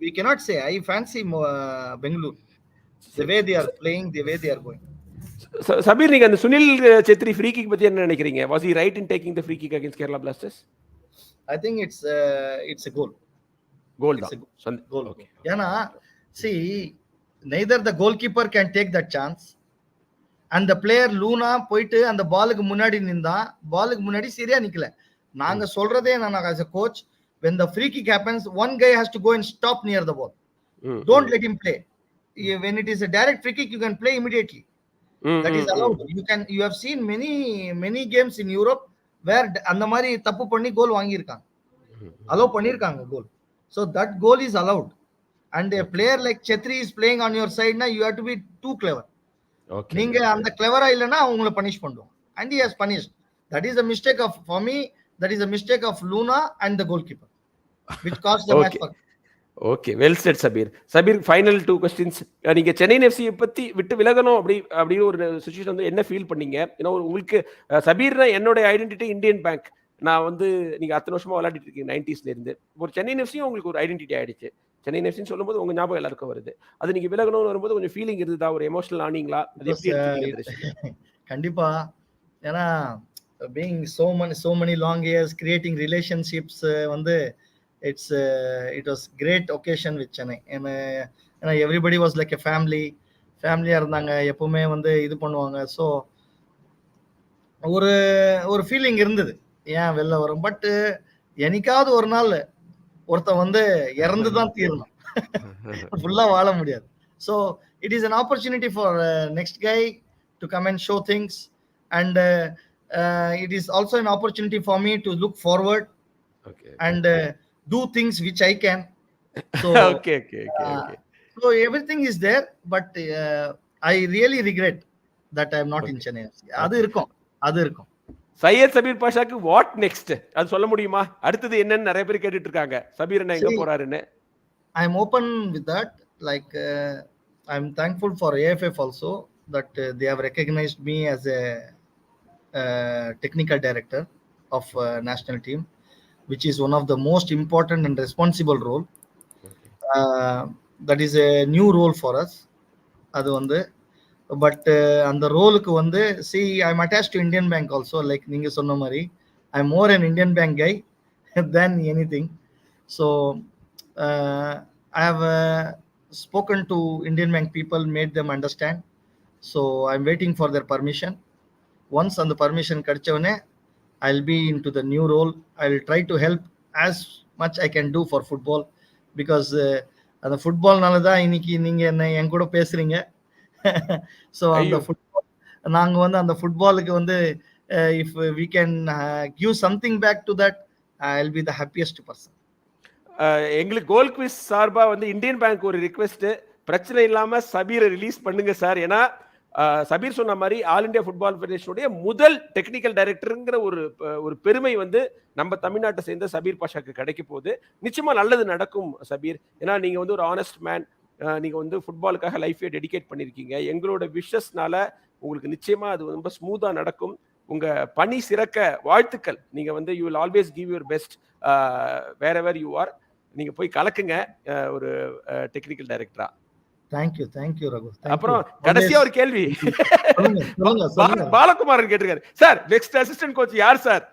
we cannot say I fancy Bengaluru. The way they are playing, the way they are going. Sabir, நீங்க அந்த சுனில் சேத்ரி ஃப்ரீ கிக் பத்தி என்ன நினைக்கிறீங்க? Was he right in taking the free kick against Kerala Blasters? I think it's a goal. Goal It's தான். a goal. Okay. ஏன்னா see, neither the goalkeeper can take that chance and the player Luna போயிட்டு அந்த பாலுக்கு முன்னாடி நின்றா, பாலுக்கு முன்னாடி சரியா நிக்கல. நாங்க சொல்றதே நான் as a coach, when the free kick happens, one guy has to go and stop near the ball. Don't let him play. When it is a direct free kick, you can play immediately. That is allowed. You have seen many games in Europe where அந்த மாதிரி தப்பு பண்ணி கோல் வாங்கியிருக்காங்க, allow பண்ணிருக்காங்க கோல். So that goal is allowed. And a player like Chetri is playing on your side, now you have to be too clever. Okay. நீங்க அந்த கிளவரா இல்லனா அவங்களை பனிஷ் பண்ணுவோம். And he has punished. That is a mistake of, for me, that is a mistake of Luna and the goalkeeper, which caused the match. Okay, well set Sabir. Sabir, final 2 questions. நீங்க சென்னையின் எஃப்சியை பத்தி விட்டு விலகணும் அப்படின்னு ஒரு சிச்சுவேஷன் வந்து என்ன ஃபீல் பண்ணீங்க? ஏன்னா உங்களுக்கு சபீர்னா என்னோட ஐடென்டிட்டி இந்தியன் பேங்க். நான் வந்து நீங்க அத்தனை வருஷமா விளையாடிட்டு இருக்கீங்க 90s இருந்து. ஒரு சென்னையின் எஃப்சியும் உங்களுக்கு ஒரு ஐடென்டிட்டி ஆயிடுச்சு. சென்னையின் எஃப்சின்னு சொல்லும்போது உங்க ஞாபகம் எல்லாருக்கும் வருது. அது நீங்க விலகணும்னு வரும்போது கொஞ்சம் ஃபீலிங் இருந்ததா? ஒரு எமோஷனல் ஆனீங்களா? அது எப்படி எடுத்தீங்க? கண்டிப்பா. ஏன்னா being so many long years creating relationships, வந்து it was great occasion with Chennai. And everybody was like a family இருந்தாங்க, எப்பவுமே வந்து இது பண்ணுவாங்க. ஸோ ஒரு ஃபீலிங் இருந்தது, ஏன் வெளில வரும். பட் என்னைக்காவது ஒரு நாள் ஒருத்தன் வந்து இறந்து தான் தீரணும், ஃபுல்லா வாழ முடியாது. So it is an opportunity for next guy to come and show things, and it is also an opportunity for me to look forward and do things which I can. So okay. So everything is there, but I really regret that I am not in Chennai. அது இருக்கும். சையத் சபீர் பாஷாக்கு வாட் நெக்ஸ்ட், அது சொல்ல முடியுமா? அடுத்தது என்னன்னு நிறைய பேர் கேட்டுட்டு இருக்காங்க. சபீர் என்ன எங்க போறாருன்னு. I am open with that. Like I am thankful for AFF also that they have recognized me as a technical director of national team, which is one of the most important and responsible role. That is a new role for us. அது வந்து பட் அந்த ரோலுக்கு வந்து see, I am attached to Indian Bank also, like நீங்க சொன்ன மாதிரி I am more an Indian Bank guy than anything. So I have spoken to Indian Bank people, made them understand. So I am waiting for their permission. Once அந்த permission கிடைச்சவனே I'll be into the new role. I'll try to help as much I can do for football, because அந்த ஃபுட்பால்னால தான் இன்னைக்கு நீங்க என்ன என் கூட பேசுறீங்க. ஸோ அந்த ஃபுட்பால், நாங்க வந்து அந்த ஃபுட்பாலுக்கு வந்து if we can give something back to that, I'll be the happiest person. எங்களுக்கு கோல் குவிஸ் சார்பா வந்து இந்தியன் பேங்க் ஒரு ரிக்வெஸ்ட், பிரச்சனை இல்லாம சபீரை ரிலீஸ் பண்ணுங்க சார். ஏன்னா சபீர் சொன்ன மாதிரி ஆல் இந்தியா ஃபுட்பால் ஃபெடரேஷனுடைய முதல் டெக்னிக்கல் டைரக்டருங்கிற ஒரு பெருமை வந்து நம்ம தமிழ்நாட்டை சேர்ந்த சபீர் பாஷாக்கு கிடைக்க போகுது. நிச்சயமா நல்லது நடக்கும் சபீர். ஏன்னா நீங்க வந்து ஒரு ஆனஸ்ட் மேன், நீங்க வந்து ஃபுட்பாலுக்காக லைஃபை டெடிகேட் பண்ணியிருக்கீங்க. எங்களோட விஷஸ்னால உங்களுக்கு நிச்சயமா அது ரொம்ப ஸ்மூத்தா நடக்கும். உங்க பணி சிறக்க வாழ்த்துக்கள். நீங்க வந்து you will always give your best wherever you are. நீங்க போய் கலக்குங்க ஒரு டெக்னிக்கல் டைரக்டரா. தேங்க்யூ ரகு. அப்புறம் கடைசியா ஒரு கேள்வி பாலகுமாரன் கேட்டிருக்காரு, சார் நெக்ஸ்ட் அசிஸ்டன்ட் கோச் யார் சார்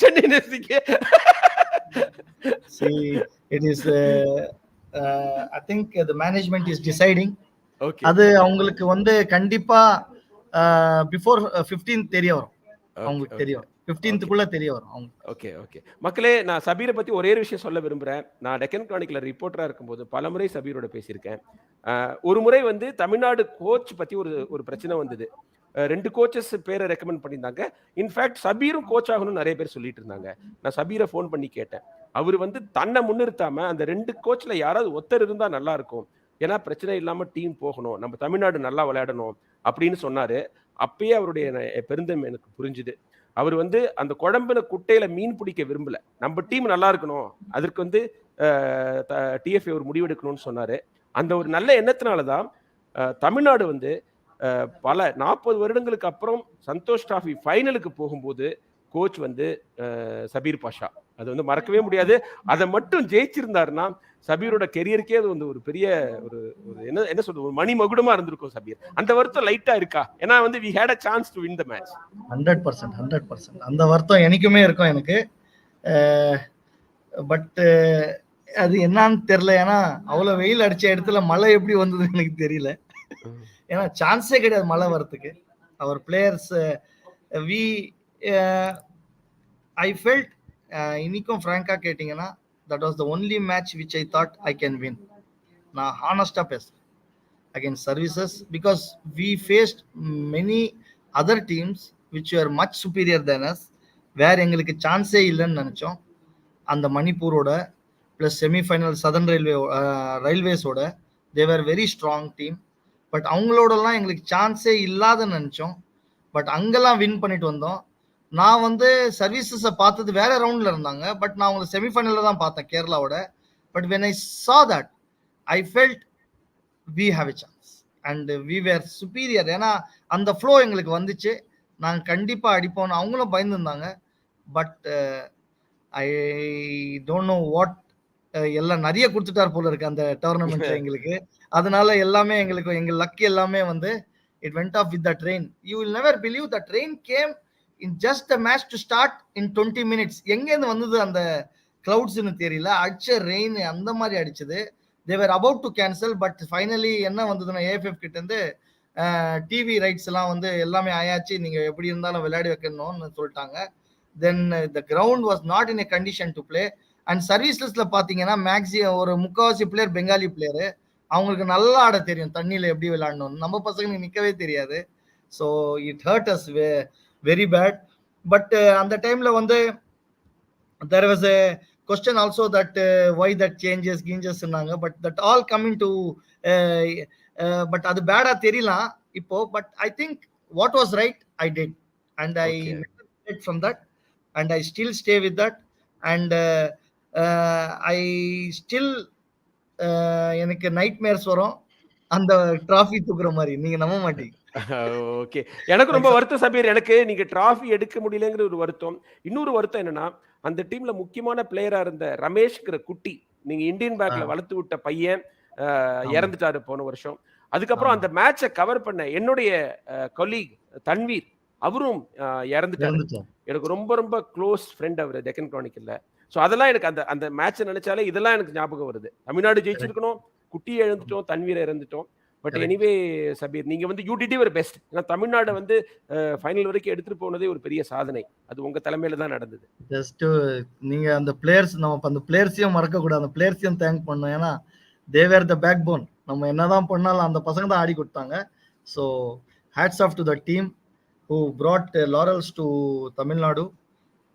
சென்னை எஃப்சிக்கு? See, it is I think the management is deciding. Okay. அது அவங்களுக்கு வந்து கண்டிப்பா before 15th தெரிய வரும். அவங்களுக்கு தெரியும், 15th தெரிய வரும். ஓகே மக்களே, நான் சபீரை பத்தி ஒரே விஷயம் சொல்ல விரும்புறேன். நான் டெக்கன் கிரானிக்கலர் ரிப்போர்ட்டரா இருக்கும்போது பலமுறை சபீரோட பேசியிருக்கேன். ஒரு முறை வந்து தமிழ்நாடு கோச் பத்தி ஒரு பிரச்சனை வந்தது. 2 கோச்சஸ் பேரை ரெக்கமெண்ட் பண்ணியிருந்தாங்க. இன்ஃபேக்ட் சபீரும் கோச் ஆகணும்னு நிறைய பேர் சொல்லிட்டு இருந்தாங்க. நான் சபீரை ஃபோன் பண்ணி கேட்டேன். அவர் வந்து தன்னை முன்னிறுத்தாம அந்த 2 கோச்ல யாராவது ஒருத்தர் இருந்தா நல்லா இருக்கும், ஏன்னா பிரச்சனை இல்லாம டீம் போகணும், நம்ம தமிழ்நாடு நல்லா விளையாடணும் அப்படின்னு சொன்னாரு. அப்பயே அவருடைய பெருந்தன்மை எனக்கு புரிஞ்சுது. அவர் வந்து அந்த குழம்புன குட்டையில மீன் பிடிக்க விரும்பல, நம்ம டீம் நல்லா இருக்கணும், அதற்கு வந்து டிஎஃப்ஏ ஒரு முடிவெடுக்கணும்னு சொன்னாரு. அந்த ஒரு நல்ல எண்ணத்தினாலதான் தமிழ்நாடு வந்து பல 40 வருடங்களுக்கு அப்புறம் சந்தோஷ் டிராஃபி ஃபைனலுக்கு போகும்போது கோச் வந்து சபீர் பாஷா. அது வந்து மறக்கவே முடியாது. அதை மட்டும் ஜெயிச்சிருந்தாருன்னா சபீரோட கெரியருக்கே அது வந்து ஒரு பெரிய ஒரு என்ன என்ன சொல்றது, ஒரு மணி மகுடமா இருந்திருக்கும் சபீர். அந்த வருத்தம் லைட்டா இருக்கா? ஏன்னா வந்து we had a chance to win the match. 100% அந்த வருத்தம் எனக்குமே இருக்கும் எனக்கு. பட் அது என்னன்னு தெரியல. ஏன்னா அவ்வளவு வெயில் அடிச்ச இடத்துல மழை எப்படி வந்ததுன்னு எனக்கு தெரியல. ஏன்னா சான்ஸே கிடையாது மழை வரத்துக்கு. அவர் பிளேயர்ஸ் வி ஐ ஃபெல்ட் இன்னைக்கும் ஃப்ராங்கா கேட்டீங்கன்னா that was the only match which I thought I can win. நான் ஹானஸ்டா பேசுறேன் against services because we faced many other teams which were much superior than us, வேற எங்களுக்கு சான்ஸே இல்லைன்னு நினைச்சோம். அந்த மணிப்பூரோட பிளஸ் செமிஃபைனல் சதர்ன் ரயில்வேஸோட they were very strong team. But அவங்களோடலாம் எங்களுக்கு சான்ஸே இல்லாதன்னு நினைச்சோம். பட் அங்கெல்லாம் வின் பண்ணிட்டு வந்தோம். நான் வந்து சர்வீசஸை பார்த்தது வேற ரவுண்ட்ல இருந்தாங்க. பட் நான் அவங்களை செமிஃபைனல்ல தான் பார்த்தேன் கேரளாவோட. But when I saw that I felt we have a chance and we were superior. ஏன்னா அந்த ஃப்ளோ எங்களுக்கு வந்துச்சு. நாங்க கண்டிப்பா அடிப்போம். அவங்களும் பயந்துருந்தாங்க. But I don't know what எல்லாம் நிறைய கொடுத்துட்டார் போல இருக்கு அந்த டோர்னமெண்ட்ல எங்களுக்கு. அதனால எல்லாமே எங்களுக்கு எங்க லக் எல்லாமே வந்து it went off with the train. You will never believe the train came in just the match to start in 20 minutes. எங்க இருந்து வந்தது அந்த கிளவுட்ஸ்னு தெரியல. அடிச்ச ரெயின் அந்த மாதிரி அடிச்சது. they were about to cancel but finally என்ன வந்ததுன்னா ஏஎஃப்எஃப் கிட்ட இருந்து டிவி ரைட்ஸ் எல்லாம் வந்து எல்லாமே ஆயாச்சு, நீங்க எப்படி இருந்தாலும் விளையாடி வைக்கணும்னு சொல்லிட்டாங்க. தென் the ground was not in a condition to play and சர்வீசஸ்ல பாத்தீங்கன்னா மேக்ஸிமம் ஒரு முக்காவாசி பிளேயர் பெங்காலி பிளேயரு. அவங்களுக்கு நல்லா ஆட தெரியும் தண்ணியில எப்படி விளையாடணும்னு. நம்ம பசங்களுக்கு நிக்கவே தெரியாது. So it hurt us very bad. But அந்த டைம்ல வந்து there was a question also that why that changes சொன்னாங்க. But that all coming to but அது பேடா தெரியலாம் இப்போ. But I think what was right I did and I never get from that and I still stay with that and I still எனக்கு நைட்மேர்ஸ் வரும் அந்த டிராஃபி தூக்குற மாதிரி. நீங்க நம்ப மாட்டீங்க. ஓகே, எனக்கு ரொம்ப வருத்தம் சபீர். எனக்கு நீங்க டிராஃபி எடுக்க முடியலங்கிற ஒரு வருத்தம். இன்னொரு வருத்தம் என்னன்னா அந்த டீம்ல முக்கியமான பிளேயரா இருந்த ரமேஷ்ங்கிற குட்டி, நீங்க இந்தியன் பேக்ல வளர்த்து விட்ட பையன் இறந்துட்டாரு போன வருஷம். அதுக்கப்புறம் அந்த மேட்சை கவர் பண்ண என்னுடைய கொலீக் தன்வீர் அவரும் இறந்துட்டாரு. எனக்கு ரொம்ப ரொம்ப க்ளோஸ் ஃப்ரெண்ட் அவர் டெக்கன் கிரானிக்கல்ல. ஸோ அதெல்லாம் எனக்கு அந்த அந்த மேட்சை நினைச்சாலே இதெல்லாம் எனக்கு ஞாபகம் வருது. தமிழ்நாடு ஜெயிச்சிருக்கணும், குட்டியை இழந்துட்டோம், தன்வீரை இறந்துட்டோம். பட் எனிவே சபீர், நீங்க வந்து யூ டிட் யுவர் பெஸ்ட். ஏன்னா தமிழ்நாடு வந்து ஃபைனல் வரைக்கும் எடுத்துட்டு போனதே ஒரு பெரிய சாதனை. அது உங்க தலைமையில தான் நடந்தது. ஜஸ்ட் நீங்க அந்த பிளேயர்ஸ், நம்ம அந்த பிளேயர்ஸையும் மறக்க கூடாது, அந்த பிளேயர்ஸையும் தேங்க் பண்ணணும். ஏன்னா தே வேர் த பேக் போன். நம்ம என்னதான் பண்ணாலும் அந்த பசங்க தான் ஆடி கொடுத்தாங்க. So hats off to the team who brought laurels to Tamil Nadu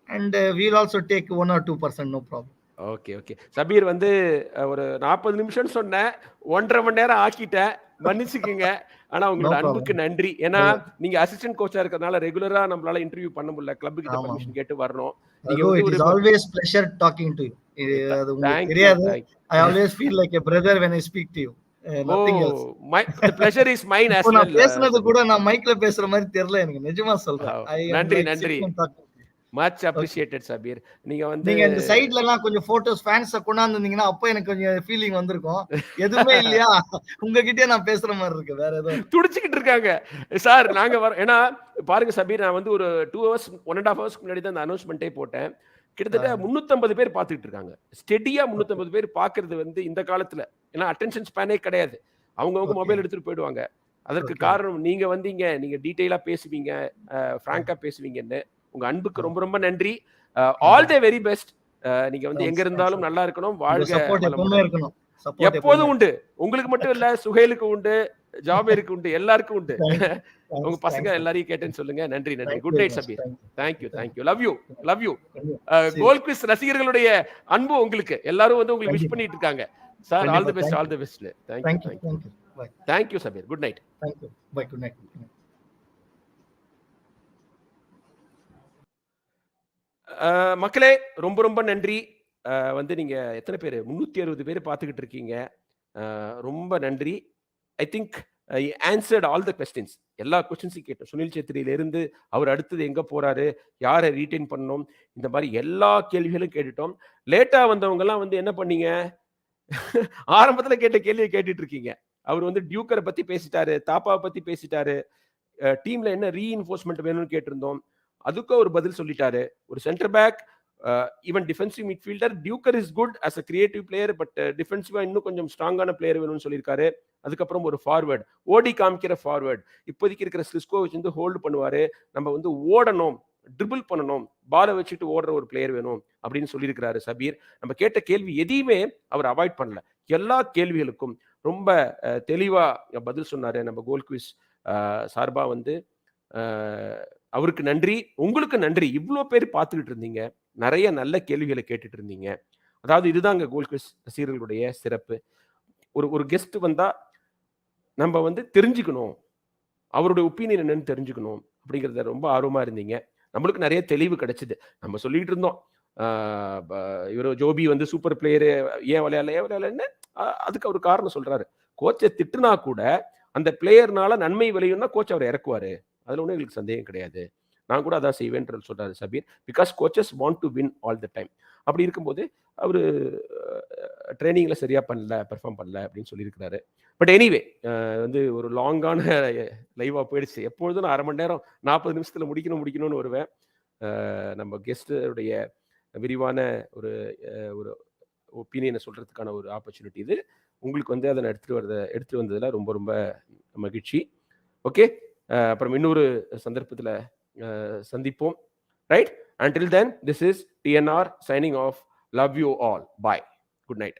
and we'll also take 1 or 2%, no problem. Okay okay Sabir, வந்து ஒரு 40 நிமிஷம் சொன்னேன், 1.5 மணி நேரம் ஆக்கிட்டேன், மன்னிச்சுக்குங்க. ஆனா உங்களோட அன்புக்கு நன்றி. ஏன்னா நீங்க அசிஸ்டன்ட் கோச்சா இருக்கிறதுனால ரெகுலரா நம்மளால இன்டர்வியூ பண்ண முடியல, கிளப் கிட்ட பர்மிஷன் கேட்டு வரணும். நீங்க வந்து ஒரு always pleasure talking to you. அது உங்களுக்கு தெரியாது. I always feel like a brother when I speak to you. Nothing else. The pleasure is mine as well. நான் பேசுனது கூட நான் மைக்ல பேசுற மாதிரி தெரியல எனக்கு, நிஜமா சொல்றேன். நன்றி நன்றி, மச் அப்ரிஷியேட்டட் சபீர். நீங்க வந்து நீங்க இந்த சைடுல எல்லாம் கொஞ்சம் போட்டோஸ் ஃபேன்ஸ் கொண்டாந்து இருந்தீங்கன்னா அப்ப எனக்கு கொஞ்சம் ஃபீலிங் வந்திருக்கும். எதுவுமே இல்லையா, உங்ககிட்டயே நான் பேசுற மாதிரி இருக்கு. வேற ஏதோ துடிச்சிட்டு இருக்காங்க சார். நாங்க வர ஏன்னா பாருங்க சபீர், நான் வந்து ஒரு 2 hours 1.5 hours முன்னாடி தான் அந்த அனௌன்ஸ்மெண்ட்டே போட்டேன். கிட்டத்தட்ட 350 பேர் பார்த்துட்டு இருக்காங்க. ஸ்டெடியா 350 பேர் பார்க்கறது வந்து இந்த காலத்துல, ஏன்னா அட்டென்ஷன் ஸ்பேனே கிடையாது, அவங்கவுங்க மொபைல் எடுத்துட்டு போயிடுவாங்க. அதற்கு காரணம் நீங்க வந்தீங்க, நீங்க டீடைலா பேசுவீங்க, பிராங்கா பேசுவீங்கன்னு. உங்க அன்புக்கு ரொம்ப ரொம்ப நன்றி. All the very best. நீங்க வந்து எங்க இருந்தாலும் நல்லா இருக்கணும், வாழ்க. எப்போதும் உண்டு, உங்களுக்கு மட்டும் இல்ல, சுஹேலுக்கு உண்டு, ஜாபேருக்கு உண்டு, எல்லாருக்கும் உண்டு. உங்க பசங்க எல்லாரையும் கேட்டேன்னு சொல்லுங்க. நன்றி நன்றி. Good night Sabeer. Thank you thank you. Love you love you. Goal quiz ரசிகர்களுடைய அன்பு உங்களுக்கு, எல்லாரும் வந்து உங்களுக்கு விஷ் பண்ணிட்டு இருக்காங்க. Sir all the best, all the best. Thank you thank you Sabeer. Good night. Thank you. Bye. Good night. மக்களே ரொம்ப ரொம்ப நன்றி. வந்து நீங்க எத்தனை பேர், 360 பேர் பார்த்துக்கிட்டு இருக்கீங்க. ரொம்ப நன்றி. I think answered all the questions. எல்லா கொஸ்டின்ஸையும் கேட்டோம். சுனில் சேத்ரியில இருந்து அவர் அடுத்தது எங்க போறாரு, யாரை ரீட்டைன் பண்ணணும், இந்த மாதிரி எல்லா கேள்விகளும் கேட்டுட்டோம். லேட்டா வந்தவங்க எல்லாம் வந்து என்ன பண்ணீங்க, ஆரம்பத்துல கேட்ட கேள்வியை கேட்டுட்டு இருக்கீங்க. அவர் வந்து டியூக்கரை பத்தி பேசிட்டாரு, தாப்பாவை பத்தி பேசிட்டாரு, டீம்ல என்ன ரீஇன்ஃபோர்ஸ்மெண்ட் வேணும்னு கேட்டிருந்தோம். அதுக்கு ஒரு பதில் சொல்லிட்டாரு. ஒரு centre back, even defensive midfielder, Tucker is good as a creative player, but டிஃபென்சிவா இன்னும் கொஞ்சம் ஸ்ட்ராங்கான பிளேயர் வேணும்னு சொல்லியிருக்காரு. அதுக்கப்புறம் ஒரு ஃபார்வர்ட், ஓடி காமிக்கிற ஃபார்வர்ட், இப்போதைக்கு இருக்கிற சிஸ்கோ வந்து ஹோல்டு பண்ணுவாரு, நம்ம வந்து ஓடணும், ட்ரிபிள் பண்ணணும், பாலை வச்சுட்டு ஓடுற ஒரு பிளேயர் வேணும் அப்படின்னு சொல்லியிருக்கிறாரு சபீர். நம்ம கேட்ட கேள்வி எதையுமே அவர் அவாய்ட் பண்ணல. எல்லா கேள்விகளுக்கும் ரொம்ப தெளிவா பதில் சொன்னாரு. நம்ம கோல் குவிஸ் சார்பா வந்து அவருக்கு நன்றி, உங்களுக்கு நன்றி. இவ்வளோ பேர் பார்த்துக்கிட்டு இருந்தீங்க, நிறைய நல்ல கேள்விகளை கேட்டுட்டு இருந்தீங்க. அதாவது இதுதாங்க கோல் குவிஸ் ரசிகர்களுடைய சிறப்பு. ஒரு கெஸ்ட் வந்தா நம்ம வந்து தெரிஞ்சுக்கணும், அவருடைய ஒப்பீனியன் என்னன்னு தெரிஞ்சுக்கணும் அப்படிங்கிறத ரொம்ப ஆர்வமா இருந்தீங்க. நம்மளுக்கு நிறைய தெளிவு கிடைச்சது. நம்ம சொல்லிட்டு இருந்தோம், இவர் ஜோபி வந்து சூப்பர் பிளேயரு, ஏன் விளையாடலன்னு. அதுக்கு அவர் காரணம் சொல்றாரு. கோச்சை திட்டுனா கூட அந்த பிளேயர்னால நன்மை விளையும்னா கோச் அவரை இறக்குவாரு, அதுல ஒன்றும் எங்களுக்கு சந்தேகம் கிடையாது. நான் கூட அதான் செய்வேன் சொல்றாரு Sabir. Because coaches want to win all the time. அப்படி இருக்கும்போது அவரு ட்ரைனிங்ல சரியா பண்ணல, பெர்ஃபார்ம் பண்ணல அப்படின்னு சொல்லியிருக்கிறாரு. பட் எனிவே வந்து ஒரு லாங்கான லைவா போயிடுச்சு. எப்பொழுதும் நான் 1/2 மணி நேரம் 40 நிமிஷத்துல முடிக்கணும்னு வருவேன். நம்ம கெஸ்டுடைய விரிவான ஒரு ஒப்பீனியனை சொல்றதுக்கான ஒரு ஆப்பர்ச்சுனிட்டி இது. உங்களுக்கு வந்து அதை எடுத்து வந்ததுல ரொம்ப ரொம்ப மகிழ்ச்சி. ஓகே, அப்புறம் இன்னொரு சந்தர்ப்பத்தில் சந்திப்போம். Right, until then, this is TNR signing off. Love you all. Bye. Good night.